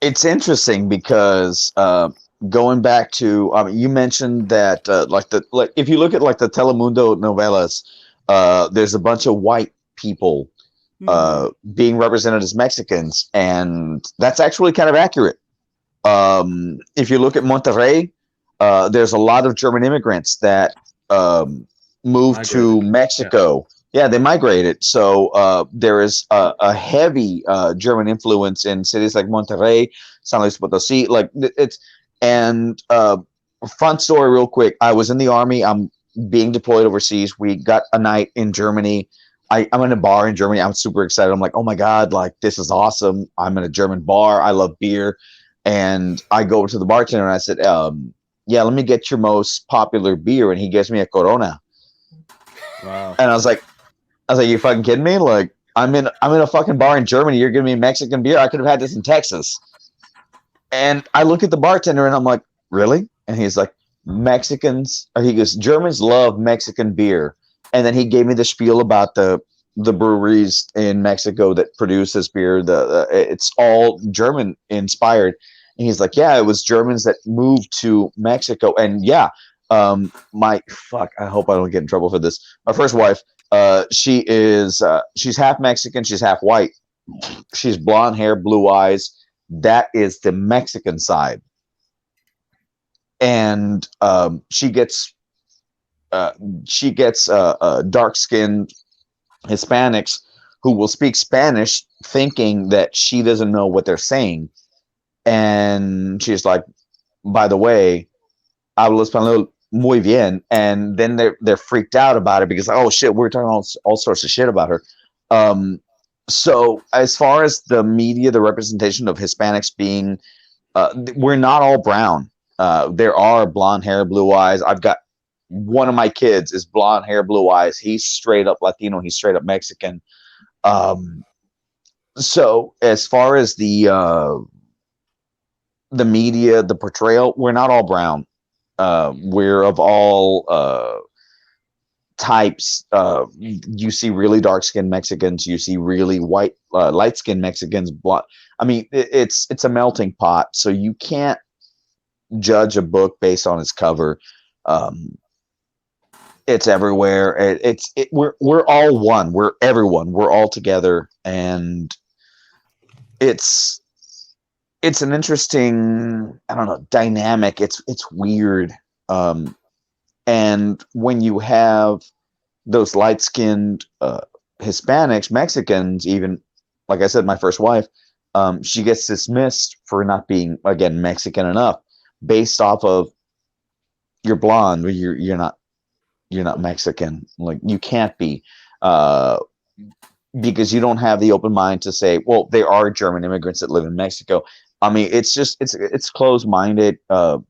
It's interesting because going back to you mentioned that if you look at like the Telemundo novelas, there's a bunch of white people being represented as Mexicans, and that's actually kind of accurate. If you look at Monterrey, there's a lot of German immigrants that moved to Mexico. Yeah, they migrated. So there is a heavy German influence in cities like Monterrey, San Luis Potosí. Like fun story real quick. I was in the Army. I'm being deployed overseas. We got a night in Germany. I'm in a bar in Germany. I'm super excited. I'm like, oh my God, like this is awesome. I'm in a German bar. I love beer. And I go to the bartender and I said, yeah, let me get your most popular beer. And he gives me a Corona. Wow. And I was like, you fucking kidding me? Like, I'm in a fucking bar in Germany. You're giving me Mexican beer. I could have had this in Texas. And I look at the bartender and I'm like, really? And he's like, he goes, Germans love Mexican beer. And then he gave me the spiel about the breweries in Mexico that produce this beer. It's all German inspired. And he's like, yeah, it was Germans that moved to Mexico. And yeah, I hope I don't get in trouble for this. My first wife, she's half Mexican, she's half white. She's blonde hair, blue eyes. That is the Mexican side. And she gets dark-skinned Hispanics who will speak Spanish thinking that she doesn't know what they're saying. And she's like, by the way, hablo español muy bien. And then they're freaked out about it because, oh shit, we're talking all sorts of shit about her. So as far as the media, the representation of Hispanics being, we're not all brown. There are blonde hair, blue eyes. I've got one of my kids is blonde hair, blue eyes. He's straight up Latino. He's straight up Mexican. So as far as the media, the portrayal, we're not all brown. We're of all types. You see really dark-skinned Mexicans. You see really white, light-skinned Mexicans. I mean, it's a melting pot. So you can't judge a book based on its cover. It's everywhere. We're all one. We're everyone. We're all together, and it's an interesting, I don't know, dynamic. It's weird. And when you have those light-skinned Hispanics, Mexicans, even, like I said, my first wife, she gets dismissed for not being, again, Mexican enough, based off of you're blonde, you're not Mexican. Like, you can't be, because you don't have the open mind to say, well, there are German immigrants that live in Mexico. I mean, it's closed-minded.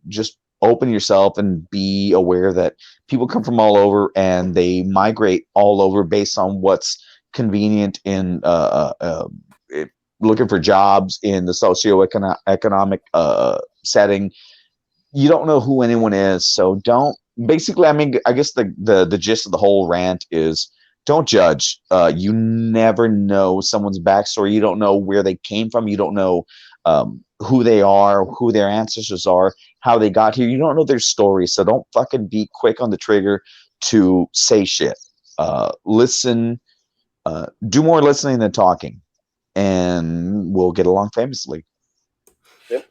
Just open yourself and be aware that people come from all over and they migrate all over based on what's convenient in looking for jobs in the socioeconomic setting. You don't know who anyone is, so don't. Basically, I mean, I guess the gist of the whole rant is don't judge. You never know someone's backstory. You don't know where they came from. You don't know who they are, who their ancestors are, how they got here. You don't know their story, so don't fucking be quick on the trigger to say shit. Listen, do more listening than talking, and we'll get along famously.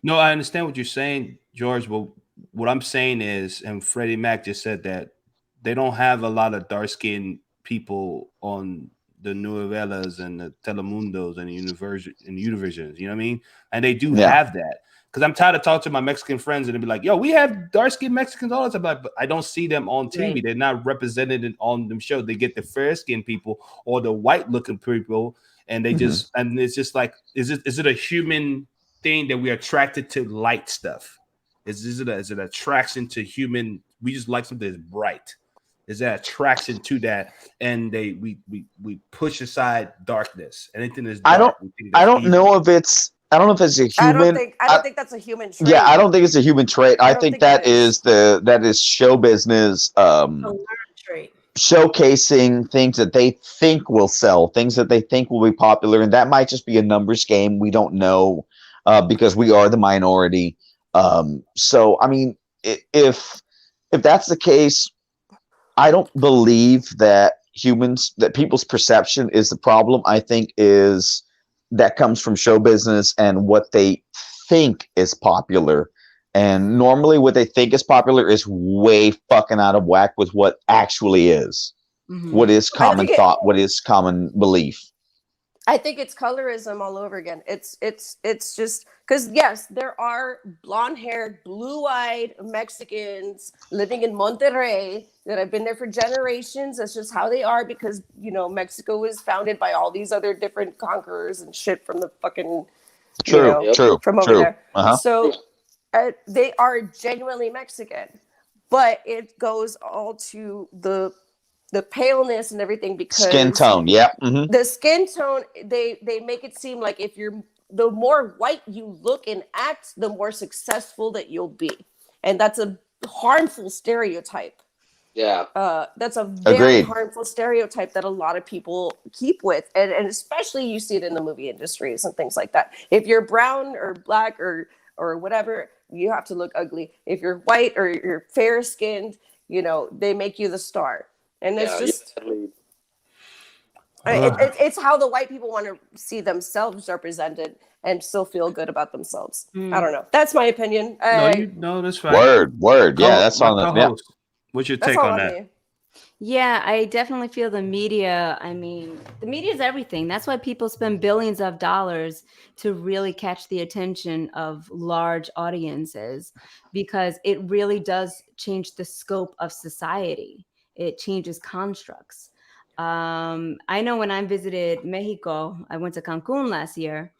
No, I understand what you're saying, George. But what I'm saying is, and Freddie Mac just said that they don't have a lot of dark-skinned people on the novellas and the Telemundos and the Univisions, you know what I mean? And they do have that. Because I'm tired of talking to my Mexican friends and they'll be like, yo, we have dark-skinned Mexicans all the time. But I don't see them on TV. Right. They're not represented on them shows. They get the fair-skinned people or the white-looking people, and they just, and it's just like, is it a human thing that we're attracted to light stuff? Is it an attraction to human? We just like something that's bright. Is that attraction to that? And we push aside darkness. Anything that's dark, I don't know if it's a human. I don't think that's a human trait. Yeah, I don't think it's a human trait. I think that is show business showcasing things that they think will sell, things that they think will be popular, and that might just be a numbers game. We don't know because we are the minority. So I mean, if that's the case, I don't believe that people's perception is the problem. I think that comes from show business and what they think is popular. And normally what they think is popular is way fucking out of whack with what actually is. Mm-hmm. What is common thought, what is common belief. I think it's colorism all over again. It's just because, yes, there are blonde-haired, blue-eyed Mexicans living in Monterrey that have been there for generations. That's just how they are because, you know, Mexico was founded by all these other different conquerors and shit from the fucking True, true, from over true. there. Uh-huh. So they are genuinely Mexican, but it goes all to the paleness and everything, because Skin tone, yeah. Mm-hmm. the skin tone, they make it seem like if you're, the more white you look and act, the more successful that you'll be, and that's a harmful stereotype. Yeah. That's a very Agreed. harmful stereotype that a lot of people keep with, and especially you see it in the movie industries and things like that. If you're brown or black or whatever, you have to look ugly. If you're white or you're fair skinned, they make you the star, and it's just. It's how the white people want to see themselves represented and still feel good about themselves. I don't know. That's my opinion. No, that's right. Word. Yeah, that's on the co-host. What's your take on that? Me. Yeah, I definitely feel the media. I mean, the media is everything. That's why people spend billions of dollars to really catch the attention of large audiences, because it really does change the scope of society. It changes constructs. I know when I visited Mexico, I went to Cancun last year,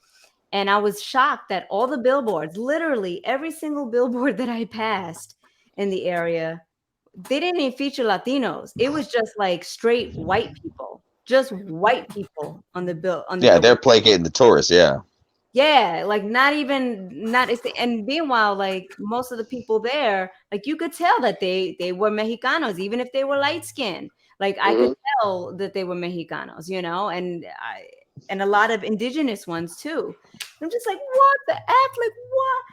and I was shocked that all the billboards, literally every single billboard that I passed in the area, they didn't even feature Latinos. It was just like straight white people, just white people on the bill. They're placating the tourists. Yeah. Yeah, like not. And meanwhile, like most of the people there, like you could tell that they were Mexicanos, even if they were light skinned. Like I could tell that they were Mexicanos, and a lot of indigenous ones too. I'm just like, what the F? Like what?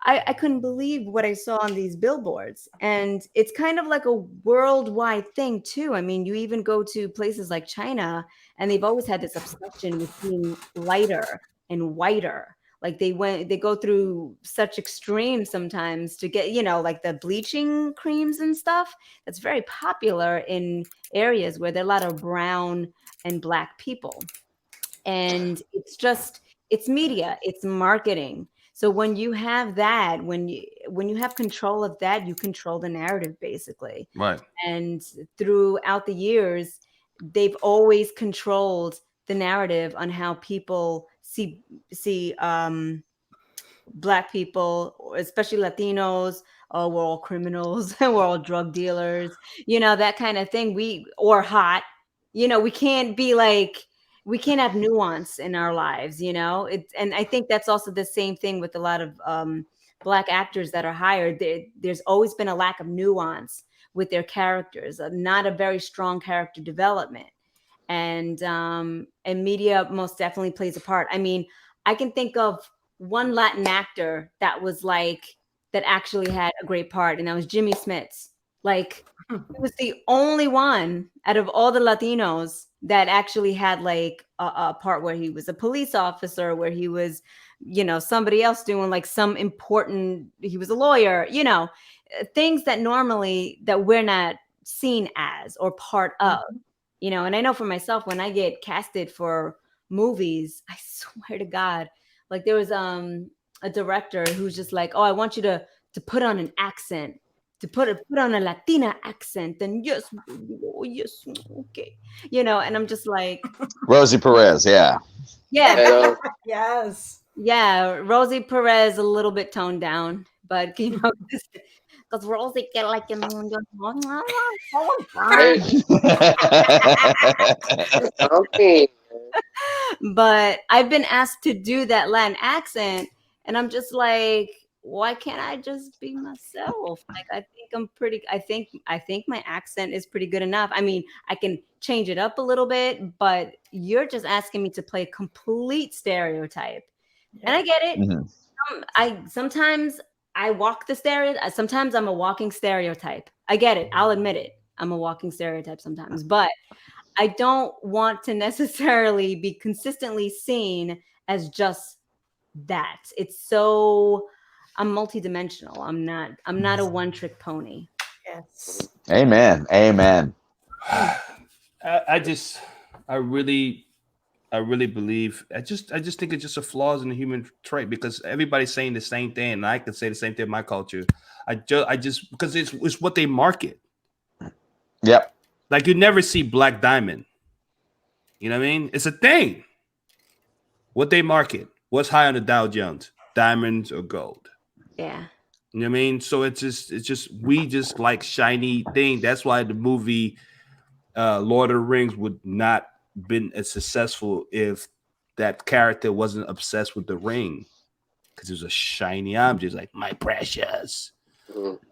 I couldn't believe what I saw on these billboards. And it's kind of like a worldwide thing too. I mean, you even go to places like China, and they've always had this obsession with being lighter and whiter. Like they go through such extremes sometimes to get, like the bleaching creams and stuff. That's very popular in areas where there are a lot of brown and black people. And it's media, it's marketing. So when you have that, when you have control of that, you control the narrative basically. Right. And throughout the years, they've always controlled the narrative on how people see Black people, especially Latinos. Oh, we're all criminals and we're all drug dealers, that kind of thing. Or hot, we can't be like, we can't have nuance in our lives, and I think that's also the same thing with a lot of Black actors that are hired. There's always been a lack of nuance with their characters, not a very strong character development. And media most definitely plays a part. I mean, I can think of one Latin actor that actually had a great part, and that was Jimmy Smits. Like, he was the only one out of all the Latinos that actually had like a part where he was a police officer, where he was, somebody else doing like some important, he was a lawyer, things that normally that we're not seen as or part of, and I know for myself, when I get casted for movies, I swear to God, like there was a director who's just like, oh, I want you to put on an accent, to put on a Latina accent, and yes, okay, and I'm just like, Rosie Perez, yeah, Yes, Rosie Perez a little bit toned down, but because Rosie get like Okay. But I've been asked to do that Latin accent, and I'm just like, why can't I just be myself? Like, I think my accent is pretty good enough. I mean, I can change it up a little bit, but you're just asking me to play a complete stereotype. And I get it. Mm-hmm. Sometimes I walk the stereotype. Sometimes I'm a walking stereotype. I get it. I'll admit it. I'm a walking stereotype sometimes, but I don't want to necessarily be consistently seen as just that. I'm multidimensional. I'm not a one-trick pony. yes. Amen. I really believe. I just think it's just a flaws in the human trait, because everybody's saying the same thing, and I could say the same thing in my culture. I just because it's what they market. Yep. Like, you never see Black Diamond. You know what I mean? It's a thing. What they market, What's high on the Dow Jones? Diamonds or gold? Yeah. You know what I mean? So it's just we just like shiny thing. That's why the movie Lord of the Rings would not been as successful if that character wasn't obsessed with the ring, because it was a shiny object, like my precious.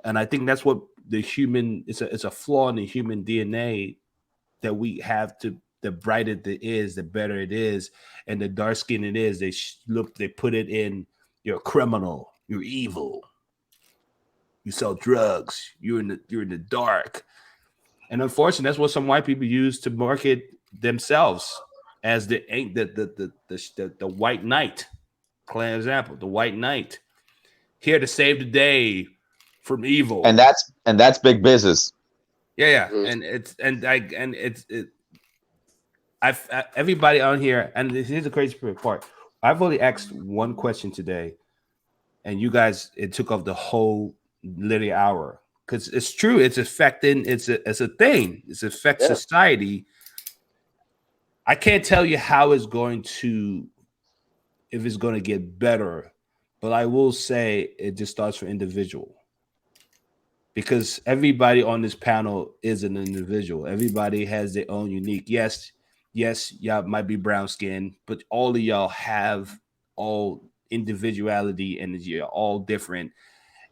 And I think that's what the human it's a flaw in the human DNA that we have to. The brighter it is, the better it is, and the dark skin it is. They put it in. You're a criminal. You're evil. You sell drugs. You're in the dark. And unfortunately, that's what some white people use to market themselves as the white knight. Clear example, the white knight, here to save the day from evil. And that's big business. Yeah, and everybody on here, and here's the crazy part. I've only asked one question today, and you guys, it took off the whole literally hour. Because it's true, it's affecting, it's a thing. It's affects society. I can't tell you how it's going to, if it's going to get better, but I will say it just starts from individual. Because everybody on this panel is an individual. Everybody has their own unique. Yes, y'all might be brown skinned, but all of y'all have all individuality, and you're all different.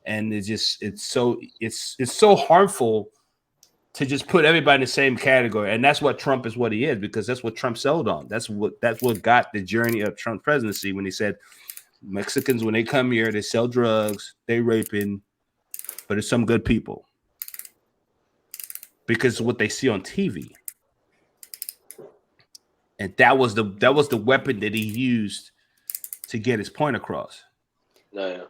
And it's so harmful to just put everybody in the same category. And that's what Trump is, what he is, because that's what Trump sold on. That's what got the journey of Trump's presidency, when he said Mexicans, when they come here, they sell drugs, they raping, but it's some good people. Because of what they see on TV. And that was the weapon that he used to get his point across. No, yeah.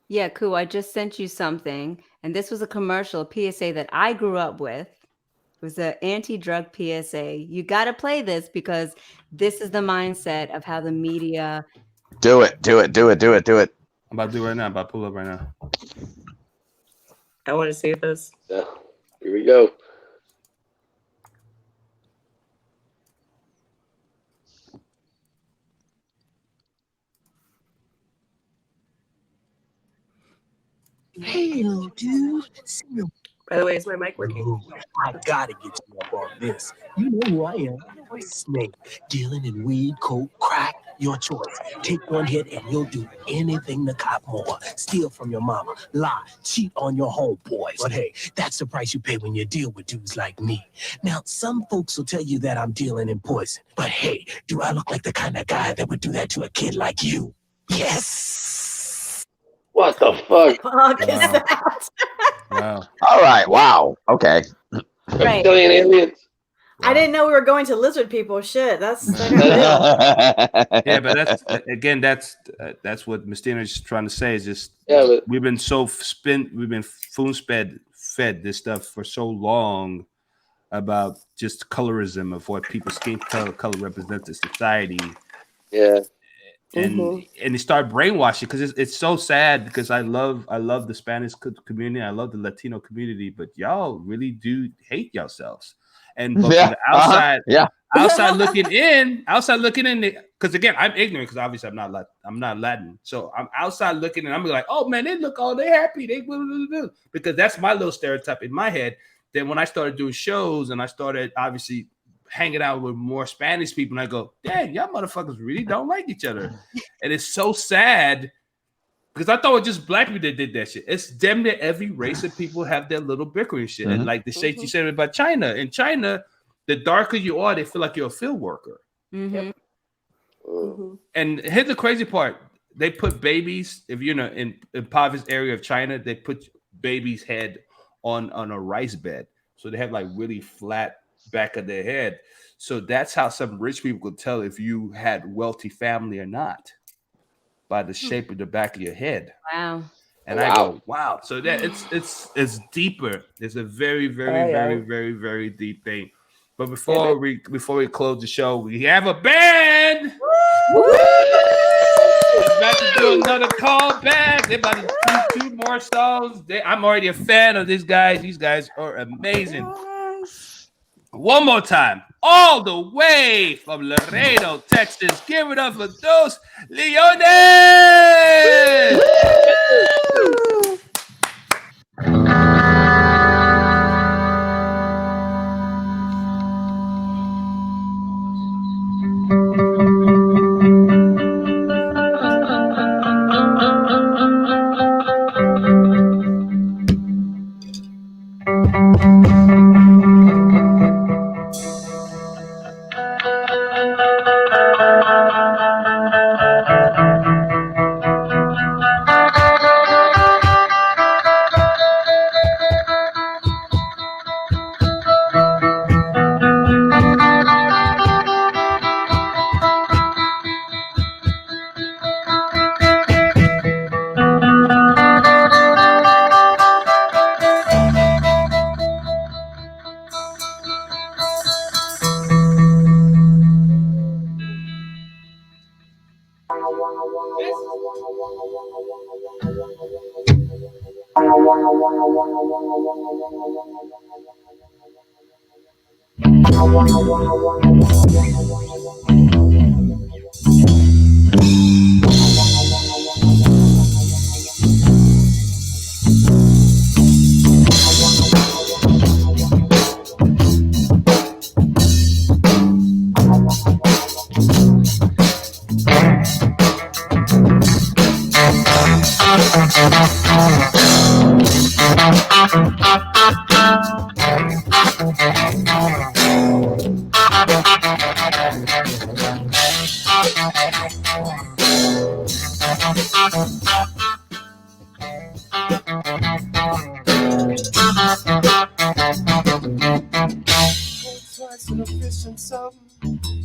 Yeah, cool. I just sent you something, and this was a commercial PSA that I grew up with. It was an anti-drug PSA. You got to play this, because this is the mindset of how the media. Do it. I'm about to do it right now. I'm about to pull up right now. I want to see this. Yeah. Here we go. Hey, little dude. By the way, is my mic working? I gotta get you up on this. You know who I am. Snake. Dealing in weed, coke, crack, your choice. Take one hit and you'll do anything to cop more. Steal from your mama, lie, cheat on your homeboys. But hey, that's the price you pay when you deal with dudes like me. Now, some folks will tell you that I'm dealing in poison. But hey, do I look like the kind of guy that would do that to a kid like you? Yes. What the fuck? Fuck is that? Wow. All right. Wow. Okay. Right. Reptilian aliens. I didn't know we were going to lizard people. Shit, that's Yeah, but that's what Mystina is trying to say. Is just we've been fed this stuff for so long about just colorism of what people's skin color represents in society. Yeah. And they start brainwashing, because it's so sad, because I love the Spanish community, I love the Latino community, but y'all really do hate yourselves. And but from the outside, outside looking in, because again, I'm ignorant, because obviously I'm not Latin, so I'm outside looking, and I'm like, oh man, they happy, because that's my little stereotype in my head. Then when I started doing shows, and I started obviously hanging out with more Spanish people, and I go, dang, y'all motherfuckers really don't like each other. And it's so sad, because I thought it was just black people that did that shit. It's damn near every race of people have their little bickering shit. And like the shit you said about China. In China, the darker you are, they feel like you're a field worker. And here's the crazy part. They put babies, if you're in impoverished area of China, they put babies' head on a rice bed. So they have like really flat back of their head. So that's how some rich people could tell if you had wealthy family or not, by the shape of the back of your head. Wow. And I go, wow. So that it's deeper. It's a very, very, very, very, very deep thing. But before we close the show, we have a band. We're about to do another callback. They're about to do 2 more songs. I'm already a fan of these guys. These guys are amazing. One more time. All the way from Laredo, Texas. Give it up for those Leones.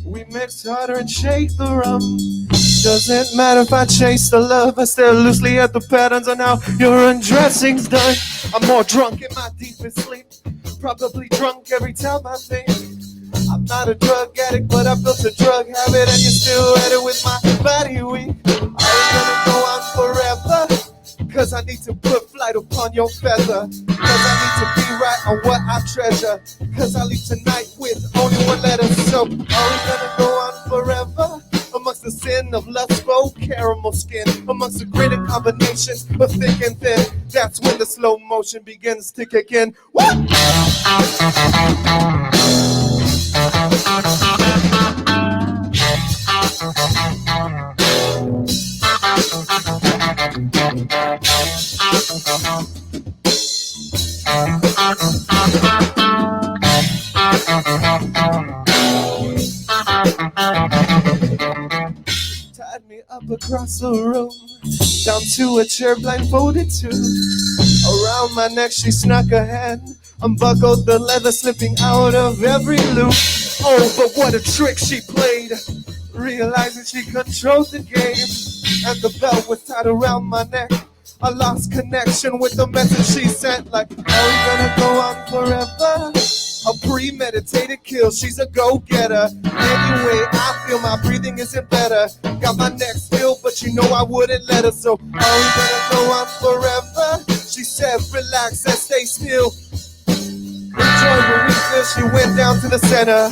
We mix harder and shake the rum. Doesn't matter if I chase the love, I stare loosely at the patterns on how your undressing's done. I'm more drunk in my deepest sleep, probably drunk every time I think. I'm not a drug addict, but I built a drug habit, and you're still at it with my body weak. I ain't gonna go on forever, cause I need to put flight upon your feather. Cause I need to be right on what I treasure. Cause I leave tonight with only one letter. So are we gonna go on forever? Amongst the sin of lustful caramel skin, amongst the greater combinations of thick and thin, that's when the slow motion begins to kick in. What? Tied me up across the room, down to a chair blindfolded too. Around my neck she snuck a hand, unbuckled the leather slipping out of every loop. Oh, but what a trick she played, realizing she controlled the game. And the belt was tied around my neck, I lost connection with the message she sent. Like, are we gonna go on forever? A premeditated kill, she's a go-getter. Anyway, I feel my breathing isn't better. Got my neck still, but you know I wouldn't let her. So, are we gonna go on forever? She said, relax and stay still. Enjoy the refill, she went down to the center.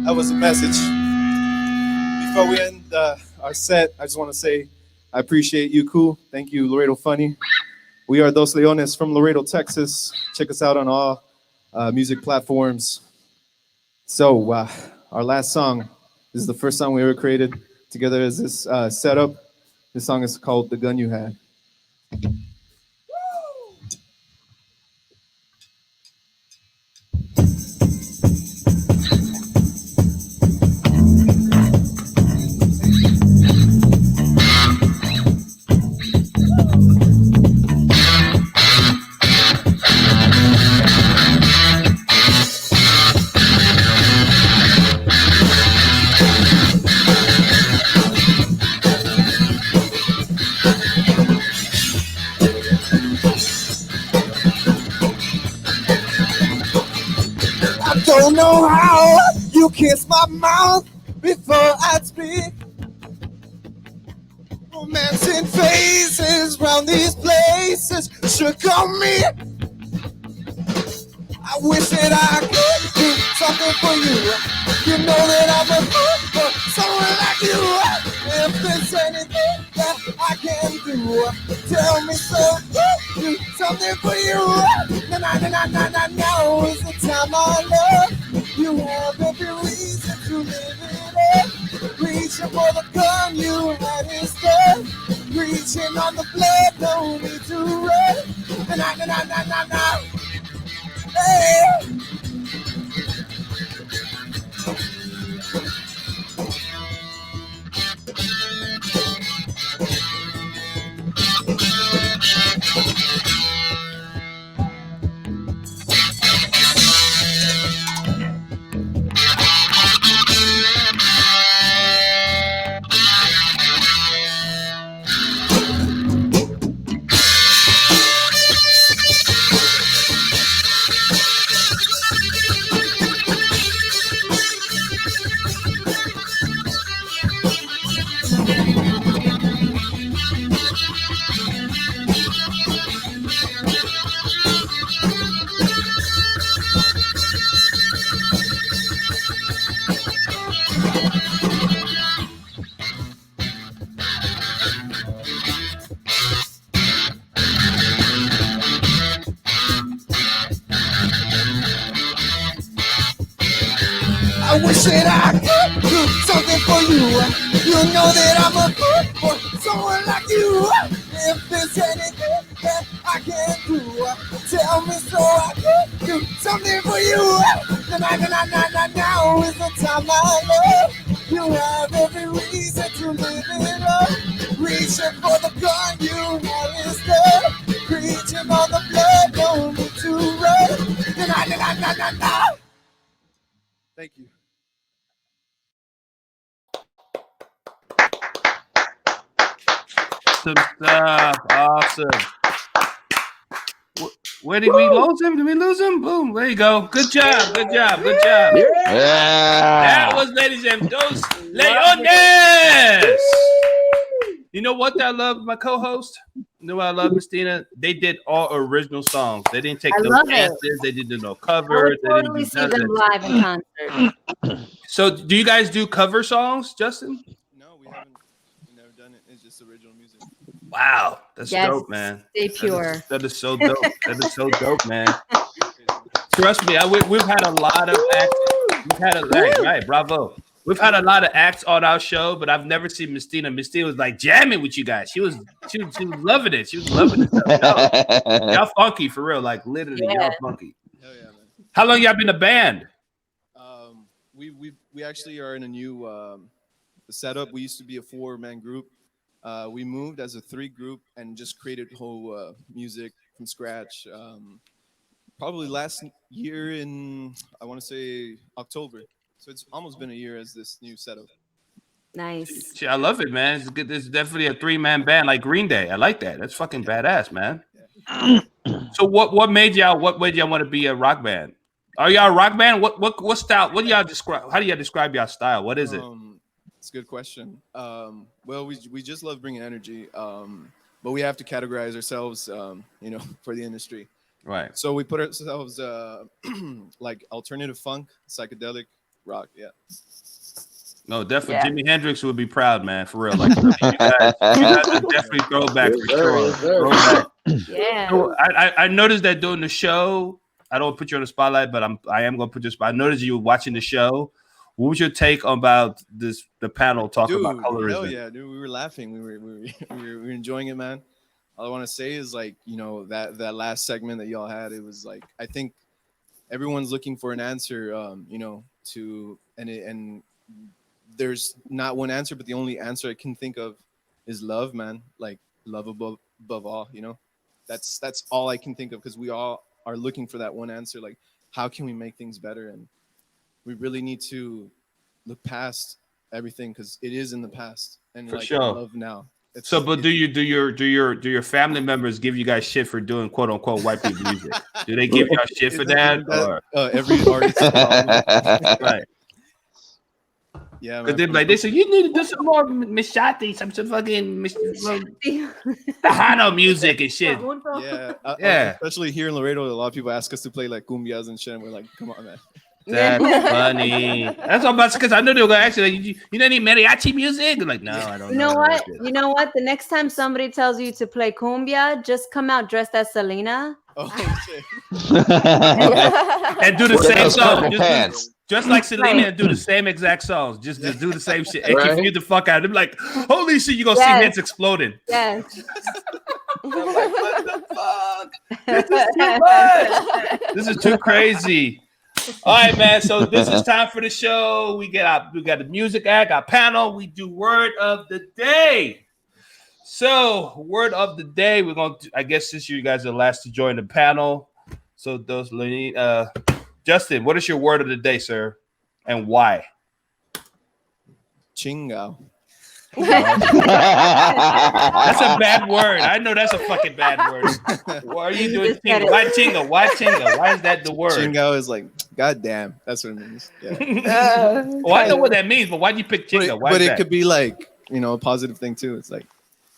That was a message before we end our set, I just want to say I appreciate you, Cool. Thank you, Laredo Funny. We are Dos Leones from Laredo, Texas. Check us out on all music platforms. So our last song is the first song we ever created together as this setup. This song is called "The Gun You Had." I don't know how you kiss my mouth before I speak. Romancing faces round these places shook on me. I wish that I could do something for you. You know that I'm a fool for someone like you. If there's anything that I can do, tell me so. Do something for you. Now is the time I love. You have every reason to live it up. Reaching for the gun you had instead. Reaching on the blood, no need to run. Now. Hey. I wish that I could do something for you. You know that I'm a fool for someone like you. If there's anything that I can do, tell me so I can do something for you. Now is the time I love. You have every reason to live it up. Reaching for the gun you have instead. Reaching for the blood, no need to run. Thank you. Awesome stuff. Awesome. Where did we lose him? Did we lose him? Boom. There you go. Good job. Good job. Good job. Yeah. That was, ladies and Dos Leones. You know what I love, my co-host? You know what I love, Mistina? They did all original songs. They didn't take I no love it. chances. They didn't do no I covers. would totally see them live in concert. So do you guys do cover songs, Justin? No, we haven't. We've never done it. It's just original music. Wow. That's Yes, dope, man. stay pure. That is so dope. That is so dope, man. Trust me, we've had a lot of acts. We've had a right, bravo. We've had a lot of acts on our show, but I've never seen Mistina. Mistina was like jamming with you guys. She was loving it. She was loving it. Y'all funky for real, like literally, y'all funky. Hell yeah, man. How long y'all been a band? We actually are in a new setup. We used to be a 4-man group. We moved as a 3 group and just created whole music from scratch. Probably last year in, I want to say, October. So it's almost been a year as this new setup. Nice. I love it, man. It's good. It's definitely a 3-man band like Green Day. I like that. That's fucking badass, man. Yeah. So what made y'all want to be a rock band? Are y'all a rock band? What style? What do y'all describe? How do y'all describe y'all style? What is it? It's a good question. Well, we just love bringing energy, but we have to categorize ourselves, for the industry. Right. So we put ourselves like alternative funk, psychedelic rock. Yeah. No, definitely. Yeah. Jimi Hendrix would be proud, man, for real. Like, I mean, you guys are definitely throwback for sure. Throwback. Yeah. So I noticed that during the show, I don't put you on the spotlight, but I am gonna put this. I noticed you were watching the show. What was your take about the panel talking about colorism? Hell yeah, dude. We were laughing. We were enjoying it, man. All I want to say is, like, you know, that last segment that y'all had, it was like, I think everyone's looking for an answer, you know, to and there's not one answer, but the only answer I can think of is love, man. Like, love above all, you know. That's all I can think of, because we all are looking for that one answer. Like, how can we make things better? And we really need to look past everything, because it is in the past, and For like sure. love now. But do your family members give you guys shit for doing quote unquote white people music? Do they give y'all shit for that? Or? Every artist, right? Yeah, because they say you need to do some more Mishati, some fucking Tejano music and shit. Yeah, especially here in Laredo, a lot of people ask us to play like cumbias and shit, and we're like, come on, man. That's funny. That's all about, because I know they were gonna ask you, like, you know any mariachi music? I'm like, no, I don't. You know what? You know what? The next time somebody tells you to play cumbia, just come out dressed as Selena. Oh shit! And do the same song. Just like Selena, Right. and do the same exact songs. Just do the same shit and Right. confuse the fuck out of them. Like, holy shit, you're gonna see heads exploding. Yes. I'm like, what the fuck? This is too much. This is too crazy. All right, man. So this is time for the show. We got the music act, our panel. We do word of the day. So word of the day, we're gonna. I guess since you guys are the last to join the panel, so those Justin, what is your word of the day, sir, and why? Chingo. That's a bad word. I know that's a fucking bad word. Why are you doing chingo? Why chingo? Why chingo? Why is that the word? Chingo is like, goddamn. That's what it means. Yeah. Well, I know what that means, but why do you pick chingo? But it could be like, you know, a positive thing too. It's like,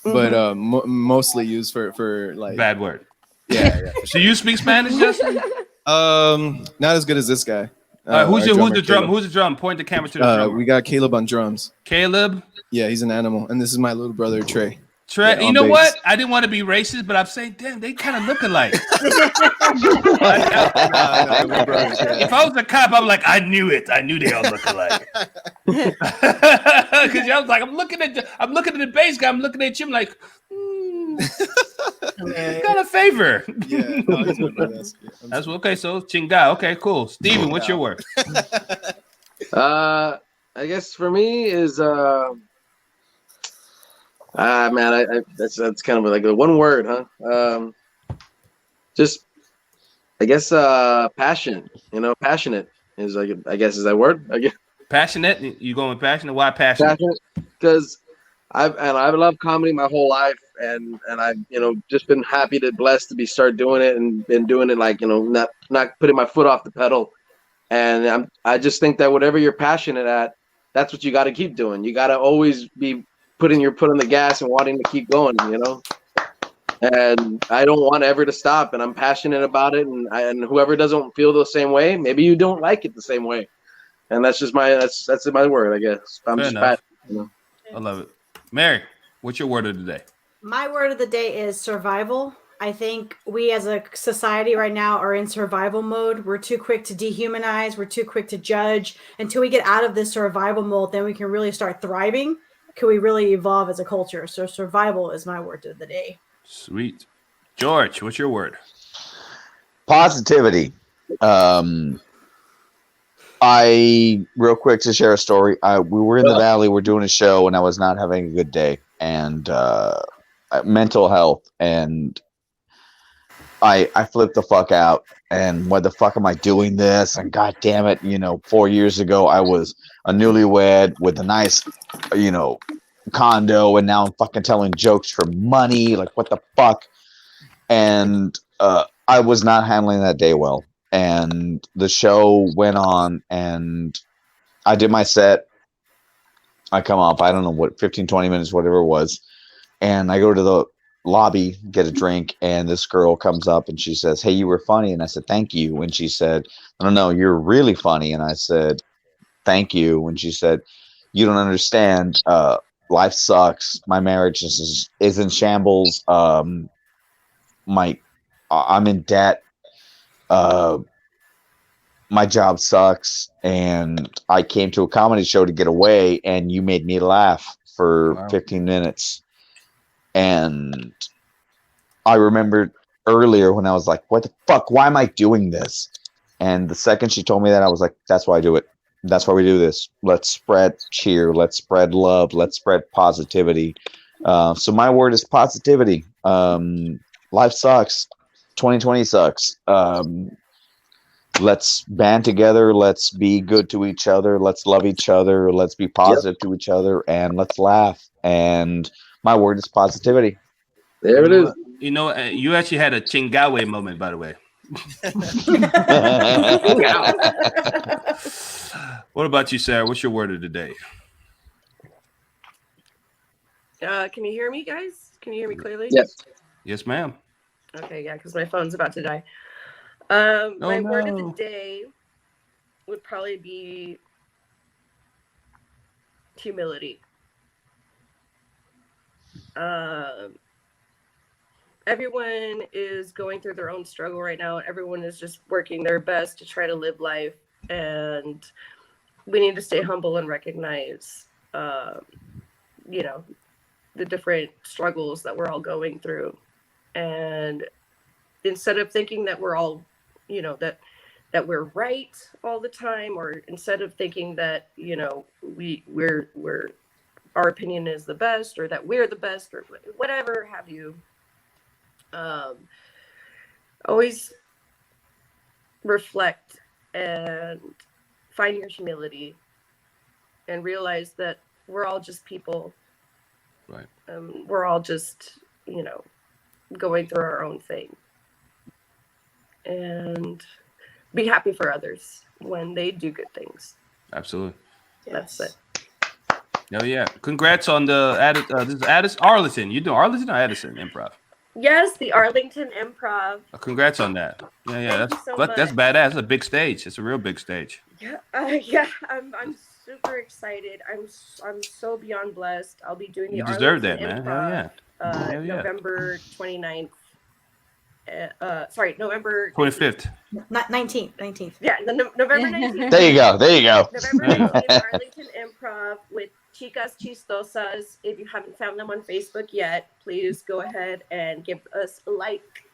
but mostly used for like bad word. Yeah. Do you speak Spanish, Justin? Not as good as this guy. Who's the drum? Who's the drum? Point the camera to the drum. We got Caleb on drums. Caleb? Yeah, he's an animal. And this is my little brother, Trey. Trey, Yeah, you on know bass. what? I didn't want to be racist, but I'm saying, damn, they kind of look alike. If I was a cop, I'm like, I knew it. I knew they all look alike. Because I was like, I'm looking at the bass guy. I'm looking at you. I'm like, got a favor. Yeah, no, he's good, man. That's okay. So chinga. Okay, cool. Steven, what's your word? I guess for me is man, that's kind of like a one word, huh? Just I guess passion. You know, passionate is like, I guess, is that word? I guess. Passionate. You going with passionate? Why passionate? Because I've loved comedy my whole life, and I've, you know, just been happy to blessed to be start doing it and been doing it, like, you know, not putting my foot off the pedal. And I just think that whatever you're passionate at, that's what you got to keep doing. You got to always be putting your foot on the gas and wanting to keep going, you know. And I don't want ever to stop, and I'm passionate about it. And whoever doesn't feel the same way, maybe you don't like it the same way. And that's just that's my word, I guess. I'm Fair just enough. passionate, you know? I love it. Mary, what's your word of the day? My word of the day is survival. I think we as a society right now are in survival mode. We're too quick to dehumanize. We're too quick to judge. Until we get out of this survival mode, then we can really start thriving. Can we really evolve as a culture? So survival is my word of the day. Sweet. George, what's your word? Positivity. I real quick to share a story. We were in the valley. We're doing a show, and I was not having a good day, and mental health, and I flipped the fuck out. And what the fuck am I doing this? And god damn it, you know, 4 years ago I was a newlywed with a nice, you know, condo, and now I'm fucking telling jokes for money. Like, what the fuck? And I was not handling that day well. And the show went on, and I did my set. I come up, I don't know what, 15, 20 minutes, whatever it was. And I go to the lobby, get a drink, and this girl comes up and she says, "Hey, you were funny." And I said, "Thank you." And she said, "No, you're really funny." And I said, "Thank you." And she said, You don't understand. Life sucks. My marriage is in shambles. I'm in debt. My job sucks, and I came to a comedy show to get away, and you made me laugh for 15 minutes. And I remembered earlier when I was like, what the fuck? Why am I doing this? And the second she told me that, I was like, that's why I do it. That's why we do this. Let's spread cheer. Let's spread love. Let's spread positivity. So my word is positivity. Life sucks. 2020 sucks. Let's band together. Let's be good to each other. Let's love each other. Let's be positive to each other, and let's laugh. And my word is positivity. There it is. You know, you actually had a Chingawe moment, by the way. What about you, Sarah? What's your word of the day? Can you hear me, guys? Can you hear me clearly? Yes. Yes, ma'am. Okay, yeah, because my phone's about to die. My word of the no. day would probably be humility. Everyone is going through their own struggle right now. Everyone is just working their best to try to live life, and we need to stay humble and recognize, you know, the different struggles that we're all going through. And instead of thinking that we're all, you know, that we're right all the time, or instead of thinking that, you know, we're our opinion is the best, or that we're the best, or whatever have you, always reflect and find your humility and realize that we're all just people. Right. We're all just, you know, going through our own thing. And be happy for others when they do good things. Absolutely. That's it. Oh yeah! Congrats on the this is Addison Arlington. You doing Arlington or Addison Improv? Yes, the Arlington Improv. Congrats on that. Yeah, Thank you so that's much. badass. It's a big stage. It's a real big stage. Yeah, I'm super excited. I'm so beyond blessed. I'll be doing the You deserve Arlington that, man. Hell Improv, yeah. Hell yeah. November 29th. November 25th. 19th. Yeah, November 19th. There you go. There you go. November 19th, Arlington Improv with Chicas Chistosas. If you haven't found them on Facebook yet, please go ahead and give us a like.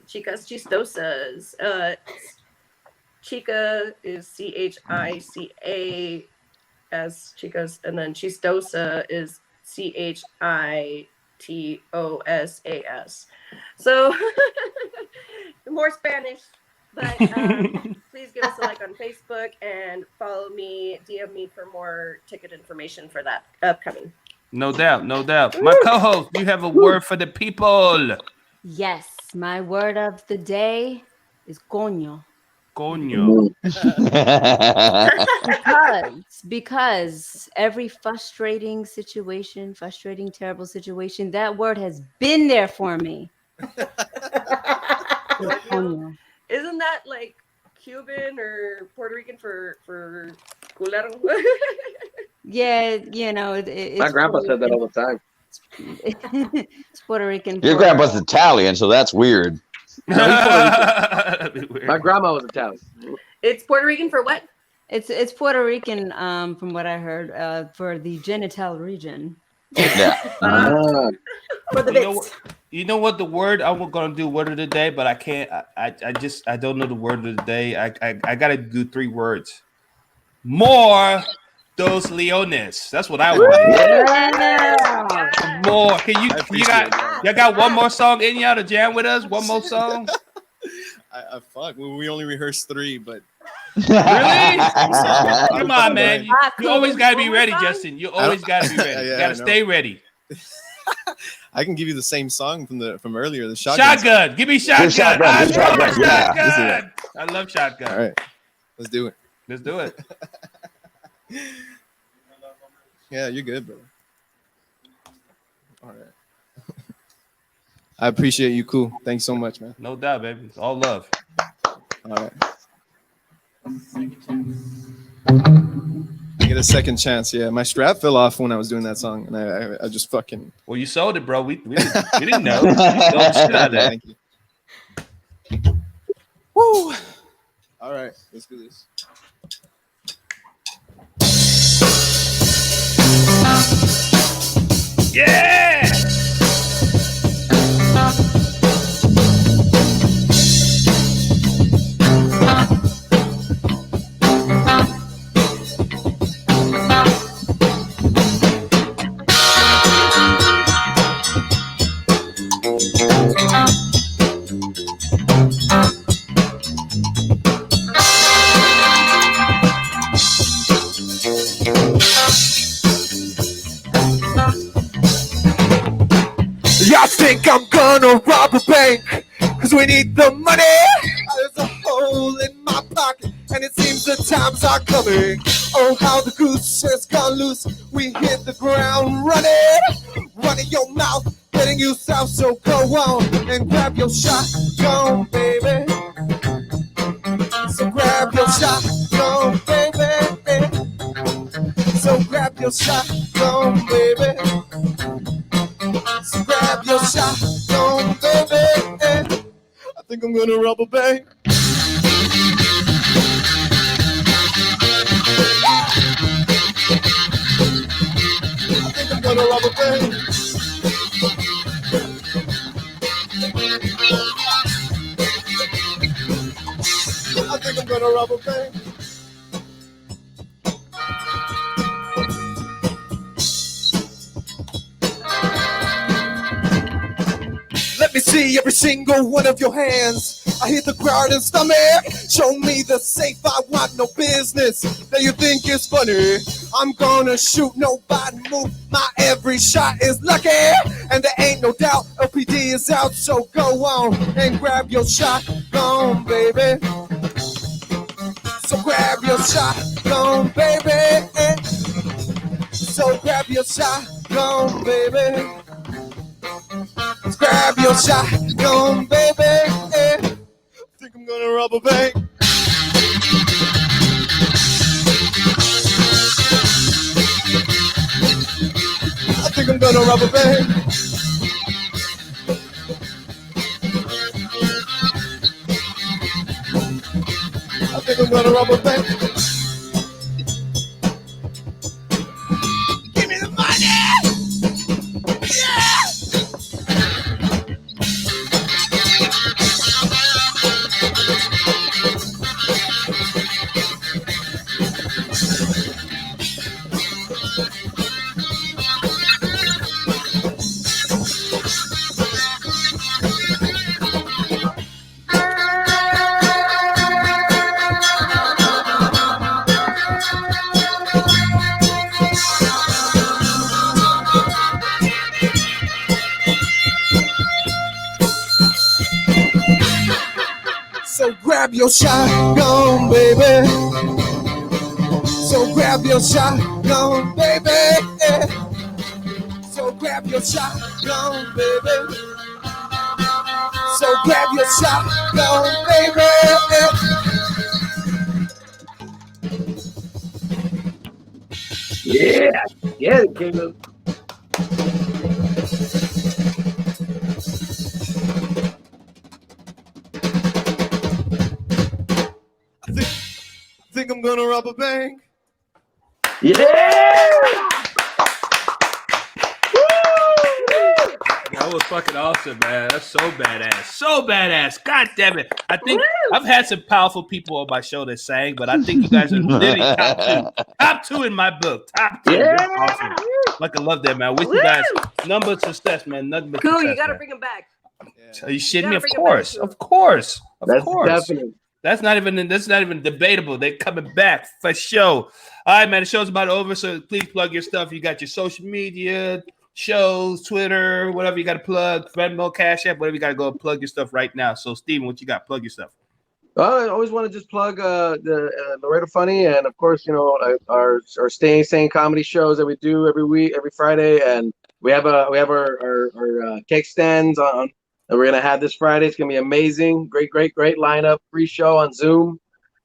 Chicas Chistosas. Chica is CHICA as Chicas, and then Chistosa is CHITOSAS. So more Spanish, but please give us a like on Facebook and follow me, DM me for more ticket information for that upcoming. No doubt, no doubt. My co-host, you have a word for the people. Yes, my word of the day is coño. Coño. because every frustrating situation, terrible situation, that word has been there for me. Coño. Isn't that like Cuban or Puerto Rican for culero? Yeah, you know, it's my grandpa said that all the time. It's Puerto Rican. Your grandpa's Italian, so that's weird. My grandma was Italian. It's Puerto Rican for what? It's Puerto Rican, from what I heard, for the genital region. Yeah. For the bits. You know what the word I'm gonna do word of the day, but I can't. I don't know the word of the day. I gotta do 3 words. More dos leones. That's what I want. Yeah. More. Can you got one more song in y'all to jam with us? One more song. I fuck. We only rehearsed 3, but really? Come on, man. You always gotta be ready, Justin. You always gotta be ready. You gotta stay ready. I can give you the same song from earlier. The shotgun. Shotgun. Give me shotgun. Shotgun. I love shotgun. All right, let's do it. Let's do it. Yeah, you're good, brother. All right. I appreciate you. Cool. Thanks so much, man. No doubt, baby. It's all love. All right. You get a second chance. Yeah, my strap fell off when I was doing that song, and I just fucking. Well, you sold it, bro. We didn't know. You sold the shit out of that. Thank you. Woo! All right, let's do this. Yeah! Y'all think I'm gonna rob a bank? Cause we need the money. There's a hole in my pocket, and it seems the times are coming. Oh, how the goose has gone loose. We hit the ground running. Running your mouth, getting you south. So go on and grab your shotgun, baby. So grab your shotgun, baby. So grab your shotgun, baby. So grab your shotgun, baby. I think I'm gonna rob a bank. I think I'm gonna rob a bank. I think I'm gonna rob a bank. Let me see every single one of your hands. I hit the ground and stomach. Show me the safe, I want no business that you think is funny. I'm gonna shoot nobody move. My every shot is lucky. And there ain't no doubt LPD is out. So go on and grab your shotgun, baby. So grab your shotgun, baby. So grab your shotgun, baby. Grab your shotgun, baby. I think I'm gonna rob a bank. I think I'm gonna rob a bank. I think I'm gonna rob a bank. Give me the money! Yeah! So grab your shotgun, baby. So grab your shotgun, baby. So grab your shotgun, baby. So grab your shotgun, baby. Yeah, get it, Caleb. I think I'm gonna rob a bank. Yeah! That was fucking awesome, man. That's so badass. So badass. God damn it. I think I've had some powerful people on my show that sang, but I think you guys are literally top two. Top two in my book. Top two. Yeah. That's awesome. Like, I love that, man. Wish you guys number of success, man. Nothing but Cool, success, you gotta man. bring him back. Are you shitting You me? gotta Of bring it course. back, Of course. Of That's course. definite. That's not even debatable. They're coming back for sure. All right, man. The show's about over, so please plug your stuff. You got your social media, shows, Twitter, whatever you got to plug, Venmo, Cash App, whatever you got to go plug your stuff right now. So, Steven, what you got? Plug your stuff. I always want to just plug the Laredo Funny, and of course, you know, our Staying Sane comedy shows that we do every week, every Friday, and we have our cake stands on that we're gonna have this Friday. It's gonna be amazing, great lineup, free show on Zoom.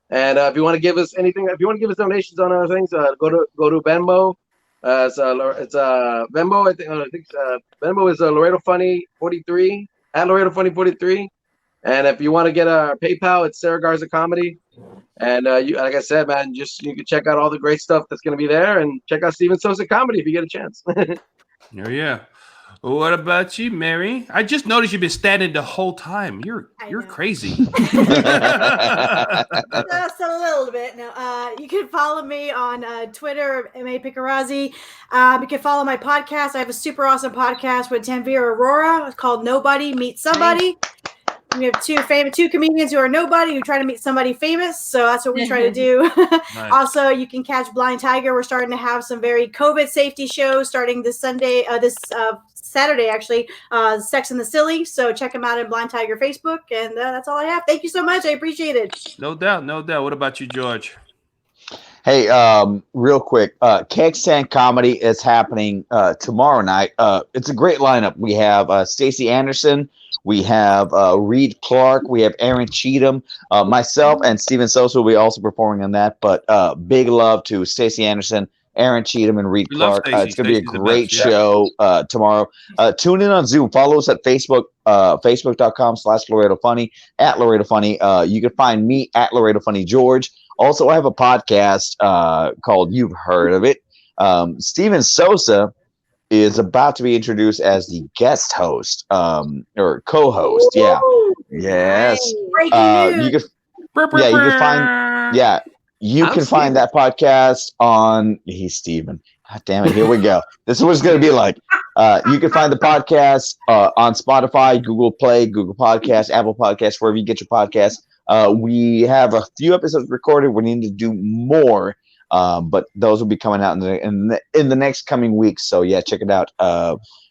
And if you want to give us anything, if you want to give us donations on other things, go to Venmo. It's Venmo. I think Venmo is Laredo Funny 43 at Laredo Funny 43. And if you want to get a PayPal, it's Sara Garza Comedy. And you, like I said, man, you can check out all the great stuff that's going to be there, and check out Steven Sosa Comedy if you get a chance. Oh yeah. What about you, Mary? I just noticed you've been standing the whole time. You're crazy. Just a little bit. No, you can follow me on Twitter, M.A. Picarazzi. You can follow my podcast. I have a super awesome podcast with Tanvir Aurora. It's called Nobody Meet Somebody. We have two comedians who are nobody who try to meet somebody famous. So that's what we try to do. Nice. Also, you can catch Blind Tiger. We're starting to have some very COVID safety shows starting this Saturday, actually, Sex and the Silly. So check them out on Blind Tiger Facebook. And that's all I have. Thank you so much. I appreciate it. No doubt, no doubt. What about you, George? Hey, real quick, Kegstand Comedy is happening tomorrow night. It's a great lineup. We have Stacey Anderson, we have Reed Clark, we have Aaron Cheatham, myself, and Steven Sosa will be also performing on that. But big love to Stacey Anderson, Aaron Cheatham, and Reed Clark. It's going to be a great show tomorrow. Tune in on Zoom. Follow us at Facebook, facebook.com/Laredo Funny, at Laredo Funny. You can find me at Laredo Funny George. Also, I have a podcast called You've Heard of It. Steven Sosa is about to be introduced as the guest host or co-host. Yeah. Yes. You can find that podcast on Steven. God damn it. Here we go. This is what it's going to be like. You can find the podcast on Spotify, Google Play, Google Podcasts, Apple Podcasts, wherever you get your podcasts. We have a few episodes recorded. We need to do more, but those will be coming out in the next coming weeks. So yeah, check it out.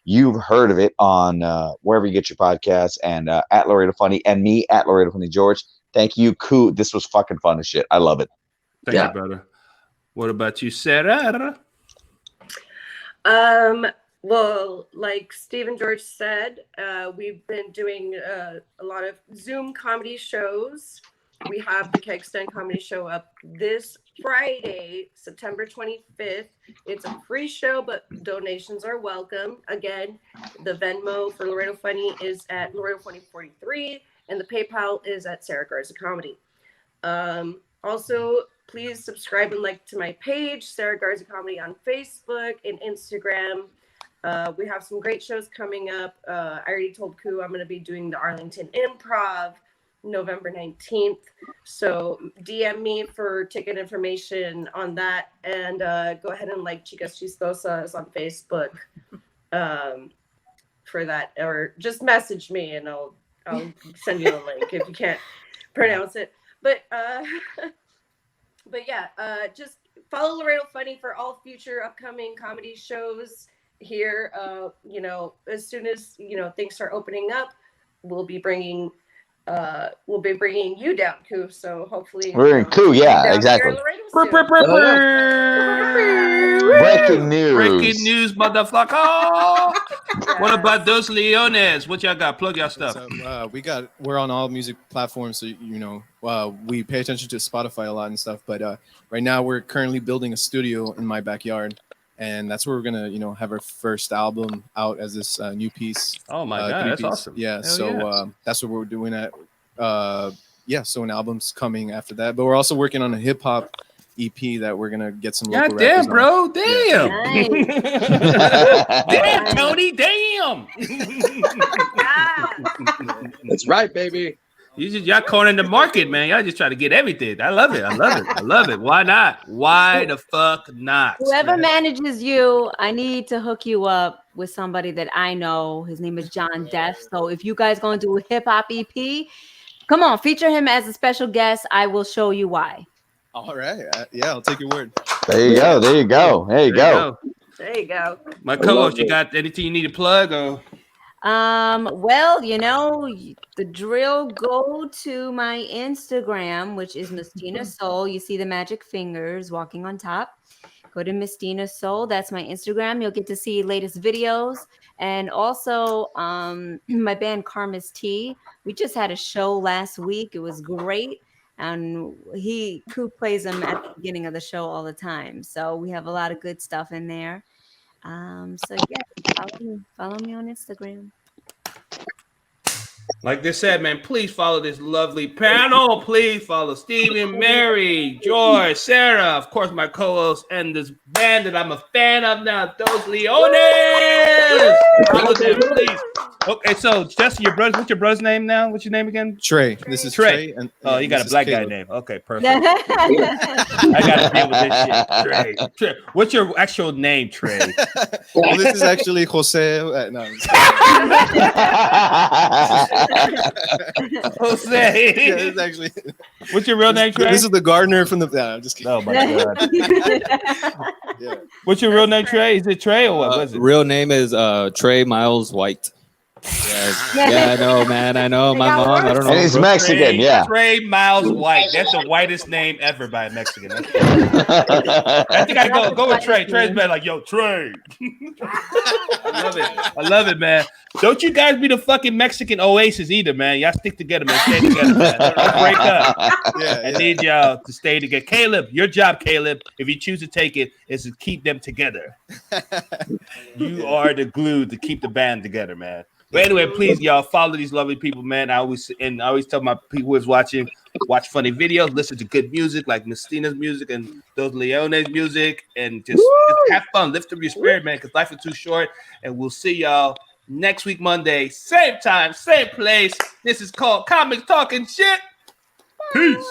You've Heard of It on wherever you get your podcasts, and at Laredo Funny, and me at Laredo Funny George. Thank you, Koo. This was fucking fun as shit. I love it. Thank you, brother. What about you, Sara? Well, like Steve and George said, we've been doing a lot of Zoom comedy shows. We have the Kegstand Comedy Show up this Friday, September 25th. It's a free show, but donations are welcome. Again, the Venmo for Laredo Funny is at Laredo Funny 43, and the PayPal is at Sara Garza Comedy. Also, please subscribe and like to my page, Sara Garza Comedy, on Facebook and Instagram. We have some great shows coming up. I already told Koo I'm going to be doing the Arlington Improv November 19th. So DM me for ticket information on that. And go ahead and like Chicas Chistosas on Facebook for that. Or just message me and I'll send you the link if you can't pronounce it. But yeah, just follow Laredo Funny for all future upcoming comedy shows here. As soon as things start opening up, we'll be bringing you down, Koo. So hopefully we're in Koo. Yeah, exactly. Breaking news, motherfucker. What about those Leones? What y'all got? Plug y'all stuff. We're on all music platforms, so we pay attention to Spotify a lot and stuff. But right now we're currently building a studio in my backyard, and that's where we're gonna have our first album out as this new piece. Oh my god, that's awesome. Yeah, that's what we're doing at. So an album's coming after that, but we're also working on a hip hop EP that we're gonna get some local damn, bro. on. Damn. Yeah. Damn, Tony. Damn. That's right, baby. Y'all cornering the market, man. Y'all just try to get everything. I love it. Why not? Why the fuck not? Whoever manages you, I need to hook you up with somebody that I know. His name is John Deaf. So if you guys gonna do a hip hop EP, come on, feature him as a special guest. I will show you why. All right. Yeah, I'll take your word. There you go. There you go. My co-host, you got anything you need to plug? Or? Well, the drill. Go to my Instagram, which is Mistina Soul. You see the magic fingers walking on top. Go to Mistina Soul. That's my Instagram. You'll get to see latest videos. And also my band Karma's Tea. We just had a show last week. It was great. and Ku plays them at the beginning of the show all the time. So we have a lot of good stuff in there. So yeah, follow me on Instagram. Like they said, man, please follow this lovely panel. Please follow Stephen, Mary, George, Sarah, of course, my co-host, and this band that I'm a fan of now, Dos Leones. Follow them, please. Okay, so Justin, your brother, what's your brother's name now? What's your name again? Trey. This is Trey. And you got a black guy name. Okay, perfect. I got to deal with this shit. Trey. What's your actual name, Trey? Well, this is actually Jose. No. Jose. Yeah, this is actually. What's your real name, Trey? This is the gardener from the. No, I'm just kidding. Oh my god. Yeah. What's your real name, Trey? Is it Trey or what was it? Real name is Trey Miles White. Yeah, I know, man. I know. My mom. I don't know. And he's Mexican, yeah. Trey Miles White. That's the whitest name ever by a Mexican. I think I go with Trey. Trey's been like, yo, Trey. I love it. I love it, man. Don't you guys be the fucking Mexican Oasis either, man. Y'all stick together, man. Stay together, man. Don't break up. I need y'all to stay together. Caleb, your job, Caleb, if you choose to take it, is to keep them together. You are the glue to keep the band together, man. But anyway, please, y'all, follow these lovely people, man. I always tell my people who's watching, watch funny videos, listen to good music like Miss Tina's music and Dos Leones music, and just have fun, lift up your spirit, man, because life is too short. And we'll see y'all next week, Monday, same time, same place. This is called Comics Talking Shit. Peace.